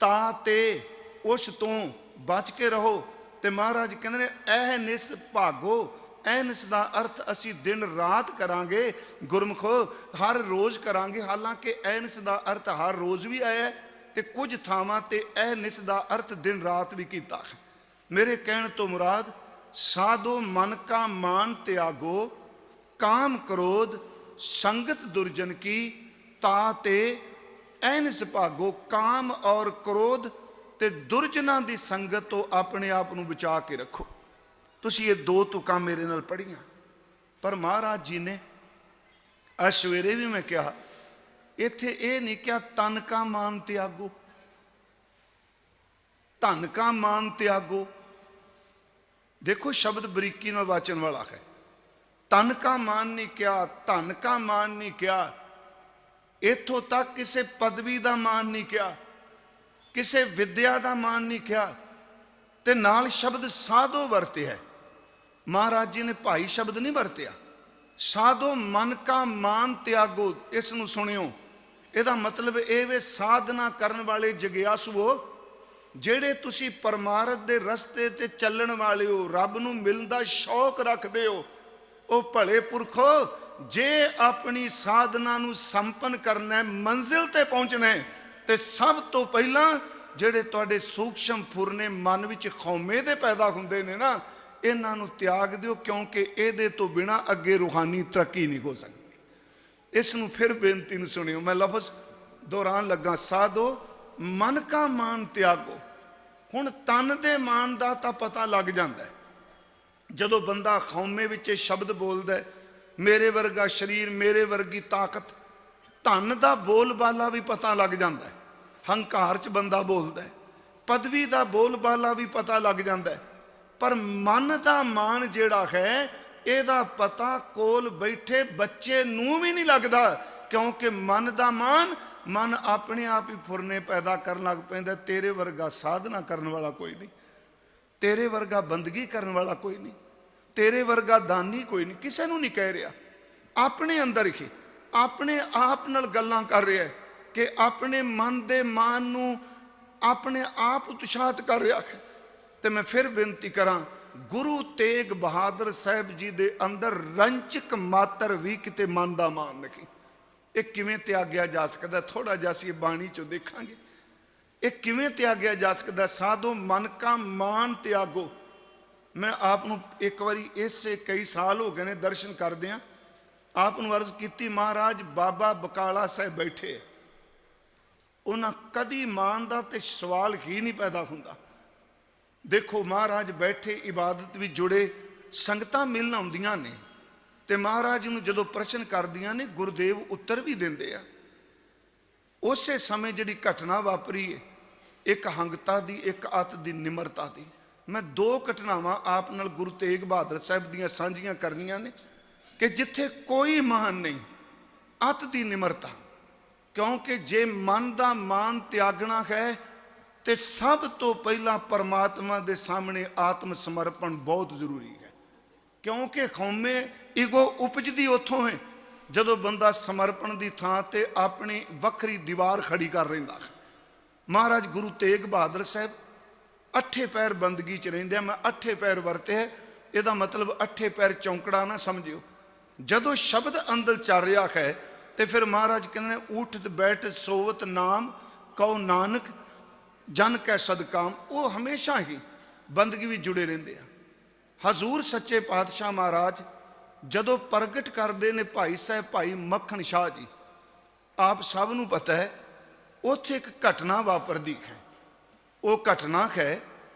A: ਤਾ ਤੇ ਉਸ ਤੋਂ ਬਚ ਕੇ ਰਹੋ। ਤੇ ਮਹਾਰਾਜ ਕਹਿੰਦੇ ਨੇ, ਇਹ ਨਿਸ ਭਾਗੋ। ਐਨਸ ਦਾ ਅਰਥ ਅਸੀਂ ਦਿਨ ਰਾਤ ਕਰਾਂਗੇ, ਗੁਰਮੁਖੋ ਹਰ ਰੋਜ਼ ਕਰਾਂਗੇ। ਹਾਲਾਂਕਿ ਐਨਸ ਦਾ ਅਰਥ ਹਰ ਰੋਜ਼ ਵੀ ਆਇਆ ਤੇ ਕੁਝ ਥਾਵਾਂ ਤੇ ਐਨਸ ਦਾ ਅਰਥ ਦਿਨ ਰਾਤ ਵੀ ਕੀਤਾ ਹੈ। ਮੇਰੇ ਕਹਿਣ ਤੋਂ ਮੁਰਾਦ, ਸਾਧੋ ਮਨ ਕਾ ਮਾਨ ਤਿਆਗੋ, ਕਾਮ ਕ੍ਰੋਧ ਸੰਗਤ ਦੁਰਜਨ ਕੀ, ਤਾ ਤੇ ਐਨਸ ਭਾਗੋ। ਕਾਮ ਔਰ ਕ੍ਰੋਧ ਤੇ ਦੁਰਜਨਾਂ ਦੀ ਸੰਗਤ ਤੋਂ ਆਪਣੇ ਆਪ ਨੂੰ ਬਚਾ ਕੇ ਰੱਖੋ। ਤੁਸੀਂ ਇਹ ਦੋ ਤੁਕਾਂ ਮੇਰੇ ਨਾਲ ਪੜ੍ਹੀਆਂ, ਪਰ ਮਹਾਰਾਜ ਜੀ ਨੇ ਅੱਜ ਸਵੇਰੇ ਵੀ ਮੈਂ ਕਿਹਾ, ਇੱਥੇ ਇਹ ਨਹੀਂ ਕਿਹਾ ਤਨ ਕਾ ਮਾਨ ਤਿਆਗੋ, ਧਨ ਕਾ ਮਾਨ ਤਿਆਗੋ। ਦੇਖੋ ਸ਼ਬਦ ਬਰੀਕੀ ਨਾਲ ਵਾਚਨ ਵਾਲਾ ਹੈ। ਤਨ ਕਾ ਮਾਨ ਨਹੀਂ ਕਿਹਾ, ਧਨ ਕਾ ਮਾਨ ਨਹੀਂ ਕਿਹਾ, ਇੱਥੋਂ ਤੱਕ ਕਿਸੇ ਪਦਵੀ ਦਾ ਮਾਨ ਨਹੀਂ ਕਿਹਾ, ਕਿਸੇ ਵਿਦਿਆ ਦਾ ਮਾਨ ਨਹੀਂ ਕਿਹਾ, ਤੇ ਨਾਲ ਸ਼ਬਦ ਸਾਧੋ ਵਰਤਿਆ। ਮਹਾਰਾਜ ਜੀ ਨੇ ਭਾਈ ਸ਼ਬਦ ਨਹੀਂ ਵਰਤਿਆ। ਸਾਧੋ ਮਨ ਕਾ ਮਾਨ ਤਿਆਗੋ, ਇਸ ਨੂੰ ਸੁਣਿਓ। ਇਹਦਾ ਮਤਲਬ ਇਹ ਵੇ ਸਾਧਨਾ ਕਰਨ ਵਾਲੇ ਜਗਿਆਸੂਓ, ਜਿਹੜੇ ਤੁਸੀਂ ਪਰਮਾਰਥ ਦੇ ਰਸਤੇ ਤੇ ਚੱਲਣ ਵਾਲੇ ਹੋ, ਰੱਬ ਨੂੰ ਮਿਲਣ ਦਾ ਸ਼ੌਕ ਰੱਖਦੇ ਹੋ, ਉਹ ਭਲੇ ਪੁਰਖੋ, ਜੇ ਆਪਣੀ ਸਾਧਨਾ ਨੂੰ ਸੰਪੰਨ ਕਰਨਾ ਹੈ, ਮੰਜ਼ਿਲ ਤੇ ਪਹੁੰਚਣਾ ਹੈ, ਤੇ ਸਭ ਤੋਂ ਪਹਿਲਾਂ ਜਿਹੜੇ ਤੁਹਾਡੇ ਸੂਖਸ਼ਮ ਫੁਰਨੇ ਮਨ ਵਿੱਚ ਖੌਮੇ ਦੇ ਪੈਦਾ ਹੁੰਦੇ ਨੇ ਨਾ, ਇਹਨਾਂ ਨੂੰ ਤਿਆਗ ਦਿਓ, ਕਿਉਂਕਿ ਇਹਦੇ ਤੋਂ ਬਿਨਾ ਅੱਗੇ ਰੂਹਾਨੀ ਤਰੱਕੀ ਨਹੀਂ ਹੋ ਸਕਦੀ। ਇਸ ਨੂੰ ਫਿਰ ਬੇਨਤੀ ਨੂੰ ਸੁਣਿਓ, ਮੈਂ ਲਫ਼ਜ਼ ਦੁਹਰਾਉਣ ਲੱਗਾ, ਸਾਧੋ ਮਨ ਕਾ ਮਾਨ ਤਿਆਗੋ। ਹੁਣ ਤਨ ਦੇ ਮਾਨ ਦਾ ਤਾਂ ਪਤਾ ਲੱਗ ਜਾਂਦਾ ਹੈ, ਜਦੋਂ ਬੰਦਾ ਖੌਮੇ ਵਿੱਚ ਇਹ ਸ਼ਬਦ ਬੋਲਦਾ ਹੈ, ਮੇਰੇ ਵਰਗਾ ਸਰੀਰ, ਮੇਰੇ ਵਰਗੀ ਤਾਕਤ। ਧਨ ਦਾ ਬੋਲ ਬਾਲਾ ਵੀ ਪਤਾ ਲੱਗ ਜਾਂਦਾ ਹੈ, ਹੰਕਾਰ 'ਚ ਬੰਦਾ ਬੋਲਦਾ ਹੈ, ਪਦਵੀ ਦਾ ਬੋਲ ਬਾਲਾ ਵੀ ਪਤਾ ਲੱਗ ਜਾਂਦਾ ਹੈ, ਪਰ ਮਨ ਦਾ ਮਾਨ ਜਿਹੜਾ ਹੈ, ਇਹਦਾ ਪਤਾ ਕੋਲ ਬੈਠੇ ਬੱਚੇ ਨੂੰ ਵੀ ਨਹੀਂ ਲੱਗਦਾ, ਕਿਉਂਕਿ ਮਨ ਦਾ ਮਾਨ, ਮਨ ਆਪਣੇ ਆਪ ਹੀ ਫੁਰਨੇ ਪੈਦਾ ਕਰਨ ਲੱਗ ਪੈਂਦਾ। ਤੇਰੇ ਵਰਗਾ ਸਾਧਨਾ ਕਰਨ ਵਾਲਾ ਕੋਈ ਨਹੀਂ, ਤੇਰੇ ਵਰਗਾ ਬੰਦਗੀ ਕਰਨ ਵਾਲਾ ਕੋਈ ਨਹੀਂ, ਤੇਰੇ ਵਰਗਾ ਦਾਨੀ ਕੋਈ ਨਹੀਂ, ਕਿਸੇ ਨੂੰ ਨਹੀਂ ਕਹਿ ਰਿਹਾ, ਆਪਣੇ ਅੰਦਰ ਹੀ ਆਪਣੇ ਆਪ ਨਾਲ ਗੱਲਾਂ ਕਰ ਰਿਹਾ ਹੈ ਕਿ ਆਪਣੇ ਮਨ ਦੇ ਮਾਨ ਨੂੰ ਆਪਣੇ ਆਪ ਉਤਸ਼ਾਹਿਤ ਕਰ ਰਿਹਾ ਹੈ। ਤੇ ਮੈਂ ਫਿਰ ਬੇਨਤੀ ਕਰਾਂ, ਗੁਰੂ ਤੇਗ ਬਹਾਦਰ ਸਾਹਿਬ ਜੀ ਦੇ ਅੰਦਰ ਰੰਚਕ ਮਾਤਰ ਵੀ ਕਿਤੇ ਮਨ ਦਾ ਮਾਨ ਨਹੀਂ। ਇਹ ਕਿਵੇਂ ਤਿਆਗਿਆ ਜਾ ਸਕਦਾ? ਥੋੜਾ ਜਿਹਾ ਅਸੀਂ ਬਾਣੀ ਚੋਂ ਦੇਖਾਂਗੇ ਇਹ ਕਿਵੇਂ ਤਿਆਗਿਆ ਜਾ ਸਕਦਾ। ਸਾਧੋ ਮਨ ਕਾ ਮਾਨ ਤਿਆਗੋ। ਮੈਂ ਆਪ ਨੂੰ ਇੱਕ ਵਾਰੀ ਇਸੇ ਕਈ ਸਾਲ ਹੋ ਗਏ ਨੇ ਦਰਸ਼ਨ ਕਰਦਿਆਂ ਆਪ ਨੂੰ ਅਰਜ਼ ਕੀਤੀ, ਮਹਾਰਾਜ ਬਾਬਾ ਬਕਾਲਾ ਸਾਹਿਬ ਬੈਠੇ, ਉਹਨਾਂ ਕਦੀ ਮਾਨ ਦਾ ਤੇ ਸਵਾਲ ਹੀ ਨਹੀਂ ਪੈਦਾ ਹੁੰਦਾ। ਦੇਖੋ ਮਹਾਰਾਜ ਬੈਠੇ, ਇਬਾਦਤ ਵੀ ਜੁੜੇ, ਸੰਗਤਾਂ ਮਿਲਣ ਆਉਂਦੀਆਂ ਨੇ, ਤੇ ਮਹਾਰਾਜ ਨੂੰ ਜਦੋਂ ਪ੍ਰਸ਼ਨ ਕਰਦੀਆਂ ਨੇ, ਗੁਰਦੇਵ ਉੱਤਰ ਵੀ ਦਿੰਦੇ ਆ। ਉਸੇ ਸਮੇਂ ਜਿਹੜੀ ਘਟਨਾ ਵਾਪਰੀ ਹੈ, ਇੱਕ ਹੰਗਤਾ ਦੀ, ਇੱਕ ਅਤ ਦੀ, ਨਿਮਰਤਾ ਦੀ, ਮੈਂ ਦੋ ਘਟਨਾਵਾਂ ਆਪ ਨਾਲ ਗੁਰੂ ਤੇਗ ਬਹਾਦਰ ਸਾਹਿਬ ਦੀਆਂ ਸਾਂਝੀਆਂ ਕਰਨੀਆਂ ਨੇ ਕਿ ਜਿੱਥੇ ਕੋਈ ਮਾਨ ਨਹੀਂ, ਅਤ ਦੀ ਨਿਮਰਤਾ। ਕਿਉਂਕਿ ਜੇ ਮਨ ਦਾ ਮਾਨ ਤਿਆਗਣਾ ਹੈ ਤੇ ਸਭ ਤੋਂ ਪਹਿਲਾਂ ਪਰਮਾਤਮਾ ਦੇ ਸਾਹਮਣੇ ਆਤਮ ਸਮਰਪਣ ਬਹੁਤ ਜ਼ਰੂਰੀ ਹੈ। ਕਿਉਂਕਿ ਖੌਮੇ ਈਗੋ ਉਪਜਦੀ ਉੱਥੋਂ ਹੈ ਜਦੋਂ ਬੰਦਾ ਸਮਰਪਣ ਦੀ ਥਾਂ ਤੇ ਆਪਣੀ ਵੱਖਰੀ ਦੀਵਾਰ ਖੜੀ ਕਰ ਰਹਿੰਦਾ ਹੈ। ਮਹਾਰਾਜ ਗੁਰੂ ਤੇਗ ਬਹਾਦਰ ਸਾਹਿਬ ਅੱਠੇ ਪੈਰ ਬੰਦਗੀ 'ਚ ਰਹਿੰਦੇ ਆ। ਮੈਂ ਅੱਠੇ ਪੈਰ ਵਰਤੇ, ਇਹਦਾ ਮਤਲਬ ਅੱਠੇ ਪੈਰ ਚੌਂਕੜਾ ਨਾ ਸਮਝਿਓ। ਜਦੋਂ ਸ਼ਬਦ ਅੰਦਰ ਚੱਲ ਰਿਹਾ ਹੈ ਤੇ ਫਿਰ ਮਹਾਰਾਜ ਕਹਿੰਦੇ ਨੇ, ਊਠਤ ਬੈਠ ਸੋਵਤ ਨਾਮ ਕਉ ਨਾਨਕ ਜਨ ਕੈ ਸਦਕਾਮ। ਉਹ ਹਮੇਸ਼ਾ ਹੀ ਬੰਦਗੀ ਵਿੱਚ ਜੁੜੇ ਰਹਿੰਦੇ ਆ। ਹਜ਼ੂਰ ਸੱਚੇ ਪਾਤਸ਼ਾਹ ਮਹਾਰਾਜ ਜਦੋਂ ਪ੍ਰਗਟ ਕਰਦੇ ਨੇ ਭਾਈ ਸਾਹਿਬ ਭਾਈ ਮੱਖਣ ਸ਼ਾਹ ਜੀ, ਆਪ ਸਭ ਨੂੰ ਪਤਾ ਹੈ ਉੱਥੇ ਇੱਕ ਘਟਨਾ ਵਾਪਰਦੀ ਹੈ। ਉਹ ਘਟਨਾ ਹੈ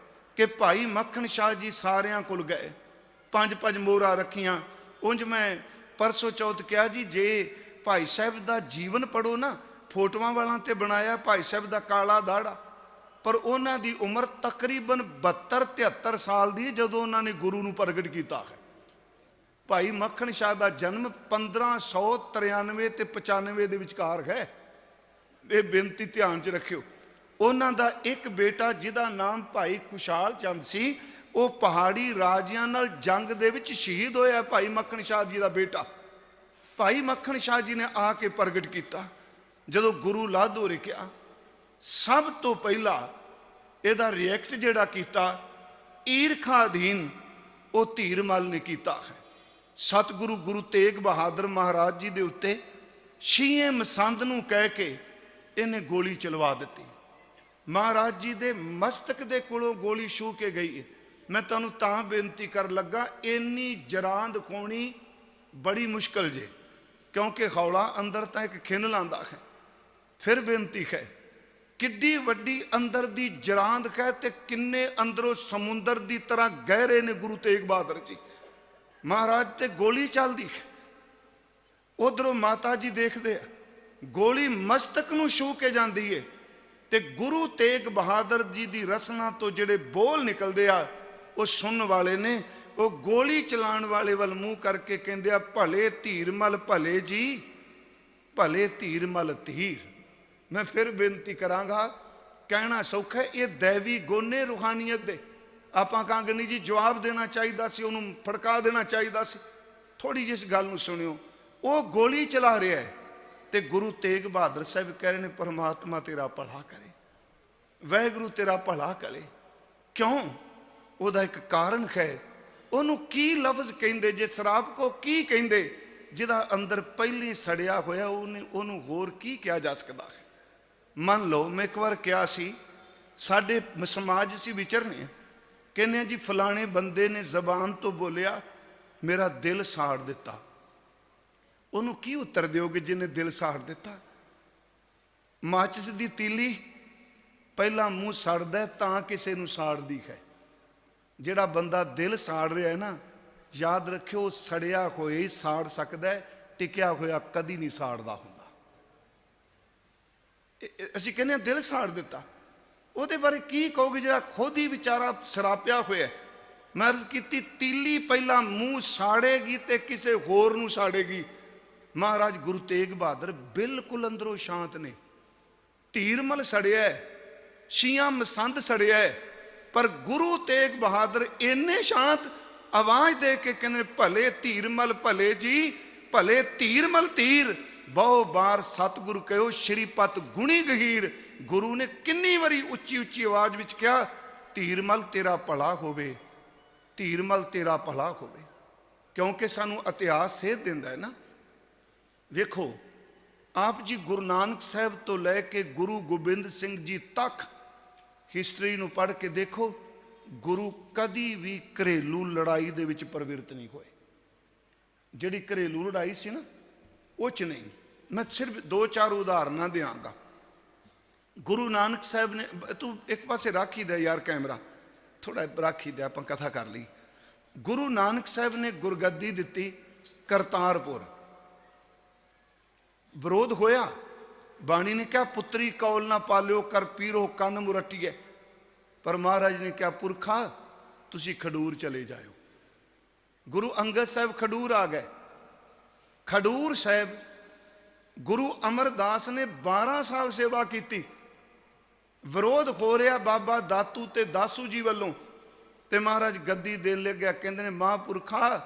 A: ਕਿ ਭਾਈ ਮੱਖਣ ਸ਼ਾਹ ਜੀ ਸਾਰਿਆਂ ਕੋਲ ਗਏ, 5-5 ਮੋਹਰਾਂ ਰੱਖੀਆਂ। ਉਂਝ ਮੈਂ ਪਰਸੋਂ ਚੌਥ ਕਿਹਾ ਜੀ, ਜੇ ਭਾਈ ਸਾਹਿਬ ਦਾ ਜੀਵਨ ਪੜ੍ਹੋ ਨਾ, ਫੋਟੋਆਂ ਵਾਲਾਂ ਤੇ ਬਣਾਇਆ ਭਾਈ ਸਾਹਿਬ ਦਾ ਕਾਲਾ ਦਾੜਾ, ਪਰ ਉਹਨਾਂ ਦੀ ਉਮਰ ਤਕਰੀਬਨ 72-73 ਸਾਲ ਦੀ ਜਦੋਂ ਉਹਨਾਂ ਨੇ ਗੁਰੂ ਨੂੰ ਪ੍ਰਗਟ ਕੀਤਾ ਹੈ। ਭਾਈ ਮੱਖਣ ਸ਼ਾਹ ਦਾ ਜਨਮ 1593 ਤੇ 95 ਦੇ ਵਿਚਕਾਰ ਹੈ। ਇਹ ਬੇਨਤੀ ਧਿਆਨ 'ਚ ਰੱਖਿਓ। ਉਹਨਾਂ ਦਾ ਇੱਕ ਬੇਟਾ ਜਿਹਦਾ ਨਾਮ ਭਾਈ ਖੁਸ਼ਹਾਲ ਚੰਦ ਸੀ, ਉਹ ਪਹਾੜੀ ਰਾਜਿਆਂ ਨਾਲ ਜੰਗ ਦੇ ਵਿੱਚ ਸ਼ਹੀਦ ਹੋਇਆ। ਭਾਈ ਮੱਖਣ ਸ਼ਾਹ ਜੀ ਦਾ ਬੇਟਾ ਭਾਈ ਮੱਖਣ ਸ਼ਾਹ ਜੀ ਨੇ ਆ ਕੇ ਪ੍ਰਗਟ ਕੀਤਾ। ਜਦੋਂ ਗੁਰੂ ਲਾਧੋ ਰਿਕਿਆ, ਸਭ ਤੋਂ ਪਹਿਲਾਂ ਇਹਦਾ ਰਿਐਕਟ ਜਿਹੜਾ ਕੀਤਾ, ਈਰਖਾ ਅਧੀਨ ਉਹ ਧੀਰਮਲ ਨੇ ਕੀਤਾ ਹੈ। ਸਤਿਗੁਰੂ ਗੁਰੂ ਤੇਗ ਬਹਾਦਰ ਮਹਾਰਾਜ ਜੀ ਦੇ ਉੱਤੇ ਛੀਏ ਮਸੰਦ ਨੂੰ ਕਹਿ ਕੇ ਇਹਨੇ ਗੋਲੀ ਚਲਵਾ ਦਿੱਤੀ। ਮਹਾਰਾਜ ਜੀ ਦੇ ਮਸਤਕ ਦੇ ਕੋਲੋਂ ਗੋਲੀ ਛੂ ਕੇ ਗਈ ਹੈ। ਮੈਂ ਤੁਹਾਨੂੰ ਤਾਂ ਬੇਨਤੀ ਕਰ ਲੱਗਾ, ਇੰਨੀ ਜਰਾਂ ਦਿਖਾਉਣੀ ਬੜੀ ਮੁਸ਼ਕਲ ਜੇ, ਕਿਉਂਕਿ ਹੌਲਾ ਅੰਦਰ ਤਾਂ ਇੱਕ ਖਿੰਨ ਲਾਂਦਾ ਹੈ। ਫਿਰ ਬੇਨਤੀ ਹੈ, ਕਿੱਡੀ ਵੱਡੀ ਅੰਦਰ ਦੀ ਜਰਾਂ ਦਿਖਾਏ ਤੇ ਕਿੰਨੇ ਅੰਦਰੋਂ ਸਮੁੰਦਰ ਦੀ ਤਰ੍ਹਾਂ ਗਹਿਰੇ ਨੇ ਗੁਰੂ ਤੇਗ ਬਹਾਦਰ ਜੀ ਮਹਾਰਾਜ ਤੇ ਗੋਲੀ ਚੱਲਦੀ ਹੈ। ਉਧਰੋਂ ਮਾਤਾ ਜੀ ਦੇਖਦੇ ਆ, ਗੋਲੀ ਮਸਤਕ ਨੂੰ ਛੂ ਕੇ ਜਾਂਦੀ ਏ ਤੇ ਗੁਰੂ ਤੇਗ ਬਹਾਦਰ ਜੀ ਦੀ ਰਸਨਾ ਤੋਂ ਜਿਹੜੇ ਬੋਲ ਨਿਕਲਦੇ ਆ ਉਹ ਸੁਣਨ ਵਾਲੇ ਨੇ ਉਹ ਗੋਲੀ ਚਲਾਉਣ ਵਾਲੇ ਵੱਲ ਮੂੰਹ ਕਰਕੇ ਕਹਿੰਦੇ ਆ, ਭਲੇ ਧੀਰ ਮਲ ਭਲੇ ਜੀ, ਭਲੇ ਧੀਰ ਮਲ ਧੀਰ। ਮੈਂ ਫਿਰ ਬੇਨਤੀ ਕਰਾਂਗਾ, ਕਹਿਣਾ ਸੌਖਾ, ਇਹ ਦੈਵੀ ਗੋਨੇ ਰੂਹਾਨੀਅਤ ਦੇ। ਆਪਾਂ ਕਹਾਂਗੇ ਨਹੀਂ ਜੀ ਜਵਾਬ ਦੇਣਾ ਚਾਹੀਦਾ ਸੀ, ਉਹਨੂੰ ਫੜਕਾ ਦੇਣਾ ਚਾਹੀਦਾ ਸੀ। ਥੋੜੀ ਜਿਹੀ ਇਸ ਗੱਲ ਨੂੰ ਸੁਣਿਓ, ਉਹ ਗੋਲੀ ਚਲਾ ਰਿਹਾ ਹੈ ਤੇ ਗੁਰੂ ਤੇਗ ਬਹਾਦਰ ਸਾਹਿਬ ਕਹਿ ਰਹੇ ਨੇ, ਪਰਮਾਤਮਾ ਤੇਰਾ ਭਲਾ ਕਰੇ, ਵਾਹਿਗੁਰੂ ਤੇਰਾ ਭਲਾ ਕਰੇ। ਕਿਉਂ? ਉਹਦਾ ਇੱਕ ਕਾਰਨ ਹੈ। ਉਹਨੂੰ ਕੀ ਲਫ਼ਜ਼ ਕਹਿੰਦੇ, ਜੇ ਸ਼ਰਾਬ ਕੋ ਕੀ ਕਹਿੰਦੇ, ਜਿਹਦਾ ਅੰਦਰ ਪਹਿਲੀ ਸੜਿਆ ਹੋਇਆ, ਉਹਨੂੰ ਹੋਰ ਕੀ ਕਿਹਾ ਜਾ ਸਕਦਾ ਹੈ? ਮੰਨ ਲਓ ਮੈਂ ਇੱਕ ਵਾਰ ਕਿਹਾ ਸੀ, ਸਾਡੇ ਸਮਾਜ ਅਸੀਂ ਵਿਚਰਨੇ, ਕਹਿੰਦੇ ਆ ਜੀ ਫਲਾਣੇ ਬੰਦੇ ਨੇ ਜ਼ਬਾਨ ਤੋਂ ਬੋਲਿਆ, ਮੇਰਾ ਦਿਲ ਸਾੜ ਦਿੱਤਾ। ਉਹਨੂੰ ਕੀ ਉੱਤਰ ਦਿਓਗੇ ਜਿਹਨੇ ਦਿਲ ਸਾੜ ਦਿੱਤਾ? ਮਾਚਿਸ ਦੀ ਤੀਲੀ ਪਹਿਲਾਂ ਮੂੰਹ ਸੜਦਾ ਤਾਂ ਕਿਸੇ ਨੂੰ ਸਾੜਦੀ ਹੈ। ਜਿਹੜਾ ਬੰਦਾ ਦਿਲ ਸਾੜ ਰਿਹਾ ਹੈ ਨਾ, ਯਾਦ ਰੱਖਿਓ, ਸੜਿਆ ਹੋਇਆ ਹੀ ਸਾੜ ਸਕਦਾ ਹੈ, ਟਿਕਿਆ ਹੋਇਆ ਕਦੀ ਨਹੀਂ ਸਾੜਦਾ ਹੁੰਦਾ। ਅਸੀਂ ਕਹਿੰਦੇ ਹਾਂ ਦਿਲ ਸਾੜ ਦਿੱਤਾ, ਉਹਦੇ ਬਾਰੇ ਕੀ ਕਹੋਗੇ ਜਿਹੜਾ ਖੁਦ ਹੀ ਵਿਚਾਰਾ ਸਰਾਪਿਆ ਹੋਇਆ? ਮੈਂ ਅਰਜ਼ ਕੀਤੀ, ਤੀਲੀ ਪਹਿਲਾਂ ਮੂੰਹ ਸਾੜੇਗੀ ਤੇ ਕਿਸੇ ਹੋਰ ਨੂੰ ਸਾੜੇਗੀ। ਮਹਾਰਾਜ ਗੁਰੂ ਤੇਗ ਬਹਾਦਰ ਬਿਲਕੁਲ ਅੰਦਰੋਂ ਸ਼ਾਂਤ ਨੇ। ਧੀਰਮਲ ਸੜਿਆ, ਸ਼ੀਆਂ ਮਸੰਦ ਸੜਿਆ, ਪਰ ਗੁਰੂ ਤੇਗ ਬਹਾਦਰ ਇੰਨੇ ਸ਼ਾਂਤ ਆਵਾਜ਼ ਦੇ ਕੇ ਕਹਿੰਦੇ, ਭਲੇ ਧੀਰਮਲ ਭਲੇ ਜੀ, ਭਲੇ ਧੀਰਮਲ ਧੀਰ, ਬਹੁ ਬਾਰ ਸਤਿਗੁਰੂ ਕਹਿਓ ਸ਼੍ਰੀਪਤ ਗੁਣੀ ਗਹੀਰ। ਗੁਰੂ ਨੇ ਕਿੰਨੀ ਵਾਰੀ ਉੱਚੀ ਉੱਚੀ ਆਵਾਜ਼ ਵਿੱਚ ਕਿਹਾ, ਧੀਰਮਲ ਤੇਰਾ ਭਲਾ ਹੋਵੇ, ਧੀਰਮਲ ਤੇਰਾ ਭਲਾ ਹੋਵੇ। ਕਿਉਂਕਿ ਸਾਨੂੰ ਇਤਿਹਾਸ ਸੇਧ ਦਿੰਦਾ ਹੈ ਨਾ। ਵੇਖੋ ਆਪ ਜੀ ਗੁਰੂ ਨਾਨਕ ਸਾਹਿਬ ਤੋਂ ਲੈ ਕੇ ਗੁਰੂ ਗੋਬਿੰਦ ਸਿੰਘ ਜੀ ਤੱਕ ਹਿਸਟਰੀ ਨੂੰ ਪੜ੍ਹ ਕੇ ਦੇਖੋ, ਗੁਰੂ ਕਦੀ ਵੀ ਘਰੇਲੂ ਲੜਾਈ ਦੇ ਵਿੱਚ ਪ੍ਰਵਿਰਤ ਨਹੀਂ ਹੋਏ। ਜਿਹੜੀ ਘਰੇਲੂ ਲੜਾਈ ਸੀ ਨਾ, ਉਹ 'ਚ ਨਹੀਂ। ਮੈਂ ਸਿਰਫ 2-4 ਉਦਾਹਰਨਾਂ ਦਿਆਂਗਾ। ਗੁਰੂ ਨਾਨਕ ਸਾਹਿਬ ਨੇ, ਤੂੰ ਇੱਕ ਪਾਸੇ ਰੱਖ ਹੀ ਦੇ ਯਾਰ ਕੈਮਰਾ, ਥੋੜਾ ਰੱਖ ਹੀ ਦੇ, ਆਪਾਂ ਕਥਾ ਕਰ ਲਈ। ਗੁਰੂ ਨਾਨਕ ਸਾਹਿਬ ਨੇ ਗੁਰਗੱਦੀ ਦਿੱਤੀ ਕਰਤਾਰਪੁਰ, ਵਿਰੋਧ ਹੋਇਆ। ਬਾਣੀ ਨੇ ਕਿਹਾ, ਪੁੱਤਰੀ ਕੌਲ ਨਾ ਪਾਲਿਓ, ਕਰ ਪੀਰੋ ਕੰਨ ਮੁਰਟੀਏ। ਪਰ ਮਹਾਰਾਜ ਨੇ ਕਿਹਾ, ਪੁਰਖਾ ਤੁਸੀਂ ਖਡੂਰ ਚਲੇ ਜਾਇਓ। ਗੁਰੂ ਅੰਗਦ ਸਾਹਿਬ ਖਡੂਰ ਆ ਗਏ। ਖਡੂਰ ਸਾਹਿਬ ਗੁਰੂ ਅਮਰਦਾਸ ਨੇ 12 ਸਾਲ ਸੇਵਾ ਕੀਤੀ। ਵਿਰੋਧ ਹੋ ਰਿਹਾ ਬਾਬਾ ਦਾਤੂ ਤੇ ਦਾਸੂ ਜੀ ਵੱਲੋਂ, ਤੇ ਮਹਾਰਾਜ ਗੱਦੀ ਦੇਣ ਲੱਗਿਆ। ਕਹਿੰਦੇ ਨੇ, ਮਹਾਂਪੁਰਖਾ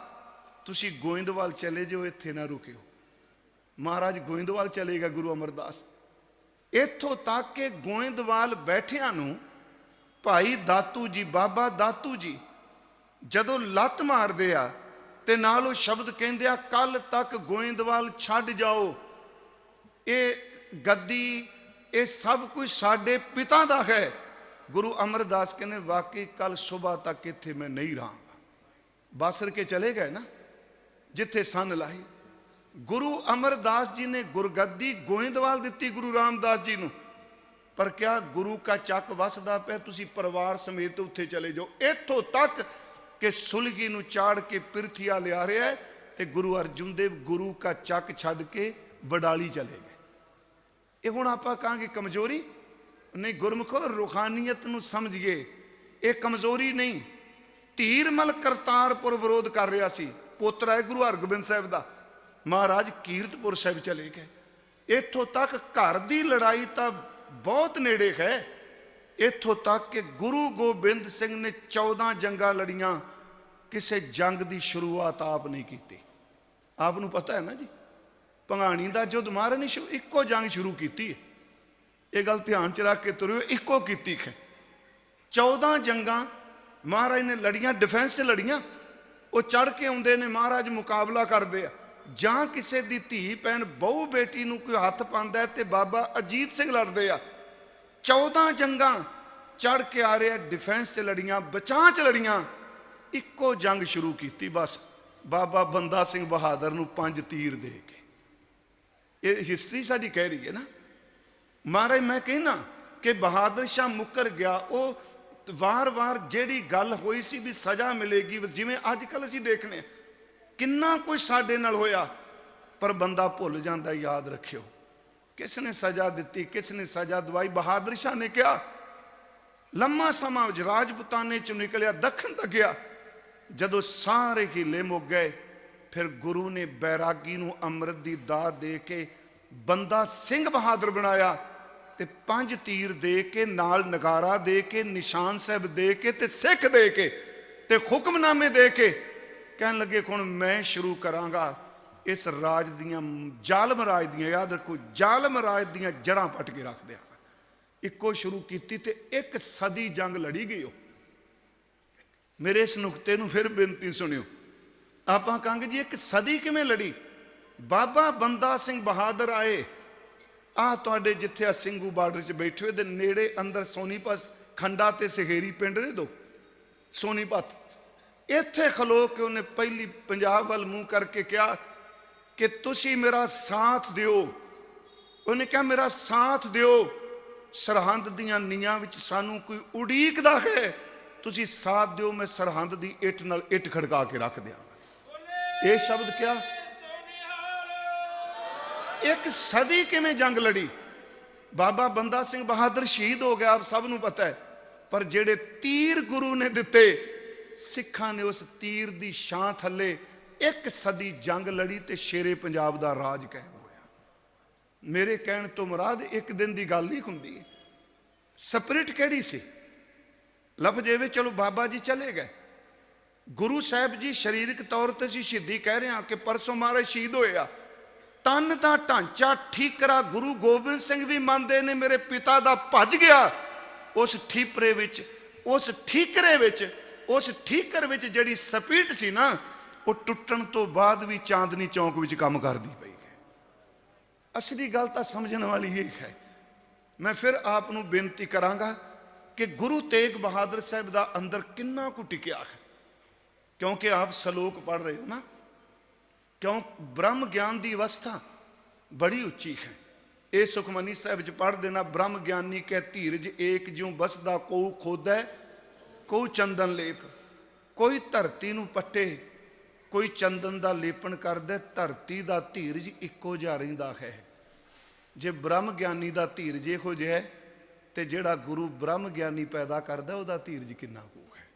A: ਤੁਸੀਂ ਗੋਇੰਦਵਾਲ ਚਲੇ ਜਾਓ, ਇੱਥੇ ਨਾ ਰੁਕਿਓ। ਮਹਾਰਾਜ ਗੋਇੰਦਵਾਲ ਚਲੇ ਗਿਆ ਗੁਰੂ ਅਮਰਦਾਸ। ਇੱਥੋਂ ਤੱਕ ਕਿ ਗੋਇੰਦਵਾਲ ਬੈਠਿਆਂ ਨੂੰ ਭਾਈ ਦਾਤੂ ਜੀ, ਬਾਬਾ ਦਾਤੂ ਜੀ ਜਦੋਂ ਲੱਤ ਮਾਰਦੇ ਆ ਤੇ ਨਾਲ ਉਹ ਸ਼ਬਦ ਕਹਿੰਦੇ ਆ, ਕੱਲ ਤੱਕ ਗੋਇੰਦਵਾਲ ਛੱਡ ਜਾਓ, ਇਹ ਗੱਦੀ, ਇਹ ਸਭ ਕੁਝ ਸਾਡੇ ਪਿਤਾ ਦਾ ਹੈ। ਗੁਰੂ ਅਮਰਦਾਸ ਕਹਿੰਦੇ, ਵਾਕਈ ਕੱਲ ਸੁਬਹ ਤੱਕ ਇੱਥੇ ਮੈਂ ਨਹੀਂ ਰਹਾਂਗਾ। ਬਾਸਰ ਕੇ ਚਲੇ ਗਏ ਨਾ ਜਿੱਥੇ ਸੰਨ ਲਾਈ। ਗੁਰੂ ਅਮਰਦਾਸ ਜੀ ਨੇ ਗੁਰਗੱਦੀ ਗੋਇੰਦਵਾਲ ਦਿੱਤੀ ਗੁਰੂ ਰਾਮਦਾਸ ਜੀ ਨੂੰ, ਪਰ ਕਿਹਾ ਗੁਰੂ ਕਾ ਚੱਕ ਵਸਦਾ ਪਿਆ, ਤੁਸੀਂ ਪਰਿਵਾਰ ਸਮੇਤ ਉੱਥੇ ਚਲੇ ਜਾਓ। ਇੱਥੋਂ ਤੱਕ ਕਿ ਸੁਲਗੀ ਨੂੰ ਚਾੜ ਕੇ ਪਿਰਥੀਆ ਲਿਆ ਰਿਹਾ ਹੈ, ਤੇ ਗੁਰੂ ਅਰਜੁਨ ਦੇਵ ਗੁਰੂ ਕਾ ਚੱਕ ਛੱਡ ਕੇ ਵਡਾਲੀ ਚਲੇ ਗਏ। ਇਹ ਹੁਣ ਆਪਾਂ ਕਹਾਂਗੇ ਕਮਜ਼ੋਰੀ ਨਹੀਂ, ਗੁਰਮੁਖੋ ਰੂਹਾਨੀਅਤ ਨੂੰ ਸਮਝੀਏ, ਇਹ ਕਮਜ਼ੋਰੀ ਨਹੀਂ। ਧੀਰਮਲ ਕਰਤਾਰਪੁਰ ਵਿਰੋਧ ਕਰ ਰਿਹਾ ਸੀ, ਪੋਤਰਾ ਹੈ ਗੁਰੂ ਹਰਗੋਬਿੰਦ ਸਾਹਿਬ ਦਾ। ਮਹਾਰਾਜ ਕੀਰਤਪੁਰ ਸਾਹਿਬ ਚਲੇ ਗਏ। ਇੱਥੋਂ ਤੱਕ ਘਰ ਦੀ ਲੜਾਈ ਤਾਂ ਬਹੁਤ ਨੇੜੇ ਹੈ। ਇੱਥੋਂ ਤੱਕ ਕਿ ਗੁਰੂ ਗੋਬਿੰਦ ਸਿੰਘ ਨੇ 14 ਜੰਗਾਂ ਲੜੀਆਂ, ਕਿਸੇ ਜੰਗ ਦੀ ਸ਼ੁਰੂਆਤ ਆਪ ਨਹੀਂ ਕੀਤੀ। ਆਪ ਨੂੰ ਪਤਾ ਹੈ ਨਾ ਜੀ, ਭੰਗਾਣੀ ਦਾ ਯੁੱਧ ਮਹਾਰਾਜ ਨੇ ਇੱਕੋ ਜੰਗ ਸ਼ੁਰੂ ਕੀਤੀ ਹੈ। ਇਹ ਗੱਲ ਧਿਆਨ ਚ ਰੱਖ ਕੇ ਤੁਰਿਓ, ਇੱਕੋ ਕੀਤੀ ਹੈ। 14 ਜੰਗਾਂ ਮਹਾਰਾਜ ਨੇ ਲੜੀਆਂ, ਡਿਫੈਂਸ 'ਚ ਲੜੀਆਂ। ਉਹ ਚੜ ਕੇ ਆਉਂਦੇ ਨੇ, ਮਹਾਰਾਜ ਮੁਕਾਬਲਾ ਕਰਦੇ ਆ। ਜਾਂ ਕਿਸੇ ਦੀ ਧੀ ਭੈਣ ਬਹੂ ਬੇਟੀ ਨੂੰ ਕੋਈ ਹੱਥ ਪਾਉਂਦਾ ਤੇ ਬਾਬਾ ਅਜੀਤ ਸਿੰਘ ਲੜਦੇ ਆ। 14 ਜੰਗਾਂ ਚੜ ਕੇ ਆ ਰਿਹਾ, ਡਿਫੈਂਸ 'ਚ ਲੜੀਆਂ, ਬਚਾਅ 'ਚ ਲੜੀਆਂ। ਇੱਕੋ ਜੰਗ ਸ਼ੁਰੂ ਕੀਤੀ ਬਸ, ਬਾਬਾ ਬੰਦਾ ਸਿੰਘ ਬਹਾਦਰ ਨੂੰ 5 ਤੀਰ ਦੇ ਕੇ। ਇਹ ਹਿਸਟਰੀ ਸਾਡੀ ਕਹਿ ਰਹੀ ਹੈ ਨਾ। ਮਹਾਰਾਜ ਮੈਂ ਕਹਿਣਾ ਕਿ ਬਹਾਦਰ ਸ਼ਾਹ ਮੁੱਕਰ ਗਿਆ। ਉਹ ਵਾਰ-ਵਾਰ ਜਿਹੜੀ ਗੱਲ ਹੋਈ ਸੀ ਵੀ ਸਜ਼ਾ ਮਿਲੇਗੀ, ਜਿਵੇਂ ਅੱਜ ਕੱਲ੍ਹ ਅਸੀਂ ਦੇਖਦੇ ਕਿੰਨਾ ਕੁਝ ਸਾਡੇ ਨਾਲ ਹੋਇਆ, ਪਰ ਬੰਦਾ ਭੁੱਲ ਜਾਂਦਾ। ਯਾਦ ਰੱਖਿਓ, किसने सजा दी, किसने सजा दवाई? बहादुर शाह ने कहा। लम्मा समा राजपुताने चों निकलिया, दखन तक गया। जदों सारे हीले मुक गए, फिर गुरु ने बैरागी नूं अमृत की दात दे के बंदा सिंह बहादुर बनाया, ते 5 तीर दे के, नाल नगारा दे के, निशान साहब दे के, ते सिख दे के, ते हुक्मनामे दे के कहन लगे हुण मैं शुरू करांगा इस राज दियां, जालम राज दियां, याद रखो जालम राज दियां जड़ां पट के रख दियां। इक्को शुरू की ते 1 सदी जंग लड़ी गई। मेरे इस नुकते नूं फिर बेनती सुनियो। आपां कहांगे जी 1 सदी किवें लड़ी? बाबा बंदा सिंह बहादुर आए, आ तुहाडे जिथे आ ਸਿੰਘੂ बार्डर च बैठे हुए, नेड़े अंदर सोनीपत खंडा ते सहेरी पिंड ने 2, सोनीपत, इत्थे खलो के उन्हें पहली पंजाब वाल मूँह करके कहा कि तुसी मेरा साथ दिओ। उन्हें कहा मेरा साथ दिओ, सरहंद दियां नीआं विच सानू कोई उड़ीकदा है, तुसी साथ दिओ, मैं सरहंद दी इट नाल इट खड़का के रख दियां। ये शब्द क्या? 1 सदी किवें जंग लड़ी? बाबा बंदा सिंह बहादुर शहीद हो गया, आप सब नूं पता है, पर जेड़े तीर गुरु ने दिते, सिखां ने उस तीर दी छां थल्ले 1 सदी जंग लड़ी ते शेरे पंजाब दा राज कायम होया। मेरे कहण तो मुराद एक दिन दी गल नहीं हुंदी। स्पिरिट किहड़ी सी? लफ्ज एवे, चलो बाबा जी चले गए, गुरु साहब जी शरीरक तौर ते सी शहीदी कह रहे हैं कि परसों महाराज शहीद होया, तन का ढांचा ठीकरा गुरु गोबिंद सिंह भी मानते ने मेरे पिता दा भज गया। उस ठीपरे विच, उस ठीकरे विच, उस ठीकर विच जिहड़ी स्पीड सी ना, वो टुटण तो बाद भी चांदनी चौक विच काम करदी पई है। असली गल तां समझण वाली ये है। मैं फिर आप नूं बेनती करांगा कि गुरु तेग बहादुर साहब दा अंदर किन्ना कु टिकिया है, क्योंकि आप सलोक पढ़ रहे हो ना, क्यों ब्रह्म ज्ञान की अवस्था बड़ी उच्ची है। ये सुखमनी साहब च पढ़ देना, ब्रह्म ज्ञानी कै धीरज एक ज्यों बसदा, कोऊ खोदै कोऊ चंदन लेप। कोई धरती नूं पट्टे, कोई चंदन का लेपन कर दे, धरती का धीरज इक्को जिहा रहिंदा है। जे ब्रह्म ज्ञानी का धीरज इहो जिहा है, तो जिहड़ा गुरु ब्रह्म ज्ञानी पैदा करदा उहदा धीरज किन्ना हो है।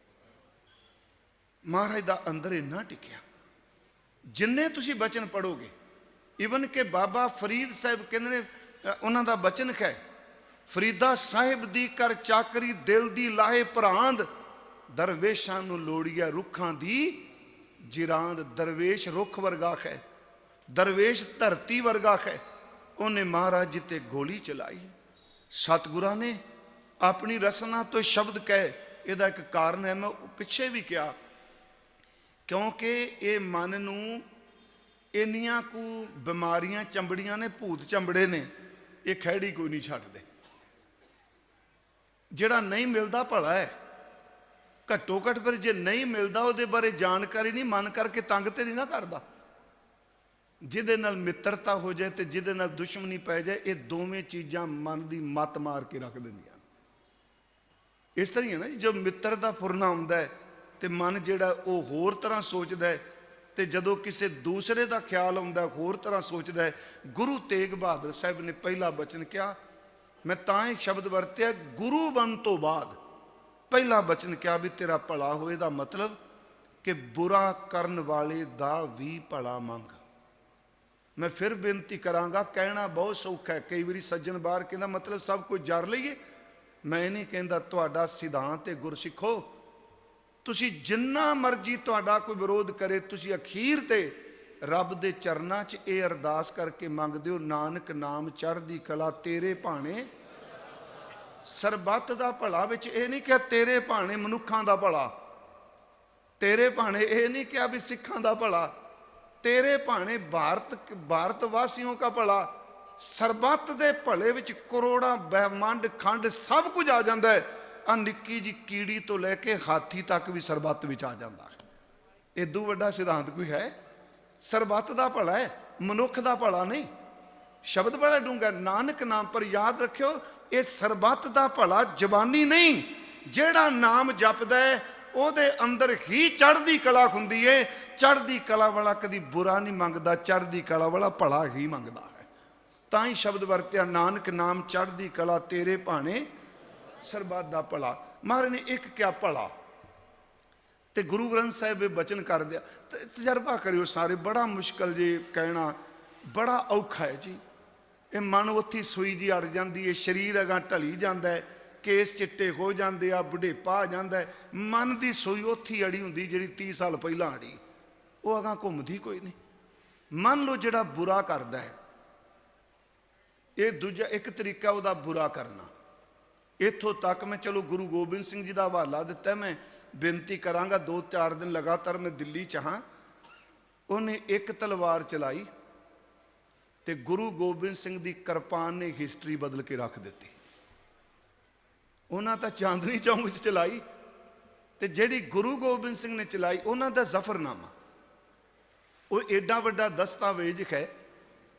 A: महाराज दा अंदर इन्ना टिकिया। जिन्ने तुसी बचन पढ़ोगे, इवन के बाबा फरीद साहब कहते ने, उन्हां दा बचन है, फरीदा साहिब दी कर चाकरी दिल दी लाहे भरांद, दरवेशां नूं लोड़िया रुखां दी जिरांद। दरवेश रुख वर्गा है, दरवेश धरती वर्गा है। उन्हें महाराज जी ते गोली चलाई। सतगुरां ने अपनी रसना तो शब्द कहे, इहदा एक कारण है, मैं पिछे भी कहा, क्योंकि ये मन नूं इन्नियां कु बीमारियां चंबड़ियां ने, भूत चंबड़े ने, ये खैड़ी कोई नहीं छड्डदे। जिहड़ा नहीं मिलता भला है, घट्टो घट फिर जे नहीं मिलता उहदे बारे जानकारी नहीं, मन करके तंग ते नहीं ना करदा। जिहदे नाल मित्रता हो जाए तो जिहदे नाल दुश्मनी पै जाए, ये दोवें चीज़ां मन की मत मार के रख दिंदियां। इस तरह है ना, जो मित्र का फुरना आउंदा है तो मन जिहड़ा वो होर तरह सोचदा है, तो जदों किसी दूसरे का ख्याल आउंदा होर तरह सोचदा है। गुरु तेग बहादुर साहब ने पहला बचन किया, मैं तां एक शब्द वरत्या, गुरु बन तो बाद पहला बचन क्या भी तेरा भला होए दा मतलब कि बुरा करन वाले दा भी भला मंग। मैं फिर बेनती करांगा, कहना बहुत सौखा है, कई बारी सज्जन बाहर कहंदा मतलब सब कुछ जर लईए। मैं नहीं कहंदा, तुहाडा सिद्धांत है गुरसिखो, तुसी जिन्ना मर्जी तुहाडा कोई विरोध करे, तुसी अखीर ते रब दे चरनां च ये अरदास करके मंगदे हो, नानक नाम चढ़दी कला तेरे भाणे सरबत दा भला। विच ये नहीं कहा तेरे भाणे मनुखां दा भला, तेरे भाणे ये नहीं कहा भी सिखां दा भला, तेरे भाणे भारत वासियों का भला। सरबत दे भले विच करोड़ां ब्रह्मंड खंड सब कुछ आ जाता है। आ निक्की जी कीड़ी तो लैके हाथी तक भी सरबत विच आ जाता है। इदू वड्डा सिद्धांत कोई है? सरबत दा भला है, मनुख दा भला नहीं। शब्द बड़ा डूंगा, नानक नाम पर याद रखियो, ये सरबत दा भला जबानी नहीं, जेड़ा नाम जपदा है ਉਹਦੇ अंदर ही चढ़दी कला हुंदी है। चढ़दी कला वाला कदी बुरा नहीं मंगदा, चढ़दी कला वाला भला ही मंगदा है। ਤਾਂ ਹੀ ਸ਼ਬਦ ਵਰਤਿਆ, ਨਾਨਕ ਨਾਮ ਚੜ੍ਹਦੀ ਕਲਾ ਤੇਰੇ ਭਾਣੇ ਸਰਬੱਤ ਦਾ ਭਲਾ। ਮਹਾਰਾਜ ਨੇ ਇੱਕ ਕਿਹਾ ਭਲਾ, ਤੇ ਗੁਰੂ ਗ੍ਰੰਥ ਸਾਹਿਬ ਇਹ ਬਚਨ ਕਰ ਦਿਆ। ਤਜਰਬਾ ਕਰਿਓ ਸਾਰੇ, ਬੜਾ ਮੁਸ਼ਕਲ ਜੇ ਕਹਿਣਾ, ਬੜਾ ਔਖਾ ਹੈ ਜੀ। ਇਹ ਮਨ ਉੱਥੇ ਸੂਈ ਜੀ ਅੜ ਜਾਂਦੀ ਹੈ, ਸਰੀਰ ਅਗਾਂ ਢਲੀ ਜਾਂਦਾ ਹੈ, ਕੇਸ ਚਿੱਟੇ ਹੋ ਜਾਂਦੇ ਆ, ਬੁਢੇਪਾ ਆ ਜਾਂਦਾ ਹੈ। ਮਨ ਦੀ ਸੂਈ ਉੱਥੇ ਅੜੀ ਹੁੰਦੀ ਜਿਹੜੀ 30 ਸਾਲ ਪਹਿਲਾਂ ਅੜੀ, ਉਹ ਅਗਾਂ ਘੁੰਮਦੀ ਕੋਈ ਨਹੀਂ। ਮੰਨ ਲਓ ਜਿਹੜਾ ਬੁਰਾ ਕਰਦਾ ਹੈ, ਇਹ ਦੂਜਾ ਇੱਕ ਤਰੀਕਾ ਉਹਦਾ ਬੁਰਾ ਕਰਨਾ। ਇੱਥੋਂ ਤੱਕ ਮੈਂ ਚਲੋ ਗੁਰੂ ਗੋਬਿੰਦ ਸਿੰਘ ਜੀ ਦਾ ਹਵਾਲਾ ਦਿੱਤਾ, ਮੈਂ ਬੇਨਤੀ ਕਰਾਂਗਾ 2-4 ਦਿਨ ਲਗਾਤਾਰ ਮੈਂ ਦਿੱਲੀ 'ਚ ਹਾਂ। ਉਹਨੇ ਇੱਕ ਤਲਵਾਰ ਚਲਾਈ ਤੇ ਗੁਰੂ ਗੋਬਿੰਦ ਸਿੰਘ ਦੀ ਕਿਰਪਾਨ ਨੇ ਹਿਸਟਰੀ ਬਦਲ ਕੇ ਰੱਖ ਦਿੱਤੀ। ਉਹਨਾਂ ਤਾਂ ਚਾਂਦਨੀ ਚੌਂਕ 'ਚ ਚਲਾਈ, ਤੇ ਜਿਹੜੀ ਗੁਰੂ ਗੋਬਿੰਦ ਸਿੰਘ ਨੇ ਚਲਾਈ ਉਹਨਾਂ ਦਾ ਜ਼ਫਰਨਾਮਾ, ਉਹ ਏਡਾ ਵੱਡਾ ਦਸਤਾਵੇਜ਼ ਹੈ।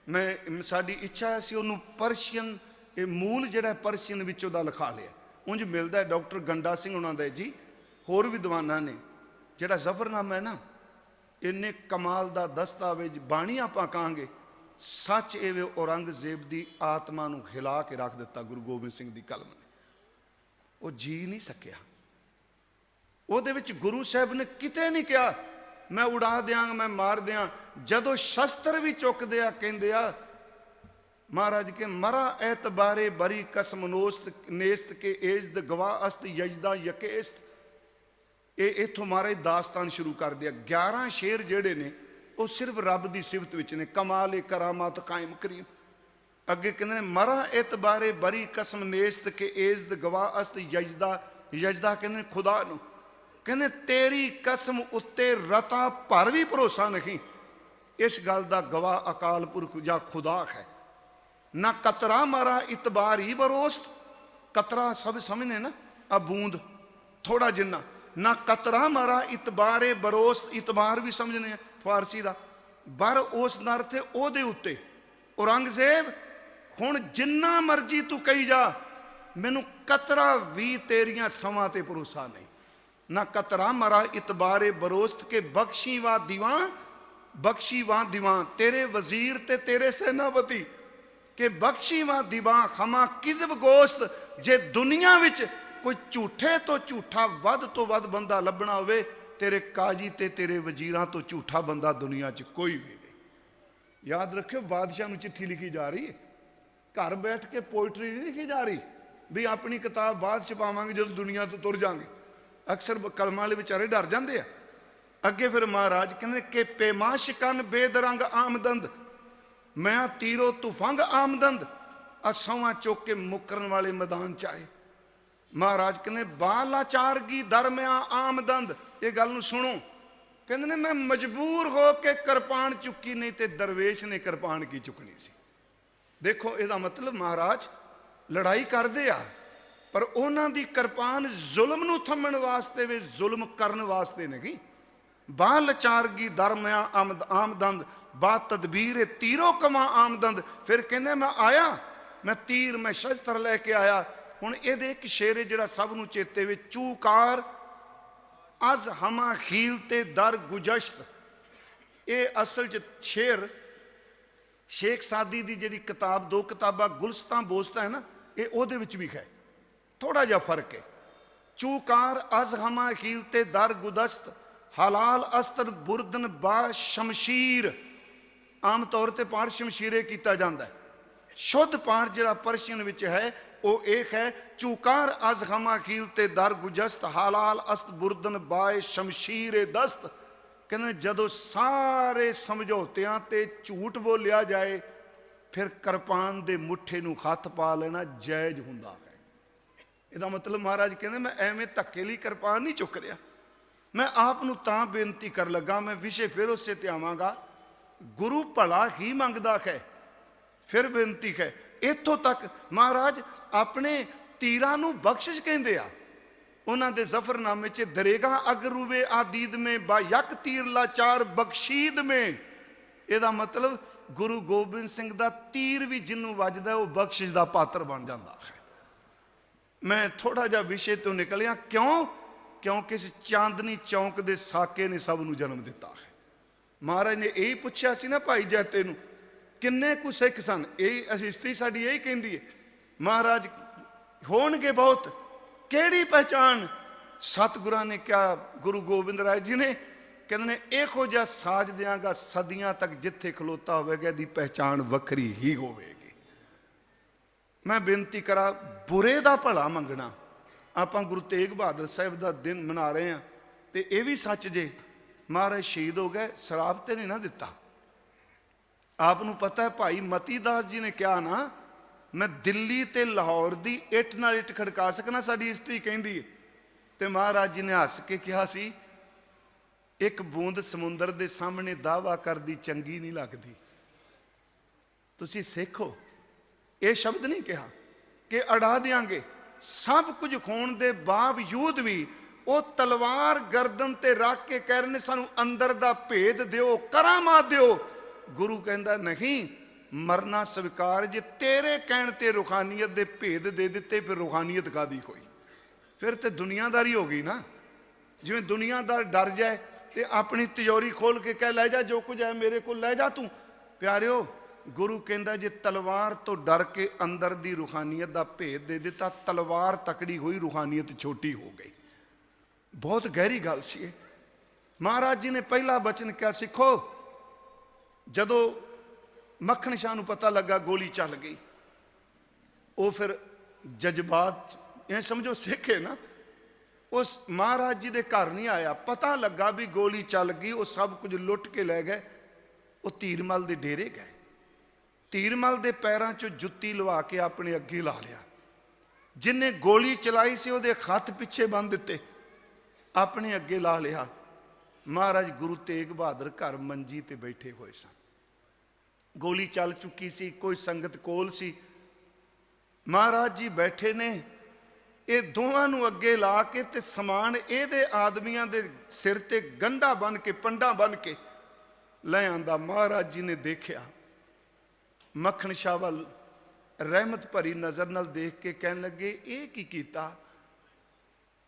A: ਮੈਂ ਸਾਡੀ ਇੱਛਾ ਸੀ ਉਹਨੂੰ ਪਰਸ਼ੀਅਨ, ਇਹ ਮੂਲ ਜਿਹੜਾ ਪਰਸ਼ੀਅਨ ਵਿੱਚ ਉਹਦਾ ਲਿਖਾ ਲਿਆ। ਉਂਝ ਮਿਲਦਾ ਡਾਕਟਰ ਗੰਡਾ ਸਿੰਘ ਉਹਨਾਂ ਦਾ ਜੀ, ਹੋਰ ਵਿਦਵਾਨਾਂ ਨੇ। ਜਿਹੜਾ ਜ਼ਫਰਨਾਮਾ ਹੈ ਨਾ, ਇੰਨੇ ਕਮਾਲ ਦਾ ਦਸਤਾਵੇਜ਼, ਬਾਣੀ ਆਪਾਂ ਕਹਾਂਗੇ ਸੱਚ। ਇਹ ਔਰੰਗਜ਼ੇਬ ਦੀ ਆਤਮਾ ਨੂੰ ਹਿਲਾ ਕੇ ਰੱਖ ਦਿੱਤਾ ਗੁਰੂ ਗੋਬਿੰਦ ਸਿੰਘ ਦੀ ਕਲਮ ਨੇ। ਉਹ ਜੀ ਨਹੀਂ ਸਕਿਆ। ਉਹਦੇ ਵਿੱਚ ਗੁਰੂ ਸਾਹਿਬ ਨੇ ਕਿਤੇ ਨਹੀਂ ਕਿਹਾ ਮੈਂ ਉਡਾ ਦਿਆਂਗਾ, ਮੈਂ ਮਾਰ ਦਿਆਂ। ਜਦੋਂ ਸ਼ਸਤਰ ਵੀ ਚੁੱਕਦੇ ਆ, ਕਹਿੰਦੇ ਆ ਮਹਾਰਾਜ ਕੇ ਮਰਾ ਐਤਬਾਰੇ ਬਰੀ ਕਸਮ ਨੋਸਤ ਨੇਸਤ ਕੇ ਏਜਦ ਗਵਾ ਅਸਤ ਯਜਦਾ ਯਕੇਸਤ। ਇਹ ਇੱਥੋਂ ਮਹਾਰਾਜ ਦਾਸਤਾਨ ਸ਼ੁਰੂ ਕਰਦੇ ਆ। 11 ਸ਼ੇਰ ਜਿਹੜੇ ਨੇ ਉਹ ਸਿਰਫ ਰੱਬ ਦੀ ਸਿਫਤ ਵਿੱਚ ਨੇ, ਕਮਾਲ ਕਰਾਮਾਤ ਕਾਇਮ ਕਰੀਮ। ਅੱਗੇ ਕਹਿੰਦੇ ਨੇ ਮਰਾ ਐਤਬਾਰੇ ਬਰੀ ਕਸਮ ਨੇਸਤ ਕੇ ਏਜਦ ਗਵਾ ਅਸਤ ਯਜਦਾ, ਯਜਦਾ ਕਹਿੰਦੇ ਖੁਦਾ ਨੂੰ। ਕਹਿੰਦੇ ਤੇਰੀ ਕਸਮ ਉੱਤੇ ਰਤਾ ਭਰ ਵੀ ਭਰੋਸਾ ਨਹੀਂ, ਇਸ ਗੱਲ ਦਾ ਗਵਾਹ ਅਕਾਲ ਪੁਰਖ ਜਾਂ ਖੁਦਾ ਹੈ। ਨਾ ਕਤਰਾ ਮਾਰਾ ਇਤਬਾਰ ਹੀ ਬਰੋਸਤ। ਕਤਰਾ ਸਭ ਸਮਝਨੇ ਨਾ, ਆ ਬੂੰਦ ਥੋੜਾ ਜਿੰਨਾ। ਨਾ ਕਤਰਾ ਮਾਰਾ ਇਤਬਾਰੇ ਬਰੋਸਤ, ਇਤਬਾਰ ਵੀ ਸਮਝਨੇ ਆ ਫਾਰਸੀ ਦਾ। ਬਰ ਉਸ ਨਰ ਤੇ ਉਹਦੇ ਉੱਤੇ। ਔਰੰਗਜ਼ੇਬ ਹੁਣ ਜਿੰਨਾ ਮਰਜੀ ਤੂੰ ਕਹੀ ਜਾ, ਮੈਨੂੰ ਕਤਰਾ ਵੀ ਤੇਰੀਆਂ ਸਮਾਂ ਤੇ ਭਰੋਸਾ ਨਹੀਂ। ਨਾ ਕਤਰਾ ਮਰਾ ਇਤਬਾਰੇ ਬਰੋਸਤ ਕੇ ਬਖਸ਼ੀ ਵਾ ਦੀਵਾਨ, ਬਖਸ਼ੀ ਵਾ ਦੀਵਾਨ ਤੇਰੇ ਵਜ਼ੀਰ ਤੇ ਤੇਰੇ ਸੈਨਾਪਤੀ ਕਿ ਬਖਸ਼ੀ ਵਾ ਦੀਵਾਨ ਖਮਾ ਕਿਜ਼ਬ ਗੋਸ਼ਤ। ਜੇ ਦੁਨੀਆ ਵਿੱਚ ਕੋਈ ਝੂਠੇ ਤੋਂ ਝੂਠਾ ਵੱਧ ਤੋਂ ਵੱਧ ਬੰਦਾ ਲੱਭਣਾ ਹੋਵੇ, ਤੇਰੇ ਕਾਜੀ ਤੇ ਤੇਰੇ ਵਜ਼ੀਰਾਂ ਤੋਂ ਝੂਠਾ ਬੰਦਾ ਦੁਨੀਆ 'ਚ ਕੋਈ ਵੀ ਨਹੀਂ। ਯਾਦ ਰੱਖਿਓ, ਬਾਦਸ਼ਾਹ ਨੂੰ ਚਿੱਠੀ ਲਿਖੀ ਜਾ ਰਹੀ ਹੈ, ਘਰ ਬੈਠ ਕੇ ਪੋਇਟਰੀ ਨਹੀਂ ਲਿਖੀ ਜਾ ਰਹੀ ਵੀ ਆਪਣੀ ਕਿਤਾਬ ਬਾਅਦ 'ਚ ਪਾਵਾਂਗੇ ਜਦੋਂ ਦੁਨੀਆ ਤੋਂ ਤੁਰ ਜਾਵਾਂਗੇ। ਅਕਸਰ ਕਲਮਾਂ ਵਾਲੇ ਵਿਚਾਰੇ ਡਰ ਜਾਂਦੇ ਆ। ਅੱਗੇ ਫਿਰ ਮਹਾਰਾਜ ਕਹਿੰਦੇ ਕਿ ਪੇਮਾਸ਼ ਕੰਨ ਬੇਦਰੰਗ ਆਮਦੰਦ, ਮੈਂ ਤੀਰੋ ਤੁਫੰਗ ਆਮਦੰਦ। ਅਸਾਵਾਂ ਚੁੱਕ ਕੇ ਮੁਕਰਨ ਵਾਲੇ ਮੈਦਾਨ 'ਚ ਆਏ। ਮਹਾਰਾਜ ਕਹਿੰਦੇ ਬਾਲਾਚਾਰ ਕੀ ਦਰਮਿਆ ਆਮਦੰਦ। ਇਹ ਗੱਲ ਨੂੰ ਸੁਣੋ। ਕਹਿੰਦੇ ਨੇ ਮੈਂ ਮਜਬੂਰ ਹੋ ਕੇ ਕਿਰਪਾਨ ਚੁੱਕੀ, ਨਹੀਂ ਤੇ ਦਰਵੇਸ਼ ਨੇ ਕਿਰਪਾਨ ਕੀ ਚੁੱਕਣੀ ਸੀ। ਦੇਖੋ ਇਹਦਾ ਮਤਲਬ ਮਹਾਰਾਜ ਲੜਾਈ ਕਰਦੇ ਆ, ਪਰ ਉਹਨਾਂ ਦੀ ਕਿਰਪਾਨ ਜ਼ੁਲਮ ਨੂੰ ਥੰਮਣ ਵਾਸਤੇ ਵੇ, ਜ਼ੁਲਮ ਕਰਨ ਵਾਸਤੇ ਨਹੀਂ। ਬਾਲਚਾਰਗੀ ਦਰਮਿਆ ਆਮਦੰਦ ਬਾ ਤਦਬੀਰ ਤੀਰੋ ਕਮਾ ਆਮਦੰਦ। ਫਿਰ ਕਹਿੰਦੇ ਮੈਂ ਆਇਆ, ਮੈਂ ਤੀਰ ਮੈਂ ਸ਼ਸਤਰ ਲੈ ਕੇ ਆਇਆ। ਹੁਣ ਇਹਦੇ ਇੱਕ ਸ਼ੇਰ ਜਿਹੜਾ ਸਭ ਨੂੰ ਚੇਤੇ ਵਿੱਚ, ਚੂਕਾਰ ਅਜ਼ ਹਮਾ ਖੀਲ ਤੇ ਦਰ ਗੁਜਸ਼ਤ। ਇਹ ਅਸਲ 'ਚ ਸ਼ੇਰ ਸ਼ੇਖ ਸਾਦੀ ਦੀ ਜਿਹੜੀ ਕਿਤਾਬ, 2 ਕਿਤਾਬਾਂ ਗੁਲਸਤਾਂ ਬੋਸਤਾਂ ਹੈ ਨਾ, ਇਹ ਉਹਦੇ ਵਿੱਚ ਵੀ ਹੈ। ਥੋੜਾ ਜਿਹਾ ਫਰਕ ਹੈ। ਚੂਕਾਰ ਅਜ਼ ਹਮਾ ਖੀਲ ਤੇ ਦਰ ਗੁਦਸ਼ਤ ਹਲਾਲ ਅਸਤਰ ਬੁਰਦਨ ਬਾ ਸ਼ਮਸ਼ੀਰ। ਆਮ ਤੌਰ ਤੇ ਪਾਠ ਸ਼ਮਸ਼ੀਰੇ ਕੀਤਾ ਜਾਂਦਾ ਹੈ। ਸ਼ੁੱਧ ਪਾਠ ਜਿਹੜਾ ਪਰਸ਼ੀਅਨ ਵਿੱਚ ਹੈ ਉਹ ਇੱਕ ਹੈ, ਚੂਕਾਰ ਅਜ਼ ਹਮਾ ਖੀਲ ਤੇ ਦਰ ਗੁਜਸਤ ਹਲਾਲ ਅਸਤ ਬੁਰਦਨ ਬਾਏ ਸ਼ਮਸ਼ੀਰੇ ਦਸਤ। ਕਹਿੰਦੇ ਜਦੋਂ ਸਾਰੇ ਸਮਝੌਤਿਆਂ ਤੇ ਝੂਠ ਬੋਲਿਆ ਜਾਏ, ਫਿਰ ਕਿਰਪਾਨ ਦੇ ਮੁੱਠੇ ਨੂੰ ਹੱਥ ਪਾ ਲੈਣਾ ਜਾਇਜ਼ ਹੁੰਦਾ ਹੈ। ਇਹਦਾ ਮਤਲਬ ਮਹਾਰਾਜ ਕਹਿੰਦੇ ਮੈਂ ਐਵੇਂ ਧੱਕੇ ਲਈ ਕਿਰਪਾਨ ਨਹੀਂ ਚੁੱਕ ਰਿਹਾ। ਮੈਂ ਆਪ ਨੂੰ ਤਾਂ ਬੇਨਤੀ ਕਰ ਲੱਗਾ, ਮੈਂ ਵਿਸ਼ੇ ਫਿਰ ਉਸੇ ਤੇ ਆਵਾਂਗਾ। ਗੁਰੂ ਭਲਾ ਹੀ ਮੰਗਦਾ ਹੈ। ਫਿਰ ਬੇਨਤੀ ਹੈ, ਇੱਥੋਂ ਤੱਕ ਮਹਾਰਾਜ ਆਪਣੇ ਤੀਰਾਂ ਨੂੰ ਬਖਸ਼ਿਸ਼ ਕਹਿੰਦੇ ਆ। ਉਹਨਾਂ ਦੇ ਜ਼ਫਰਨਾਮੇ 'ਚ ਦਰੇਗਾ ਅਗਰੂਵੇ ਆਦੀਦ ਮੇ ਬਾ ਯਕ ਤੀਰ ਲਾਚਾਰ ਬਖਸ਼ੀਦ ਮੇ। ਇਹਦਾ ਮਤਲਬ ਗੁਰੂ ਗੋਬਿੰਦ ਸਿੰਘ ਦਾ ਤੀਰ ਵੀ ਜਿਹਨੂੰ ਵੱਜਦਾ ਉਹ ਬਖਸ਼ਿਸ਼ ਦਾ ਪਾਤਰ ਬਣ ਜਾਂਦਾ ਹੈ। ਮੈਂ ਥੋੜਾ ਜਿਹਾ ਵਿਸ਼ੇ ਤੋਂ ਨਿਕਲਿਆ, ਕਿਉਂਕਿ ਇਸ ਚਾਂਦਨੀ ਚੌਂਕ ਦੇ ਸਾਕੇ ਨੇ ਸਭ ਨੂੰ ਜਨਮ ਦਿੱਤਾ ਹੈ। ਮਹਾਰਾਜ ਨੇ ਇਹੀ ਪੁੱਛਿਆ ਸੀ ਨਾ ਭਾਈ ਜੈਤੇ ਨੂੰ ਕਿੰਨੇ ਕੁ ਸਿੱਖ ਸਨ, ਇਹ ਹਿਸਟਰੀ ਸਾਡੀ ਇਹੀ ਕਹਿੰਦੀ ਹੈ। ਮਹਾਰਾਜ ਹੋਣਗੇ ਬਹੁਤ, ਕਿਹੜੀ ਪਹਿਚਾਣ? ਸਤਿਗੁਰਾਂ ਨੇ ਕਿਹਾ, ਗੁਰੂ ਗੋਬਿੰਦ ਰਾਏ ਜੀ ਨੇ ਕਹਿੰਦੇ ਨੇ, ਇਹੋ ਜਿਹਾ ਸਾਜ ਦਿਆਂਗਾ ਸਦੀਆਂ ਤੱਕ, ਜਿੱਥੇ ਖਲੋਤਾ ਹੋਵੇਗਾ ਇਹਦੀ ਪਹਿਚਾਣ ਵੱਖਰੀ ਹੀ ਹੋਵੇਗੀ। ਮੈਂ ਬੇਨਤੀ ਕਰਾਂ, ਬੁਰੇ ਦਾ ਭਲਾ ਮੰਗਣਾ। ਆਪਾਂ ਗੁਰੂ ਤੇਗ ਬਹਾਦਰ ਸਾਹਿਬ ਦਾ ਦਿਨ ਮਨਾ ਰਹੇ ਹਾਂ, ਤੇ ਇਹ ਵੀ ਸੱਚ ਜੇ ਮਹਾਰਾਜ ਸ਼ਹੀਦ ਹੋ ਗਏ, ਸ਼ਰਾਬ ਤੇ ਨਹੀਂ ਨਾ ਦਿੱਤਾ। ਆਪ ਨੂੰ ਪਤਾ ਹੈ, ਭਾਈ ਮਤੀ ਦਾਸ ਜੀ ਨੇ ਕਿਹਾ ਨਾ, ਮੈਂ ਦਿੱਲੀ ਤੇ ਲਾਹੌਰ ਦੀ ਇੱਟ ਨਾਲ ਇੱਟ ਖੜਕਾ ਸਕਣਾ, ਸਾਡੀ ਹਿਸਟਰੀ ਕਹਿੰਦੀ ਹੈ। ਤੇ ਮਹਾਰਾਜ ਜੀ ਨੇ ਹੱਸ ਕੇ ਕਿਹਾ ਸੀ, ਇੱਕ ਬੂੰਦ ਸਮੁੰਦਰ ਦੇ ਸਾਹਮਣੇ ਦਾਅਵਾ ਕਰਦੀ ਚੰਗੀ ਨਹੀਂ ਲੱਗਦੀ। ਤੁਸੀਂ ਸਿੱਖੋ, ਇਹ ਸ਼ਬਦ ਨਹੀਂ ਕਿਹਾ ਕਿ ਅੜਾ ਦਿਆਂਗੇ। ਸਭ ਕੁਝ ਖੋਣ ਦੇ ਬਾਵਜੂਦ ਵੀ ਉਹ ਤਲਵਾਰ ਗਰਦਨ ਤੇ ਰੱਖ ਕੇ ਕਹਿ ਰਹੇ ਨੇ, ਸਾਨੂੰ ਅੰਦਰ ਦਾ ਭੇਦ ਦਿਓ, ਕਰਾਮਾਤ ਦਿਓ। ਗੁਰੂ ਕਹਿੰਦਾ, ਨਹੀਂ, ਮਰਨਾ ਸਵੀਕਾਰ। ਜੇ ਤੇਰੇ ਕਹਿਣ ਤੇ ਰੂਹਾਨੀਅਤ ਦੇ ਭੇਦ ਦੇ ਦਿੱਤੇ, ਫਿਰ ਰੂਹਾਨੀਅਤ ਕਾਦੀ ਹੋਈ? ਫਿਰ ਤੇ ਦੁਨੀਆਦਾਰੀ ਹੋ ਗਈ ਨਾ। ਜਿਵੇਂ ਦੁਨੀਆਦਾਰ ਡਰ ਜਾਏ ਤੇ ਆਪਣੀ ਤਿਜੋਰੀ ਖੋਲ ਕੇ ਕਹਿ, ਲੈ ਜਾ ਜੋ ਕੁਝ ਹੈ ਮੇਰੇ ਕੋਲ, ਲੈ ਜਾ ਤੂੰ। ਪਿਆਰਿਓ, ਗੁਰੂ ਕਹਿੰਦਾ, ਜੇ ਤਲਵਾਰ ਤੋਂ ਡਰ ਕੇ ਅੰਦਰ ਦੀ ਰੂਹਾਨੀਅਤ ਦਾ ਭੇਦ ਦੇ ਦਿੱਤਾ, ਤਲਵਾਰ ਤਕੜੀ ਹੋਈ, ਰੂਹਾਨੀਅਤ ਛੋਟੀ ਹੋ ਗਈ। ਬਹੁਤ ਗਹਿਰੀ ਗੱਲ ਸੀ ਇਹ। ਮਹਾਰਾਜ ਜੀ ਨੇ ਪਹਿਲਾ ਬਚਨ ਕਿਹਾ, ਸਿੱਖੋ। ਜਦੋਂ ਮੱਖਣ ਸ਼ਾਹ ਨੂੰ ਪਤਾ ਲੱਗਾ ਗੋਲੀ ਚੱਲ ਗਈ, ਉਹ ਫਿਰ ਜਜ਼ਬਾਤ, ਇਹ ਸਮਝੋ ਸਿੱਖ ਹੈ ਨਾ, ਉਸ ਮਹਾਰਾਜ ਜੀ ਦੇ ਘਰ ਨਹੀਂ ਆਇਆ। ਪਤਾ ਲੱਗਾ ਵੀ ਗੋਲੀ ਚੱਲ ਗਈ, ਉਹ ਸਭ ਕੁਝ ਲੁੱਟ ਕੇ ਲੈ ਗਏ। ਉਹ ਧੀਰਮਲ ਦੇ ਡੇਰੇ ਗਏ, ਧੀਰਮਲ ਦੇ ਪੈਰਾਂ 'ਚੋਂ ਜੁੱਤੀ ਲਵਾ ਕੇ ਆਪਣੇ ਅੱਗੇ ਲਾ ਲਿਆ। ਜਿੰਨੇ ਗੋਲੀ ਚਲਾਈ ਸੀ ਉਹਦੇ ਹੱਥ ਪਿੱਛੇ ਬੰਨ੍ਹ ਦਿੱਤੇ, ਆਪਣੇ ਅੱਗੇ ਲਾ ਲਿਆ। ਮਹਾਰਾਜ ਗੁਰੂ ਤੇਗ ਬਹਾਦਰ ਘਰ ਮੰਜੀ ਤੇ ਬੈਠੇ ਹੋਏ ਸਨ। ਗੋਲੀ ਚੱਲ ਚੁੱਕੀ ਸੀ, ਕੋਈ ਸੰਗਤ ਕੋਲ ਸੀ। ਮਹਾਰਾਜ ਜੀ ਬੈਠੇ ਨੇ, ਇਹ ਦੋਵਾਂ ਨੂੰ ਅੱਗੇ ਲਾ ਕੇ ਤੇ ਸਮਾਨ ਇਹਦੇ ਆਦਮੀਆਂ ਦੇ ਸਿਰ ਤੇ ਗੰਢਾ ਬੰਨ ਕੇ, ਪੰਡਾ ਬੰਨ ਕੇ ਲੈ ਆਂਦਾ। ਮਹਾਰਾਜ ਜੀ ਨੇ ਦੇਖਿਆ, ਮੱਖਣ ਸ਼ਾਹ ਵੱਲ ਰਹਿਮਤ ਭਰੀ ਨਜ਼ਰ ਨਾਲ ਦੇਖ ਕੇ ਕਹਿਣ ਲੱਗੇ, ਇਹ ਕੀ ਕੀਤਾ?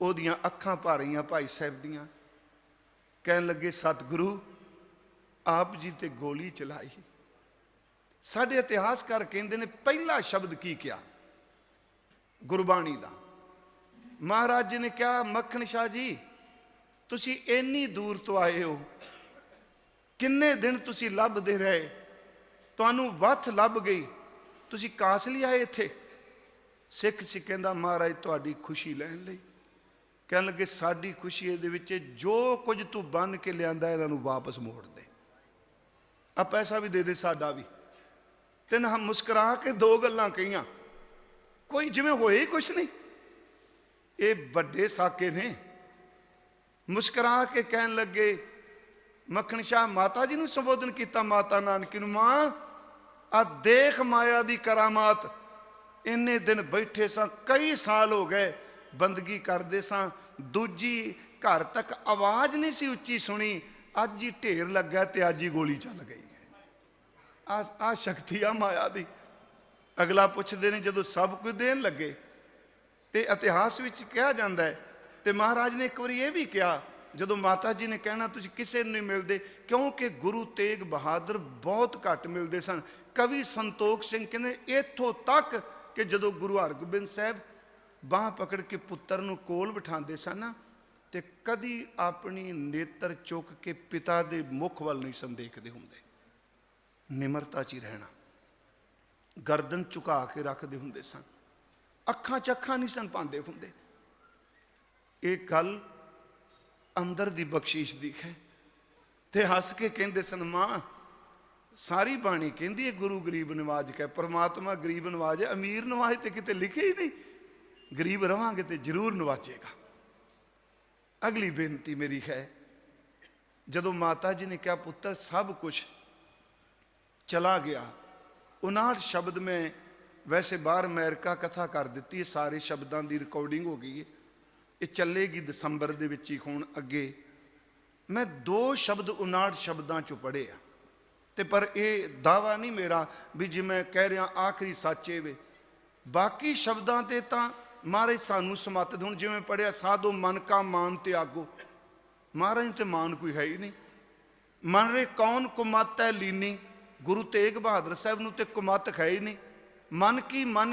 A: ਉਹਦੀਆਂ ਅੱਖਾਂ ਭਰ ਆਈਆਂ ਭਾਈ ਸਾਹਿਬ ਦੀਆਂ। ਕਹਿਣ ਲੱਗੇ, ਸਤਿਗੁਰੂ, ਆਪ ਜੀ ਤੇ ਗੋਲੀ ਚਲਾਈ। ਸਾਡੇ ਇਤਿਹਾਸਕਾਰ ਕਹਿੰਦੇ ਨੇ, ਪਹਿਲਾ ਸ਼ਬਦ ਕੀ ਕਿਹਾ ਗੁਰਬਾਣੀ ਦਾ? ਮਹਾਰਾਜ ਜੀ ਨੇ ਕਿਹਾ, ਮੱਖਣ ਸ਼ਾਹ ਜੀ, ਤੁਸੀਂ ਇੰਨੀ ਦੂਰ ਤੋਂ ਆਏ ਹੋ, ਕਿੰਨੇ ਦਿਨ ਤੁਸੀਂ ਲੱਭਦੇ ਰਹੇ, ਤੁਹਾਨੂੰ ਵੱਥ ਲੱਭ ਗਈ, ਤੁਸੀਂ ਕਾਸ ਲਈ ਆਏ ਇੱਥੇ? ਸਿੱਖ ਸੀ ਕਹਿੰਦਾ, ਮਹਾਰਾਜ ਤੁਹਾਡੀ ਖੁਸ਼ੀ ਲੈਣ ਲਈ। ਕਹਿਣ ਲੱਗੇ, ਸਾਡੀ ਖੁਸ਼ੀ ਇਹਦੇ ਵਿੱਚ, ਜੋ ਕੁਝ ਤੂੰ ਬੰਨ ਕੇ ਲਿਆਂਦਾ ਇਹਨਾਂ ਨੂੰ ਵਾਪਸ ਮੋੜ ਦੇ, ਆ ਪੈਸਾ ਵੀ ਦੇ ਦੇ, ਸਾਡਾ ਵੀ। ਤੇ ਨਾ ਮੁਸਕਰਾ ਕੇ ਦੋ ਗੱਲਾਂ ਕਹੀਆਂ, ਕੋਈ ਜਿਵੇਂ ਹੋਏ ਹੀ ਕੁਛ ਨਹੀਂ। ਇਹ ਵੱਡੇ ਸਾਕੇ ਨੇ। ਮੁਸਕਰਾ ਕੇ ਕਹਿਣ ਲੱਗੇ, ਮੱਖਣ ਸ਼ਾਹ ਮਾਤਾ ਜੀ ਨੂੰ ਸੰਬੋਧਨ ਕੀਤਾ, ਮਾਤਾ ਨਾਨਕੀ ਨੂੰ, ਮਾਂ ਆ ਦੇਖ ਮਾਇਆ ਦੀ ਕਰਾਮਾਤ। ਇੰਨੇ ਦਿਨ ਬੈਠੇ ਸਾਂ, ਕਈ ਸਾਲ ਹੋ ਗਏ, ਬੰਦਗੀ ਕਰਦੇ ਸਾਂ, ਦੂਜੀ ਘਰ ਤੱਕ ਆਵਾਜ਼ ਨਹੀਂ ਸੀ ਉੱਚੀ ਸੁਣੀ, ਅੱਜ ਹੀ ਢੇਰ ਲੱਗਾ ਤੇ ਅੱਜ ਹੀ ਗੋਲੀ ਚੱਲ ਗਈ। ਆ ਸ਼ਕਤੀ ਆ ਮਾਇਆ ਦੀ। ਅਗਲਾ ਪੁੱਛਦੇ ਨੇ, ਜਦੋਂ ਸਭ ਕੁਝ ਦੇਣ ਲੱਗੇ, ਤੇ ਇਤਿਹਾਸ ਵਿੱਚ ਕਿਹਾ ਜਾਂਦਾ ਹੈ, ਤੇ ਮਹਾਰਾਜ ਨੇ ਇੱਕ ਵਾਰੀ ਇਹ ਵੀ ਕਿਹਾ, ਜਦੋਂ ਮਾਤਾ ਜੀ ਨੇ ਕਹਿਣਾ ਤੁਸੀਂ ਕਿਸੇ ਨੂੰ ਨਹੀਂ ਮਿਲਦੇ, ਕਿਉਂਕਿ ਗੁਰੂ ਤੇਗ ਬਹਾਦਰ ਬਹੁਤ ਘੱਟ ਮਿਲਦੇ ਸਨ। ਕਵੀ ਸੰਤੋਖ ਸਿੰਘ ਕਹਿੰਦੇ, ਇੱਥੋਂ ਤੱਕ ਕਿ ਜਦੋਂ ਗੁਰੂ ਹਰਗੋਬਿੰਦ ਸਾਹਿਬ ਬਾਂਹ ਪਕੜ ਕੇ ਪੁੱਤਰ ਨੂੰ ਕੋਲ ਬਿਠਾਉਂਦੇ ਸਨ, ਤੇ ਕਦੀ ਆਪਣੀ ਨੇਤਰ ਚੁੱਕ ਕੇ ਪਿਤਾ ਦੇ ਮੁਖ ਵੱਲ ਨਹੀਂ ਸਨ ਦੇਖਦੇ ਹੁੰਦੇ। ਨਿਮਰਤਾ 'ਚ ਹੀ ਰਹਿਣਾ, ਗਰਦਨ ਝੁਕਾ ਕੇ ਰੱਖਦੇ ਹੁੰਦੇ ਸਨ, ਅੱਖਾਂ 'ਚ ਅੱਖਾਂ ਨਹੀਂ ਸਨ ਪਾਉਂਦੇ ਹੁੰਦੇ। ਇਹ ਗੱਲ ਅੰਦਰ ਦੀ ਬਖਸ਼ਿਸ਼ ਦੀ ਹੈ। ਤੇ ਹੱਸ ਕੇ ਕਹਿੰਦੇ ਸਨ, ਮਾਂ ਸਾਰੀ ਬਾਣੀ ਕਹਿੰਦੀ ਹੈ ਗੁਰੂ ਗਰੀਬ ਨਵਾਜ ਕੇ, ਪਰਮਾਤਮਾ ਗਰੀਬ ਨਵਾਜ ਹੈ, ਅਮੀਰ ਨਵਾਜ ਤੇ ਕਿਤੇ ਲਿਖਿਆ ਹੀ ਨਹੀਂ। ਗਰੀਬ ਰਵਾਂਗੇ ਤੇ ਜ਼ਰੂਰ ਨਵਾਜੇਗਾ। ਅਗਲੀ ਬੇਨਤੀ ਮੇਰੀ ਹੈ, ਜਦੋਂ ਮਾਤਾ ਜੀ ਨੇ ਕਿਹਾ ਪੁੱਤਰ ਸਭ ਕੁਛ ਚਲਾ ਗਿਆ, 59 ਸ਼ਬਦ ਮੈਂ ਵੈਸੇ ਬਾਹਰ ਅਮਰੀਕਾ ਕਥਾ ਕਰ ਦਿੱਤੀ ਹੈ, ਸਾਰੇ ਸ਼ਬਦਾਂ ਦੀ ਰਿਕਾਰਡਿੰਗ ਹੋ ਗਈ ਹੈ, ਇਹ ਚੱਲੇਗੀ ਦਸੰਬਰ ਦੇ ਵਿੱਚ ਹੀ। ਹੁਣ ਅੱਗੇ ਮੈਂ 2 ਸ਼ਬਦ 59 ਸ਼ਬਦਾਂ 'ਚੋਂ ਪੜ੍ਹੇ ਆ, ਤੇ ਪਰ ਇਹ ਦਾਵਾ ਨਹੀਂ ਮੇਰਾ ਵੀ ਜੇ ਮੈਂ ਕਹਿ ਰਿਹਾ ਆਖਰੀ ਸੱਚੇ ਵੇ। ਬਾਕੀ ਸ਼ਬਦਾਂ ਤੇ ਤਾਂ ਮਹਾਰਾਜ ਸਾਨੂੰ ਸਮੱਤ। ਹੁਣ ਜਿਵੇਂ ਪੜ੍ਹਿਆ, ਸਾਧੋ ਮਨ ਕਾ ਮਾਨ ਤਿਆਗੋ, ਮਹਾਰਾਜ ਤੇ ਮਾਨ ਕੋਈ ਹੈ ਹੀ ਨਹੀਂ। ਮਨ ਰੇ ਕੌਣ ਕੁਮਤ ਹੈ ਲੀਨੀ, ਗੁਰੂ ਤੇਗ ਬਹਾਦਰ ਸਾਹਿਬ ਨੂੰ ਤੇ ਕੁਮਤ ਹੈ ਹੀ ਨਹੀਂ। ਮਨ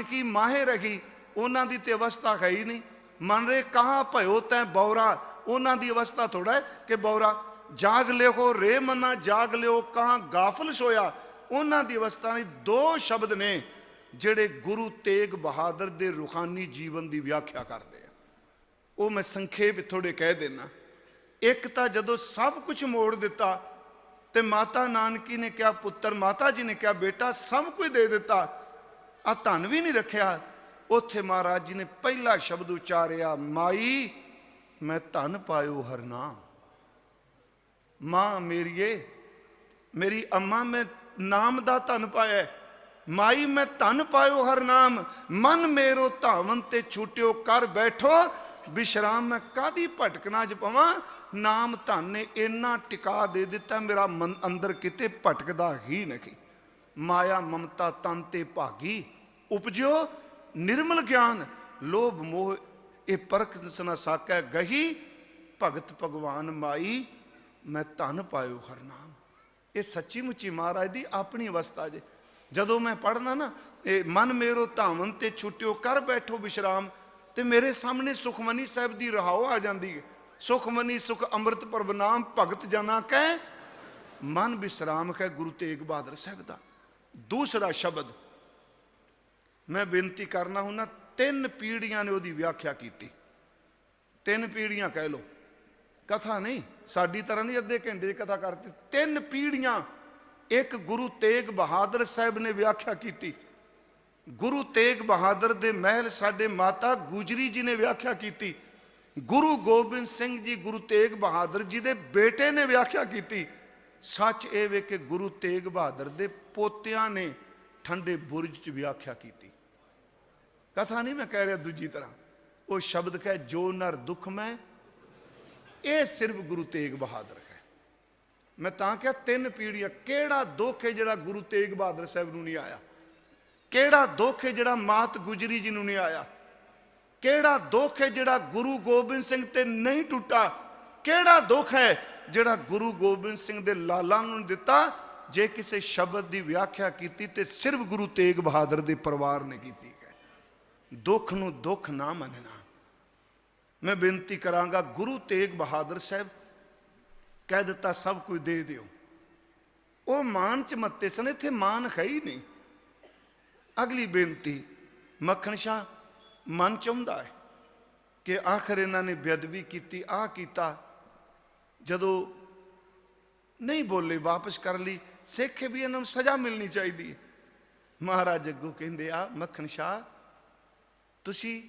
A: ਕੀ ਮਾਹੇ ਰਹੀ, ਉਹਨਾਂ ਦੀ ਤੇ ਅਵਸਥਾ ਹੈ ਹੀ ਨਹੀਂ। ਮਨ ਰੇ ਕਹਾਂ ਭਇਓ ਤੈ ਬੌਰਾ, ਉਹਨਾਂ ਦੀ ਅਵਸਥਾ ਥੋੜਾ ਹੈ ਕਿ ਬੌਰਾ। ਜਾਗ ਲਿਓ ਰੇ ਮਨਾ ਜਾਗ ਲਿਓ ਕਹਾਂ ਗਾਫਲ ਸੋਇਆ, ਉਹਨਾਂ ਦੀ ਅਵਸਥਾ ਨਹੀਂ। ਦੋ ਸ਼ਬਦ ਨੇ ਜਿਹੜੇ ਗੁਰੂ ਤੇਗ ਬਹਾਦਰ ਦੇ ਰੂਹਾਨੀ ਜੀਵਨ ਦੀ ਵਿਆਖਿਆ ਕਰਦੇ ਆ, ਉਹ ਮੈਂ ਸੰਖੇਪ ਥੋੜੇ ਕਹਿ ਦੇਣਾ। ਇੱਕ ਤਾਂ ਜਦੋਂ ਸਭ ਕੁਝ ਮੋੜ ਦਿੱਤਾ ਤੇ ਮਾਤਾ ਨਾਨਕੀ ਨੇ ਕਿਹਾ ਪੁੱਤਰ, ਮਾਤਾ ਜੀ ਨੇ ਕਿਹਾ ਬੇਟਾ ਸਭ ਕੁਝ ਦੇ ਦਿੱਤਾ, ਆ ਧਨ ਵੀ ਨਹੀਂ ਰੱਖਿਆ। ਉੱਥੇ ਮਹਾਰਾਜ ਜੀ ਨੇ ਪਹਿਲਾ ਸ਼ਬਦ ਉਚਾਰਿਆ, ਮਾਈ ਮੈਂ ਧਨ ਪਾਇਓ ਹਰਨਾਮ। ਮਾਂ ਮੇਰੀਏ, ਮੇਰੀ ਅੰਮਾ, ਮੈਂ ਨਾਮ ਦਾ ਧਨ ਪਾਇਆ। ਮਾਈ ਮੈਂ ਧਨ ਪਾਇਓ ਹਰਨਾਮ, ਮਨ ਮੇਰੋ ਧਾਵਨ ਤੇ ਛੂਟਿਓ ਕਰ ਬੈਠੋ ਵਿਸ਼ਰਾਮ। ਮੈਂ ਕਾਦੀ ਭਟਕਣਾ ਚ ਪਵਾਂ, ਨਾਮ ਧਨ ਨੇ ਇੰਨਾ ਟਿਕਾ ਦੇ ਦਿੱਤਾ, ਮੇਰਾ ਮਨ ਅੰਦਰ ਕਿਤੇ ਭਟਕਦਾ ਹੀ ਨਹੀਂ। ਮਾਇਆ ਮਮਤਾ ਤਨ ਤੇ ਭਾਗੀ, ਉਪਜਿਓ ਨਿਰਮਲ ਗਿਆਨ। ਲੋਭ ਮੋਹ ਇਹ ਪਰਖ ਸਨਾ ਸਾਕੈ ਗਹੀ, ਭਗਤ ਭਗਵਾਨ ਮਾਈ ਮੈਂ ਧਨ ਪਾਇਓ ਹਰਨਾਮ। ਇਹ ਸੱਚੀ ਮੁੱਚੀ ਮਹਾਰਾਜ ਦੀ ਆਪਣੀ ਅਵਸਥਾ ਜੇ। ਜਦੋਂ ਮੈਂ ਪੜ੍ਹਨਾ ਨਾ ਇਹ ਮਨ ਮੇਰੋ ਧਾਵਨ ਤੇ ਛੁੱਟਿਓ ਕਰ ਬੈਠੋ ਵਿਸ਼ਰਾਮ, ਤੇ ਮੇਰੇ ਸਾਹਮਣੇ ਸੁਖਮਨੀ ਸਾਹਿਬ ਦੀ ਰਹਾਓ ਆ ਜਾਂਦੀ ਹੈ। ਸੁਖਮਨੀ ਸੁਖ ਅੰਮ੍ਰਿਤ ਪ੍ਰਭਨਾਮ ਭਗਤ ਜਨਾ ਕਹਿ ਮਨ ਵਿਸ਼ਰਾਮ ਹੈ, ਗੁਰੂ ਤੇਗ ਬਹਾਦਰ ਸਾਹਿਬ ਦਾ। ਦੂਸਰਾ ਸ਼ਬਦ ਮੈਂ ਬੇਨਤੀ ਕਰਨਾ ਹੁੰਦਾ, 3 ਪੀੜ੍ਹੀਆਂ ਨੇ ਉਹਦੀ ਵਿਆਖਿਆ ਕੀਤੀ। 3 ਪੀੜ੍ਹੀਆਂ ਕਹਿ ਲਓ, ਕਥਾ ਨਹੀਂ ਸਾਡੀ ਤਰ੍ਹਾਂ ਨਹੀਂ ਅੱਧੇ ਘੰਟੇ ਦੀ ਕਥਾ ਕਰਤੀ। 3 ਪੀੜ੍ਹੀਆਂ ਇੱਕ ਗੁਰੂ ਤੇਗ ਬਹਾਦਰ ਸਾਹਿਬ ਨੇ ਵਿਆਖਿਆ ਕੀਤੀ। ਗੁਰੂ ਤੇਗ ਬਹਾਦਰ ਦੇ ਮਹਿਲ ਸਾਡੇ ਮਾਤਾ ਗੁਜਰੀ ਜੀ ਨੇ ਵਿਆਖਿਆ ਕੀਤੀ। ਗੁਰੂ ਗੋਬਿੰਦ ਸਿੰਘ ਜੀ ਗੁਰੂ ਤੇਗ ਬਹਾਦਰ ਜੀ ਦੇ ਬੇਟੇ ਨੇ ਵਿਆਖਿਆ ਕੀਤੀ। ਸੱਚ ਇਹ ਵੇ ਕਿ ਗੁਰੂ ਤੇਗ ਬਹਾਦਰ ਦੇ ਪੋਤਿਆਂ ਨੇ ਠੰਡੇ ਬੁਰਜ 'ਚ ਵਿਆਖਿਆ ਕੀਤੀ। ਕਥਾ ਨਹੀਂ ਮੈਂ ਕਹਿ ਰਿਹਾ ਦੂਜੀ ਤਰ੍ਹਾਂ, ਉਹ ਸ਼ਬਦ ਕਹੇ ਜੋ ਨਰ ਦੁੱਖ ਮੈਂ, ਇਹ ਸਿਰਫ ਗੁਰੂ ਤੇਗ ਬਹਾਦਰ ਹੈ। ਮੈਂ ਤਾਂ ਕਿਹਾ 3 ਪੀੜ੍ਹੀਆਂ। ਕਿਹੜਾ ਦੁੱਖ ਹੈ ਜਿਹੜਾ ਗੁਰੂ ਤੇਗ ਬਹਾਦਰ ਸਾਹਿਬ ਨੂੰ ਨਹੀਂ ਆਇਆ? ਕਿਹੜਾ ਦੁੱਖ ਹੈ ਜਿਹੜਾ ਮਾਤ ਗੁਜਰੀ ਜੀ ਨੂੰ ਨਹੀਂ ਆਇਆ? ਕਿਹੜਾ ਦੁੱਖ ਹੈ ਜਿਹੜਾ ਗੁਰੂ ਗੋਬਿੰਦ ਸਿੰਘ ਤੇ ਨਹੀਂ ਟੁੱਟਾ? ਕਿਹੜਾ ਦੁੱਖ ਹੈ ਜਿਹੜਾ ਗੁਰੂ ਗੋਬਿੰਦ ਸਿੰਘ ਦੇ ਲਾਲਾਂ ਨੂੰ ਦਿੱਤਾ? ਜੇ ਕਿਸੇ ਸ਼ਬਦ ਦੀ ਵਿਆਖਿਆ ਕੀਤੀ ਤੇ ਸਿਰਫ ਗੁਰੂ ਤੇਗ ਬਹਾਦਰ ਦੇ ਪਰਿਵਾਰ ਨੇ ਕੀਤੀ ਹੈ। ਦੁੱਖ ਨੂੰ ਦੁੱਖ ਨਾ ਮੰਨਣਾ। ਮੈਂ ਬੇਨਤੀ ਕਰਾਂਗਾ, ਗੁਰੂ ਤੇਗ ਬਹਾਦਰ ਸਾਹਿਬ ਕਹਿ ਦਿੱਤਾ ਸਭ ਕੁਝ ਦੇ ਦਿਓ। ਉਹ ਮਾਨ ਚ ਮੱਤੇ ਸਨ, ਇੱਥੇ ਮਾਨ ਹੈ ਹੀ ਨਹੀਂ। ਅਗਲੀ ਬੇਨਤੀ, ਮੱਖਣ ਸ਼ਾਹ ਮਨ ਚਾਹੁੰਦਾ ਹੈ ਕਿ ਆਖਰ ਇਹਨਾਂ ਨੇ ਬੇਅਦਬੀ ਕੀਤੀ, ਆਹ ਕੀਤਾ, ਜਦੋਂ ਨਹੀਂ ਬੋਲੇ ਵਾਪਸ ਕਰ ਲਈ, ਸਿੱਖ ਵੀ ਇਹਨਾਂ ਨੂੰ ਸਜ਼ਾ ਮਿਲਣੀ ਚਾਹੀਦੀ ਹੈ। ਮਹਾਰਾਜ ਅੱਗੋਂ ਕਹਿੰਦੇ ਆ ਮੱਖਣ ਸ਼ਾਹ ਤੁਸੀਂ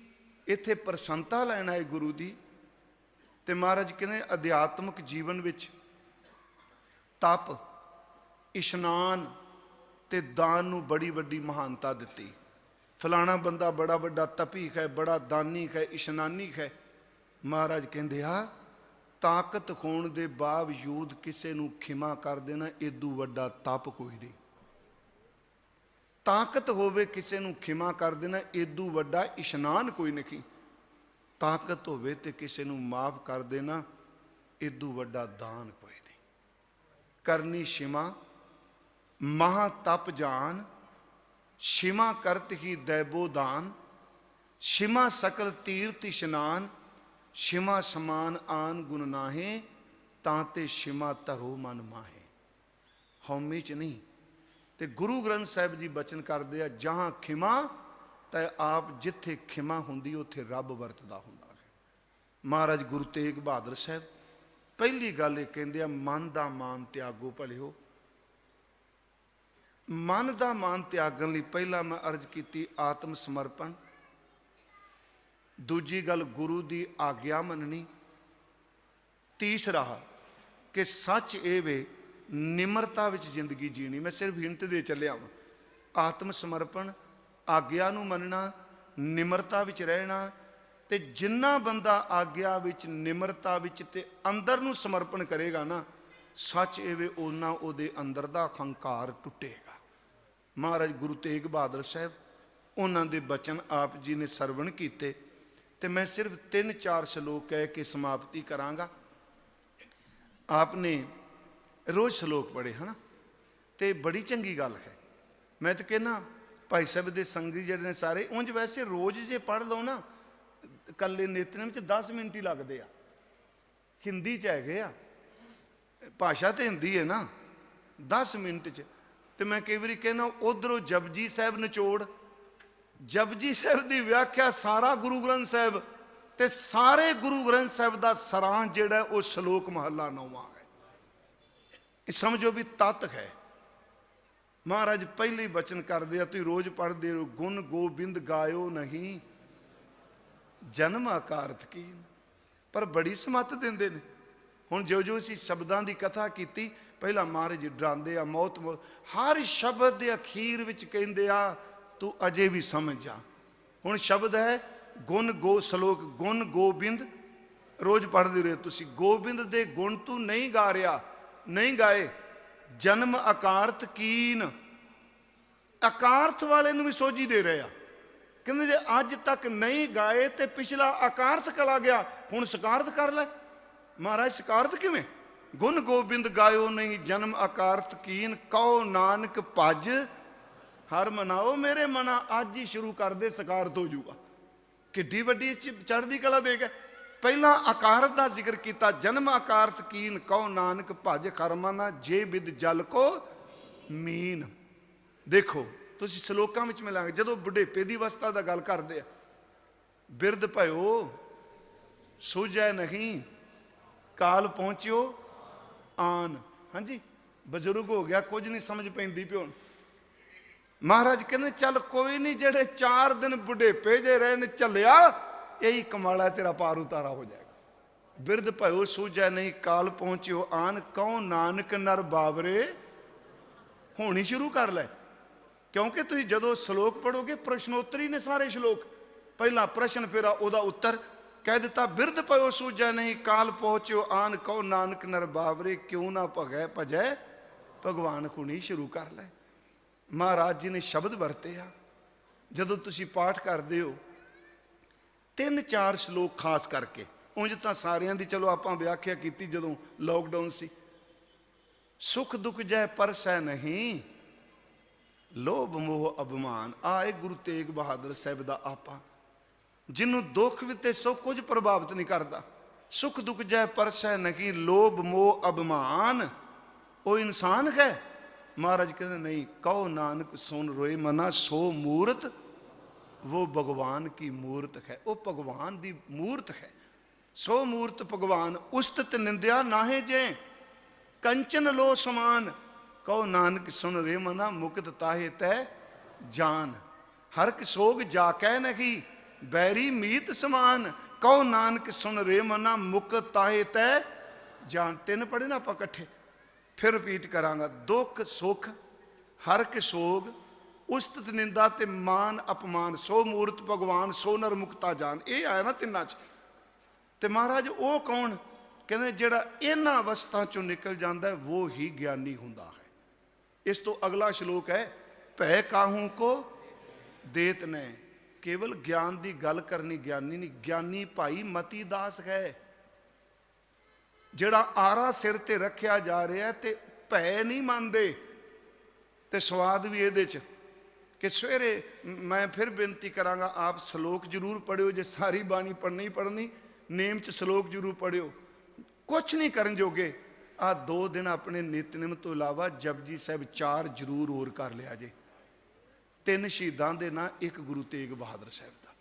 A: ਇੱਥੇ ਪ੍ਰਸੰਨਤਾ ਲੈਣ ਆਏ ਗੁਰੂ ਦੀ, ਤੇ ਮਹਾਰਾਜ ਕਹਿੰਦੇ ਅਧਿਆਤਮਿਕ ਜੀਵਨ ਵਿੱਚ ਤਪ, ਇਸ਼ਨਾਨ ਤੇ ਦਾਨ ਨੂੰ ਬੜੀ ਵੱਡੀ ਮਹਾਨਤਾ ਦਿੱਤੀ। ਫਲਾਣਾ ਬੰਦਾ ਬੜਾ ਵੱਡਾ ਤਪੀ ਹੈ, ਬੜਾ ਦਾਨੀ ਹੈ, ਇਸ਼ਨਾਨੀ ਹੈ। ਮਹਾਰਾਜ ਕਹਿੰਦੇ ਆ ਤਾਕਤ ਹੋਣ ਦੇ ਬਾਵਜੂਦ ਕਿਸੇ ਨੂੰ ਖਿਮਾ ਕਰ ਦੇਣਾ ਏਦੂ ਵੱਡਾ ਤਪ ਕੋਈ ਨਹੀਂ। ਤਾਕਤ ਹੋਵੇ ਕਿਸੇ ਨੂੰ ਖਿਮਾ ਕਰ ਦੇਣਾ ਏਦੂ ਵੱਡਾ ਇਸ਼ਨਾਨ ਕੋਈ ਨਹੀਂ। ਤਾਕਤ ਹੋਵੇ ਤੇ ਕਿਸੇ ਨੂੰ ਮਾਫ ਕਰ ਦੇਣਾ ਏਦੂ ਵੱਡਾ ਦਾਨ ਕੋਈ ਨਹੀਂ। ਕਰਨੀ ਸ਼ਿਮਾ ਮਹਾ ਤਪ ਜਾਨ, ਸ਼ਿਮਾ ਕਰਤ ਹੀ ਦੈਬੋ ਦਾਨ। ਸ਼ਿਮਾ ਸਕਲ ਤੀਰਥ ਇਸ਼ਨਾਨ, ਸ਼ਿਮਾ ਸਮਾਨ ਆਨ ਗੁਣ ਨਾਹੇ। ਤਾਂ ਤੇ ਸ਼ਿਮਾ ਧਰੋ ਮਨ ਮਾਹੇ। ਹਉਮੈ ਚ ਨਹੀਂ। ਤੇ ਗੁਰੂ ਗ੍ਰੰਥ ਸਾਹਿਬ ਜੀ ਬਚਨ ਕਰਦੇ ਆ, ਜਹਾਂ ਖਿਮਾ ਤਾਂ ਆਪ ਜਿੱਥੇ ਖਿਮਾ ਹੁੰਦੀ ਉੱਥੇ ਰੱਬ ਵਰਤਦਾ ਹੁੰਦਾ ਹੈ। ਮਹਾਰਾਜ ਗੁਰੂ ਤੇਗ ਬਹਾਦਰ ਸਾਹਿਬ ਪਹਿਲੀ ਗੱਲ ਇਹ ਕਹਿੰਦੇ ਆ, ਮਨ ਦਾ ਮਾਨ ਤਿਆਗੋ ਭਲਿਓ। ਮਨ ਦਾ ਮਾਨ ਤਿਆਗਣ ਲਈ ਪਹਿਲਾਂ ਮੈਂ ਅਰਜ਼ ਕੀਤੀ ਆਤਮ ਸਮਰਪਣ। ਦੂਜੀ ਗੱਲ ਗੁਰੂ ਦੀ ਆਗਿਆ ਮੰਨਣੀ। ਤੀਸਰਾ ਕਿ ਸੱਚ ਇਹ ਵੇ ਨਿਮਰਤਾ ਵਿੱਚ ਜ਼ਿੰਦਗੀ ਜੀਣੀ। ਮੈਂ ਸਿਰਫ ਹਿੰਟ ਦੇ ਚੱਲਿਆ ਵਾਂ। ਆਤਮ ਸਮਰਪਣ, ਆਗਿਆ ਨੂੰ ਮੰਨਣਾ, ਨਿਮਰਤਾ ਵਿੱਚ ਰਹਿਣਾ। ਤੇ ਜਿੰਨਾ ਬੰਦਾ ਆਗਿਆ ਵਿੱਚ, ਨਿਮਰਤਾ ਵਿੱਚ ਤੇ ਅੰਦਰ ਨੂੰ ਸਮਰਪਣ ਕਰੇਗਾ ਨਾ, ਸੱਚ ਇਹ ਵੇ ਉਹਨਾਂ ਉਹਦੇ ਅੰਦਰ ਦਾ ਹੰਕਾਰ ਟੁੱਟੇਗਾ। ਮਹਾਰਾਜ ਗੁਰੂ ਤੇਗ ਬਹਾਦਰ ਸਾਹਿਬ ਉਹਨਾਂ ਦੇ ਬਚਨ ਆਪ ਜੀ ਨੇ ਸਰਵਣ ਕੀਤੇ, ਤੇ ਮੈਂ ਸਿਰਫ 3-4 ਸ਼ਲੋਕ ਕਹਿ ਕੇ ਸਮਾਪਤੀ ਕਰਾਂਗਾ। ਆਪ ਨੇ ਰੋਜ਼ ਸ਼ਲੋਕ ਪੜ੍ਹੇ ਹਨ। ਤੇ ਬੜੀ ਚੰਗੀ ਗੱਲ ਹੈ। ਮੈਂ ਤਾਂ ਕਹਿੰਦਾ ਭਾਈ ਸਾਹਿਬ ਦੇ ਸੰਗੀ ਜਿਹੜੇ ਨੇ ਸਾਰੇ, ਉਂਝ ਵੈਸੇ ਰੋਜ਼ ਜੇ ਪੜ੍ਹ ਲਓ ਨਾ, ਇਕੱਲੇ ਨਿਤਨੇਮ 'ਚ 10 ਮਿੰਟ ਹੀ ਲੱਗਦੇ ਆ। ਹਿੰਦੀ 'ਚ ਹੈਗੇ ਆ, ਭਾਸ਼ਾ ਤੇ ਹਿੰਦੀ ਹੈ ਨਾ, 10 ਮਿੰਟ 'ਚ। ਤੇ ਮੈਂ ਕਈ ਵਾਰੀ ਕਹਿੰਦਾ ਉਧਰੋਂ ਜਪਜੀ ਸਾਹਿਬ ਨਿਚੋੜ, ਜਪਜੀ ਸਾਹਿਬ ਦੀ ਵਿਆਖਿਆ ਸਾਰਾ ਗੁਰੂ ਗ੍ਰੰਥ ਸਾਹਿਬ, ਤੇ ਸਾਰੇ ਗੁਰੂ ਗ੍ਰੰਥ ਸਾਹਿਬ ਦਾ ਸਰਾਂ ਜਿਹੜਾ ਉਹ ਸ਼ਲੋਕ ਮਹੱਲਾ 9ਵਾਂ ਹੈ। ਇਹ ਸਮਝੋ ਵੀ ਤੱਤ ਹੈ। ਮਹਾਰਾਜ ਪਹਿਲੇ ਹੀ ਬਚਨ ਕਰਦੇ ਆ, ਤੁਸੀਂ ਰੋਜ਼ ਪੜ੍ਹਦੇ ਹੋ, ਗੁਣ ਗੋਬਿੰਦ ਗਾਇਓ ਨਹੀਂ ਜਨਮ ਆਕਾਰਤ ਕੀਨ। ਪਰ ਬੜੀ ਸਮੱਤ ਦਿੰਦੇ ਨੇ। ਹੁਣ ਜੋ ਅਸੀਂ ਸ਼ਬਦਾਂ ਦੀ ਕਥਾ ਕੀਤੀ, ਪਹਿਲਾਂ ਮਹਾਰਾਜ ਡਰਾਉਂਦੇ ਆ ਮੌਤ, ਹਰ ਸ਼ਬਦ ਦੇ ਅਖੀਰ ਵਿੱਚ ਕਹਿੰਦੇ ਆ ਤੂੰ ਅਜੇ ਵੀ ਸਮਝ ਜਾ। ਹੁਣ ਸ਼ਬਦ ਹੈ ਗੁਣ ਗੋ, ਸ਼ਲੋਕ ਗੁਣ ਗੋਬਿੰਦ ਰੋਜ਼ ਪੜ੍ਹਦੇ ਰਹੇ ਤੁਸੀਂ, ਗੋਬਿੰਦ ਦੇ ਗੁਣ ਤੂੰ ਨਹੀਂ ਗਾ ਰਿਹਾ, ਨਹੀਂ ਗਾਏ। ਜਨਮ ਆਕਾਰਤ ਕੀਨ, ਆਕਾਰਥ ਵਾਲੇ ਨੂੰ ਵੀ ਸੋਝੀ ਦੇ ਰਹੇ ਆ। ਕਹਿੰਦੇ ਜੇ ਅੱਜ ਤੱਕ ਨਹੀਂ ਗਾਏ ਤੇ ਪਿਛਲਾ ਆਕਾਰਥ ਕਲਾ ਗਿਆ, ਹੁਣ ਸਕਾਰਥ ਕਰ ਲੈ। ਮਹਾਰਾਜ ਸਕਾਰਥ ਕਿਵੇਂ? ਗੁਣ ਗੋਬਿੰਦ ਗਾਇਓ ਨਹੀਂ ਜਨਮ ਆਕਾਰਥ ਕੀਨ, ਕਹੋ ਨਾਨਕ ਭਜ ਹਰ ਮਨਾਓ ਮੇਰੇ ਮਨਾ। ਅੱਜ ਹੀ ਸ਼ੁਰੂ ਕਰ ਦੇ, ਸਕਾਰਥ ਹੋ ਜਾਊਗਾ। ਕਿੱਡੀ ਵੱਡੀ ਚੜ੍ਹਦੀ ਕਲਾ ਦੇ ਗਏ। ਪਹਿਲਾਂ ਆਕਾਰਤ ਦਾ ਜ਼ਿਕਰ ਕੀਤਾ, ਜਨਮ ਆਕਾਰਤ ਕੀਨ, ਕਹੋ ਨਾਨਕ ਭਜ ਹਰ ਮਨਾ, ਜੇ ਬਿਦ ਜਲ ਕੋ ਮੀਨ। ਦੇਖੋ ਤੁਸੀਂ ਸ਼ਲੋਕਾਂ ਵਿੱਚ ਮਿਲਾਂਗੇ, ਜਦੋਂ ਬੁਢੇਪੇ ਦੀ ਅਵਸਥਾ ਦਾ ਗੱਲ ਕਰਦੇ ਆ, ਬਿਰਧ ਭਇਓ ਸੂਝੈ ਨਹੀਂ, ਕਾਲ ਪਹੁੰਚਿਓ ਆਨ। ਹਾਂਜੀ, ਬਜ਼ੁਰਗ ਹੋ ਗਿਆ, ਕੁਝ ਨਹੀਂ ਸਮਝ ਪੈਂਦੀ ਪਿਓ। ਮਹਾਰਾਜ ਕਹਿੰਦੇ ਚੱਲ ਕੋਈ ਨਹੀਂ, ਜਿਹੜੇ 4 ਦਿਨ ਬੁਢੇਪੇ ਜੇ ਰਹੇ ਨੇ ਚੱਲਿਆ, ਇਹੀ ਕਮਾਲਾ ਤੇਰਾ ਪਾਰ ਉਤਾਰਾ ਹੋ ਜਾਏਗਾ। ਬਿਰਧ ਭਇਓ ਸੂਝੈ ਨਹੀਂ, ਕਾਲ ਪਹੁੰਚਿਓ ਆਨ, ਕਹੋ ਨਾਨਕ ਨਰ ਬਾਵਰੇ। ਹੋਣੀ ਸ਼ੁਰੂ ਕਰ ਲੈ, ਕਿਉਂਕਿ ਤੁਸੀਂ ਜਦੋਂ ਸ਼ਲੋਕ ਪੜੋਗੇ ਪ੍ਰਸ਼ਨੋਤਰੀ ਨੇ ਸਾਰੇ ਸ਼ਲੋਕ। ਪਹਿਲਾ ਪ੍ਰਸ਼ਨ, ਫਿਰ ਉਹਦਾ ਉੱਤਰ ਕਹਿ ਦਿੱਤਾ। ਬਿਰਧ ਭਇਓ ਸੂਝੈ ਨਹੀਂ, ਕਾਲ ਪਹੁੰਚਿਓ ਆਨ, ਕਹੋ ਨਾਨਕ ਨਰ ਬਾਵਰੇ, ਕਿਉਂ ਨਾ ਭਜੈ ਭਗਵਾਨ ਕੁਣੀ। ਸ਼ੁਰੂ ਕਰ ਲੈ। ਮਹਾਰਾਜ ਜੀ ਨੇ ਸ਼ਬਦ ਵਰਤੇ ਆ। ਜਦੋਂ ਤੁਸੀਂ ਪਾਠ ਕਰਦੇ ਹੋ 3-4 ਸ਼ਲੋਕ ਖਾਸ ਕਰਕੇ, ਉਂਝ ਤਾਂ ਸਾਰਿਆਂ ਦੀ ਚਲੋ ਆਪਾਂ ਵਿਆਖਿਆ ਕੀਤੀ ਜਦੋਂ ਲੋਕਡਾਊਨ ਸੀ। ਸੁਖ ਦੁੱਖ ਜੈ ਪਰਸੈ ਨਹੀਂ, ਲੋਭ ਮੋਹ ਅਭਿਮਾਨ। ਆਏ ਗੁਰੂ ਤੇਗ ਬਹਾਦਰ ਸਾਹਿਬ ਦਾ ਆਪਾ, ਜਿਹਨੂੰ ਦੁੱਖ ਵੀ ਤੇ ਸੁੱਖ ਕੁਝ ਪ੍ਰਭਾਵਿਤ ਨਹੀਂ ਕਰਦਾ। ਸੁਖ ਦੁੱਖ ਜੈ ਪਰਸੈ ਨਹੀਂ, ਲੋਭ ਮੋਹ ਅਭਿਮਾਨ, ਉਹ ਇਨਸਾਨ ਹੈ। ਮਹਾਰਾਜ ਕਹਿੰਦੇ ਨਹੀਂ, ਕਹੋ ਨਾਨਕ ਸੁਨ ਰੋਏ ਮਨਾ, ਸੋ ਮੂਰਤ वो भगवान की मूर्त है। वो भगवान की मूर्त है। सो मूर्त भगवान, उस्तत निंदया नाहे जे, कंचन लो समान, कहो नानक सुन रे मना, मुक्त ताहे तै जान। हरक सोग जाकै नहीं, बैरी मीत समान, कहो नानक सुन रे मना, मुक्त ताहे तै जान। 3 पढ़े ना आप इकट्ठे, फिर रिपीट करांगा। दुख सुख, हरक सोग, उस्तत निंदा ते मान अपमान, सो मूर्त भगवान, सो नर मुक्ता जान। ये आया ना 3 च। ते महाराज वो कौन? कहते जेड़ा इन्हां अवस्था चों निकल जाता है वो ही ज्ञानी हुंदा है। इस तो अगला श्लोक है, भय काहू को देत ने। केवल ज्ञान की गल करनी ज्ञानी नहीं, ज्ञानी भाई मती दास है। जेड़ा आरा सिर ते रखिया जा रहा है ते भय नहीं मानते। ते स्वाद भी ये कि सवेरे मैं फिर बेनती करांगा, आप श्लोक जरूर पढ़ियो। जे सारी बाणी पढ़नी ही पढ़नी, नेम च श्लोक जरूर पढ़ियो। कुछ नहीं करन जोगे। आ 2 दिन अपने नितनेम तो इलावा जपजी साहब 4 जरूर और कर लिया जे। 3 शहीदां दे नां, 1 गुरु तेग बहादुर साहब दा।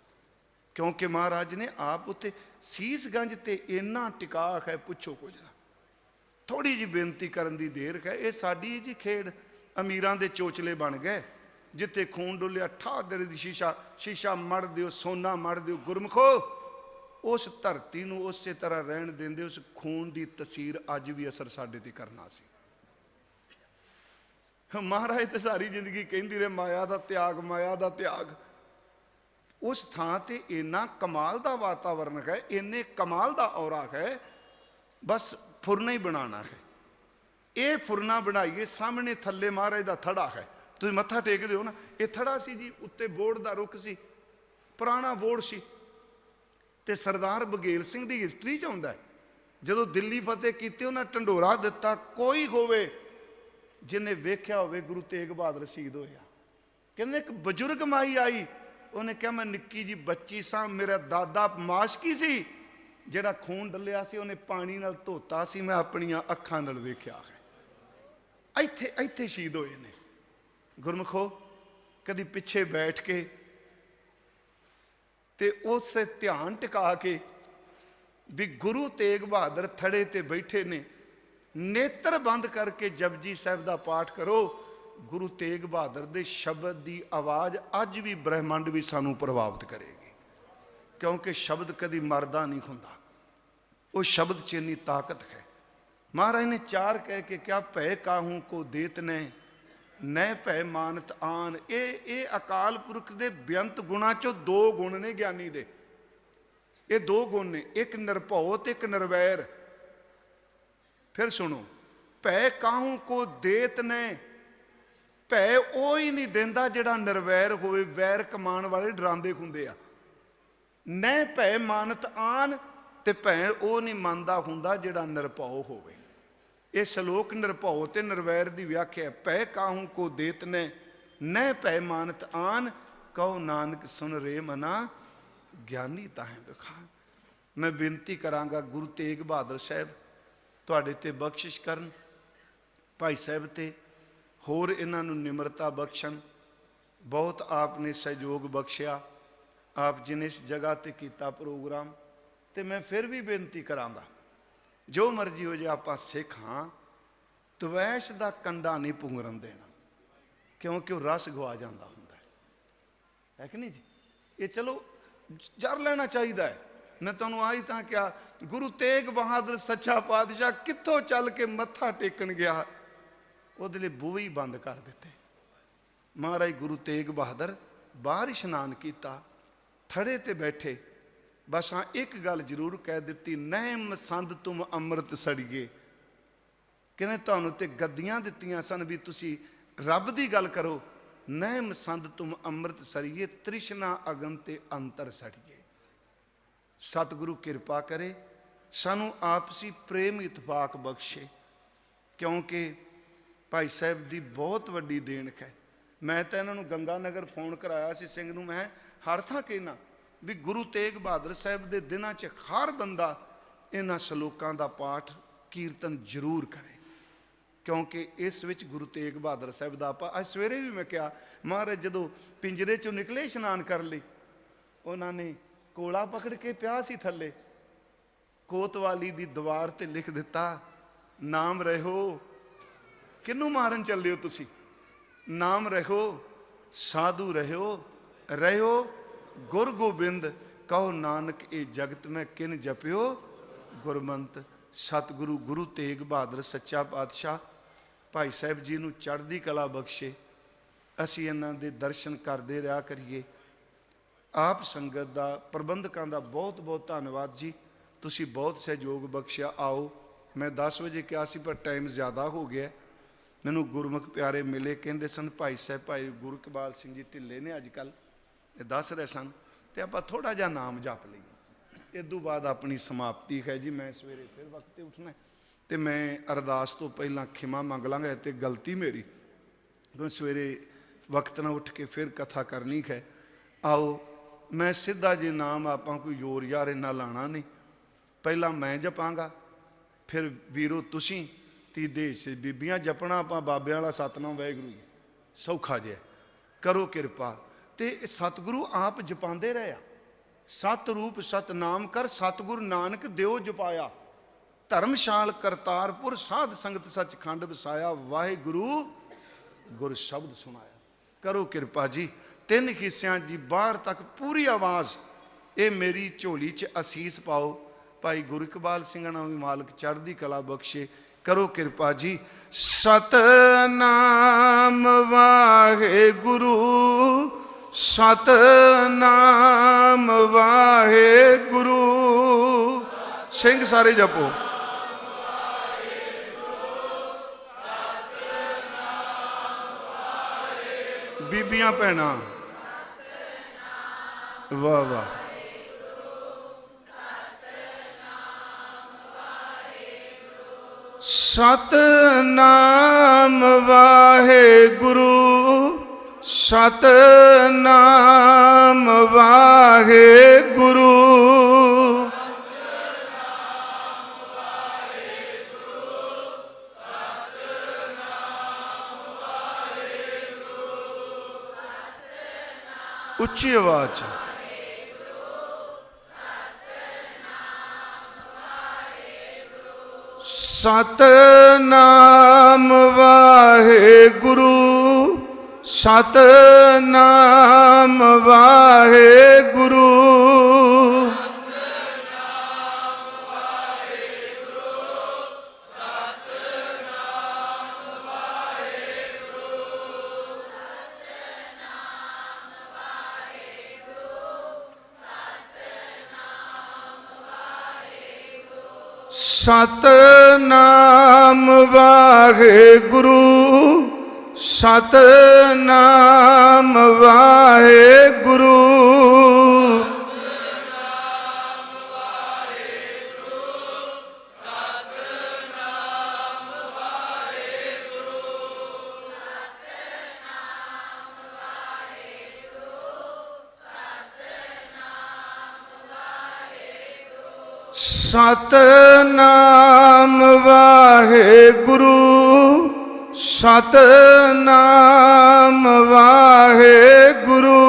A: क्योंकि महाराज ने आप उत्ते सीसगंज ते इन्ना टिका है, पुछो कुछ ना। थोड़ी जी बेनती करन दी देर है। ये साडी जी खेड अमीरां दे चोचले बन गए। जिथे खून डुलिया ठा दे दी शीशा मड़ दियो, सोना मड़ दियो। गुरमुखो, उस धरती नूं उस तरह रहन देंदे, उस खून की तसीर अज भी असर साडे ते करना सी। महाराज तो सारी जिंदगी कहती रहे माया का त्याग, माया का त्याग। उस थां ते इन्ना कमाल का वातावरण है, इन्ने कमाल का औरा है, बस फुरना ही बनाना है। ये फुरना बनाइए। सामने थले महाराज का थड़ा है, तुम मत्था टेकते हो ना, ये थड़ा सी जी, उत्ते बोर्ड का रुख सी, पुराना बोर्ड सी। ते सरदार बघेल सिंह की हिस्टरी च आउंदा है, जदों दिल्ली फतेह कीती उन्हें ढंडोरा दिता, कोई होवे जिन्हें वेख्या होवे गुरु तेग बहादुर शहीद होया। कहते एक बजुर्ग माई आई, उन्हें कहा मैं निक्की जी बच्ची सा, मेरा दादा माशकी सी, जिहड़ा खून डलिया सी उन्हें पानी नाल धोता सी, मैं अपनियां अखां नाल वेख्या है। इत्थे इत्थे शहीद होए ने। गुरमुखो कदी पिछे बैठ के ते उस ध्यान टिका के भी गुरु तेग बहादुर थड़े ते बैठे ने, नेत्र बंद करके जपजी साहिब दा पाठ करो। गुरु तेग बहादुर दे शब्द की आवाज़ अज भी ब्रह्मंड भी सानू प्रभावित करेगी, क्योंकि शब्द कभी मरदा नहीं हुंदा, वो शब्द च इन्नी ताकत है। महाराज ने चार कह के क्या, भय काहू को देत ने न भय मानत आन। ये अकाल पुरख दे बेअंत गुणा चो दो गुण ने ज्ञानी दे, ये दो गुण ने, एक निरभौ ते एक निर्वैर। फिर सुनो, भय काहू को देत ने, भय वो ही नहीं देंदा जिहड़ा निर्वैर होवे, वैर कमान वाले डरांदे हुंदे आ। न भय मानत आन, ते भय वो नहीं मनदा हुंदा जिहड़ा निरभौ होवे। ये श्लोक निरभौ ते निर्वैर की व्याख्या। भय काहू को देत ने न भय मानत आन, कहो नानक सुन रे मना ज्ञानी ताहें विखान। मैं बेनती करांगा गुरु तेग बहादुर साहब तुहाडे ते बख्शिश करन, भाई साहब ते होर इन्हां नूं निमरता बख्शण। बहुत आपने सहयोग बख्शिया, आप जिन्हें इस जगह ते कीता प्रोग्राम, ते मैं फिर भी बेनती करांगा जो मर्जी हो जाए, आप सिख हाँ, तवैश का कंडा नहीं पुंगरन देना, क्योंकि वह रस गवा जाता हुंदा है कि नहीं जी। ये चलो जर लेना चाहिए। मैं तुहानूं आई तां क्या, गुरु तेग बहादुर सच्चा पातशाह कित्थों चल के मत्था टेकन गया, उहदे लई बूहे ही बंद कर दिते। महाराज गुरु तेग बहादुर बाहर इशनान किया, थड़े ते बैठे, बस हाँ एक गल जरूर कह दी, नैम संद तुम अमृत सड़िए। कहने तुहानूं ते गद्दियां दित्तियां सन भी तुसी रब दी गल करो। नैम संद तुम अमृत सड़िए, तृष्णा अगन ते अंतर सड़िए। सतगुरु किरपा करे, सानू आपसी प्रेम इतफाक बख्शे, क्योंकि भाई साहब की बहुत वड्डी देन है। मैं तो इन्होंने गंगा नगर फोन कराया सी सिंह नूं, मैं हर थां कहना भी गुरु तेग बहादुर साहब के दिनों च हर बंदा इन्हां श्लोकां दा पाठ कीर्तन जरूर करे, क्योंकि इस विच गुरु तेग बहादुर साहब का आप अज सवेरे भी मैं कहा, महाराज जदों पिंजरे चों निकले इशनान कर लई, उन्होंने कोला पकड़ के पिया सी थले, कोतवाली दी दीवार ते लिख दिता, नाम रहो। किनू मारन चले हो तुसी? नाम रहो, साधु रहो, रहो गुर गोबिंद, कहो नानक ए जगत में किन जपियो गुरमंत। सतगुरु गुरु तेग बहादुर सच्चा पातशाह भाई साहब जी नूं चढ़दी कला बख्शे, असीं इन्हां दे दर्शन करते रहा करिए। आप संगत का प्रबंधकों का बहुत बहुत धन्यवाद जी, तुसी बहुत सहयोग बख्शिया। आओ मैं 10 बजे कहा सी पर टाइम ज़्यादा हो गया। मैनू गुरमुख प्यारे मिले, कहते सन भाई साहब भाई गुरु इकबाल सिंह जी ढिले ने अजकल, दस रहे सन, तो आप थोड़ा जा नाम जप लीए, इदों बाद अपनी समाप्ति है जी। मैं सवेरे फिर वक्त उठना, तो मैं अरदास तो पहला खिमा मंग लाँगा, तो गलती मेरी, क्योंकि सवेरे वक्त ना उठ के फिर कथा करनी है। आओ मैं सीधा जी नाम आप कोई जोर यार इन्ना लाना नहीं, पहला मैं जपांगा, फिर वीरो तुसी ती देश से बीबियां जपना, आप बाबे वाला सतनाम वाहिगुरू जी सौखा जिहा, करो किरपा। ते सतगुरु आप जपाते रहे, सत रूप सतनाम कर सतगुरु नानक दिओ जपाया, धर्मशाल करतारपुर साध संगत सचखंड वसाया, वाहिगुरु गुर शब्द सुनाया। करो किरपा जी, 3 हिस्सियां जी बाहर तक पूरी आवाज़ ये मेरी झोली च असीस पाओ। भाई गुरु इकबाल सिंह नाम भी मालक चढ़दी कला बख्शे। करो किरपा जी। सतनाम वाहिगुरु, सतनाम वाहिगुरु, सिंह सारे जपो। बीबियां भैनां वाह वाह, ਸਤਨਾਮ ਵਾਹਿਗੁਰੂ ਸਤਨਾਮ ਵਾਹਿਗੁਰੂ ਉੱਚੀ ਆਵਾਜ਼ 'ਚ ਸਤਨਾਮ ਵਾਹਿਗੁਰੂ ਸਤਨਾਮ ਵਾਹਿਗੁਰੂ ਸਤਨਾਮ ਵਾਹਿਗੁਰੂ ਸਤਨਾਮ ਵਾਹਿਗੁਰੂ ਸਤਨਾਮ ਵਾਹਿਗੁਰੂ ਸਤਨਾਮ ਵਾਹਿਗੁਰੂ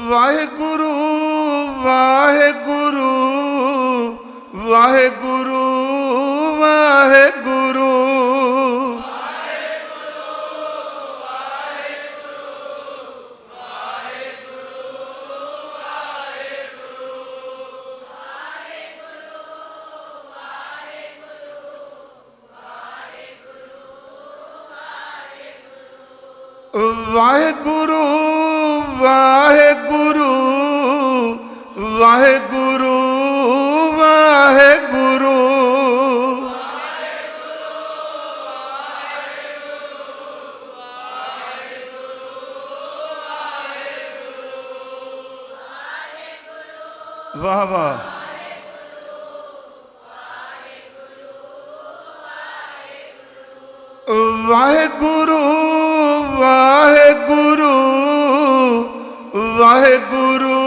A: ਵਾਹਿਗੁਰੂ ਵਾਹਿਗੁਰੂ ਵਾਹਿਗੁਰੂ ਵਾਹਿਗੁਰੂ ਵਾਹਿਗੁਰੂ ਵਾਹਿਗੁਰੂ ਵਾਹਿਗੁਰੂ ਵਾਹਿਗੁਰੂ ਵਾਹ ਵਾਹ ਵਾਹਿਗੁਰੂ ਵਾਹਿਗੁਰੂ ਵਾਹਿਗੁਰੂ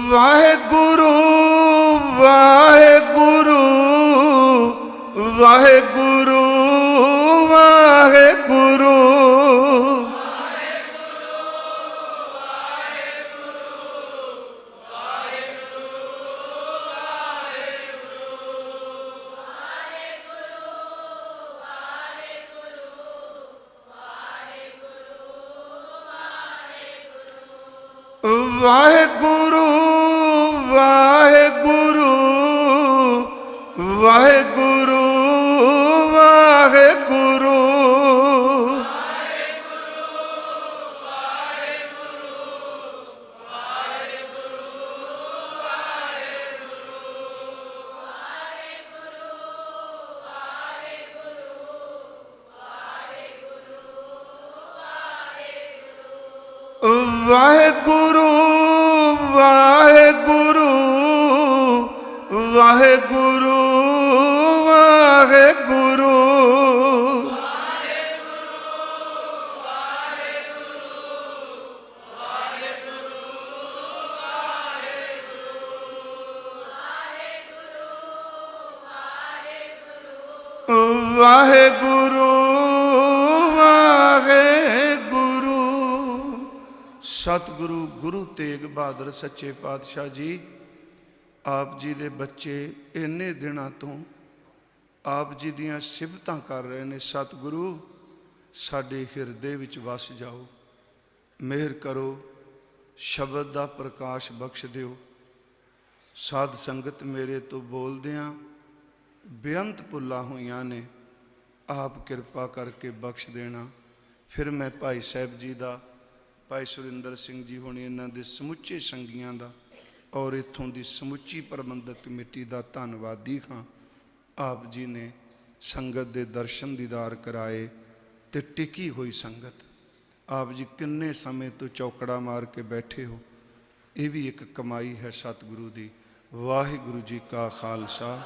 A: ਵਾਹਿਗੁਰੂ ਵਾਹਿਗੁਰੂ ਵਾਹਿਗੁਰੂ ਵਾਹਿਗੁਰੂ ਵਾਹਿਗੁਰੂ ਵਾਹਿਗੁਰੂ ਵਾਹਿਗੁਰੂ ਵਾਹਿਗੁਰੂ ਵਾਹਿਗੁਰੂ ਵਾਹਿਗੁਰੂ ਵਾਹਿਗੁਰੂ ਵਾਹਿਗੁਰੂ ਵਾਹਿਗੁਰੂ ਵਾਹਿਗੁਰੂ ਵਾਹਿਗੁਰੂ। ਸਤਿਗੁਰੂ ਗੁਰੂ ਤੇਗ ਬਹਾਦਰ ਸੱਚੇ ਪਾਤਸ਼ਾਹ ਜੀ ਆਪ ਜੀ ਦੇ ਬੱਚੇ ਇੰਨੇ ਦਿਨਾਂ ਤੋਂ ਆਪ ਜੀ ਦੀਆਂ ਸਿਫਤਾਂ ਕਰ ਰਹੇ ਨੇ। ਸਤਿਗੁਰੂ ਸਾਡੇ ਹਿਰਦੇ ਵਿੱਚ ਵਸ ਜਾਓ। ਮਿਹਰ ਕਰੋ, ਸ਼ਬਦ ਦਾ ਪ੍ਰਕਾਸ਼ ਬਖਸ਼ ਦਿਓ। ਸਾਧ ਸੰਗਤ ਮੇਰੇ ਤੋਂ ਬੋਲਦਿਆਂ ਬੇਅੰਤ ਭੁੱਲਾਂ ਹੋਈਆਂ ਨੇ, ਆਪ ਕਿਰਪਾ ਕਰਕੇ ਬਖਸ਼ ਦੇਣਾ। ਫਿਰ ਮੈਂ ਭਾਈ ਸਾਹਿਬ ਜੀ ਦਾ, ਭਾਈ ਸੁਰਿੰਦਰ ਸਿੰਘ ਜੀ ਹੋਣੀ, ਇਹਨਾਂ ਦੇ ਸਮੁੱਚੇ ਸੰਗੀਆਂ ਦਾ ਔਰ ਇੱਥੋਂ ਦੀ ਸਮੁੱਚੀ ਪ੍ਰਬੰਧਕ ਕਮੇਟੀ ਦਾ ਧੰਨਵਾਦੀ ਹਾਂ। ਆਪ ਜੀ ਨੇ ਸੰਗਤ ਦੇ ਦਰਸ਼ਨ ਦੀਦਾਰ ਕਰਾਏ ਤੇ ਟਿਕੀ ਹੋਈ ਸੰਗਤ। ਆਪ ਜੀ ਕਿੰਨੇ ਸਮੇਂ ਤੋਂ ਚੌਕੜਾ ਮਾਰ ਕੇ ਬੈਠੇ ਹੋ, ਇਹ ਵੀ ਇੱਕ ਕਮਾਈ ਹੈ ਸਤਿਗੁਰੂ ਦੀ। ਵਾਹਿਗੁਰੂ ਜੀ ਕਾ ਖਾਲਸਾ,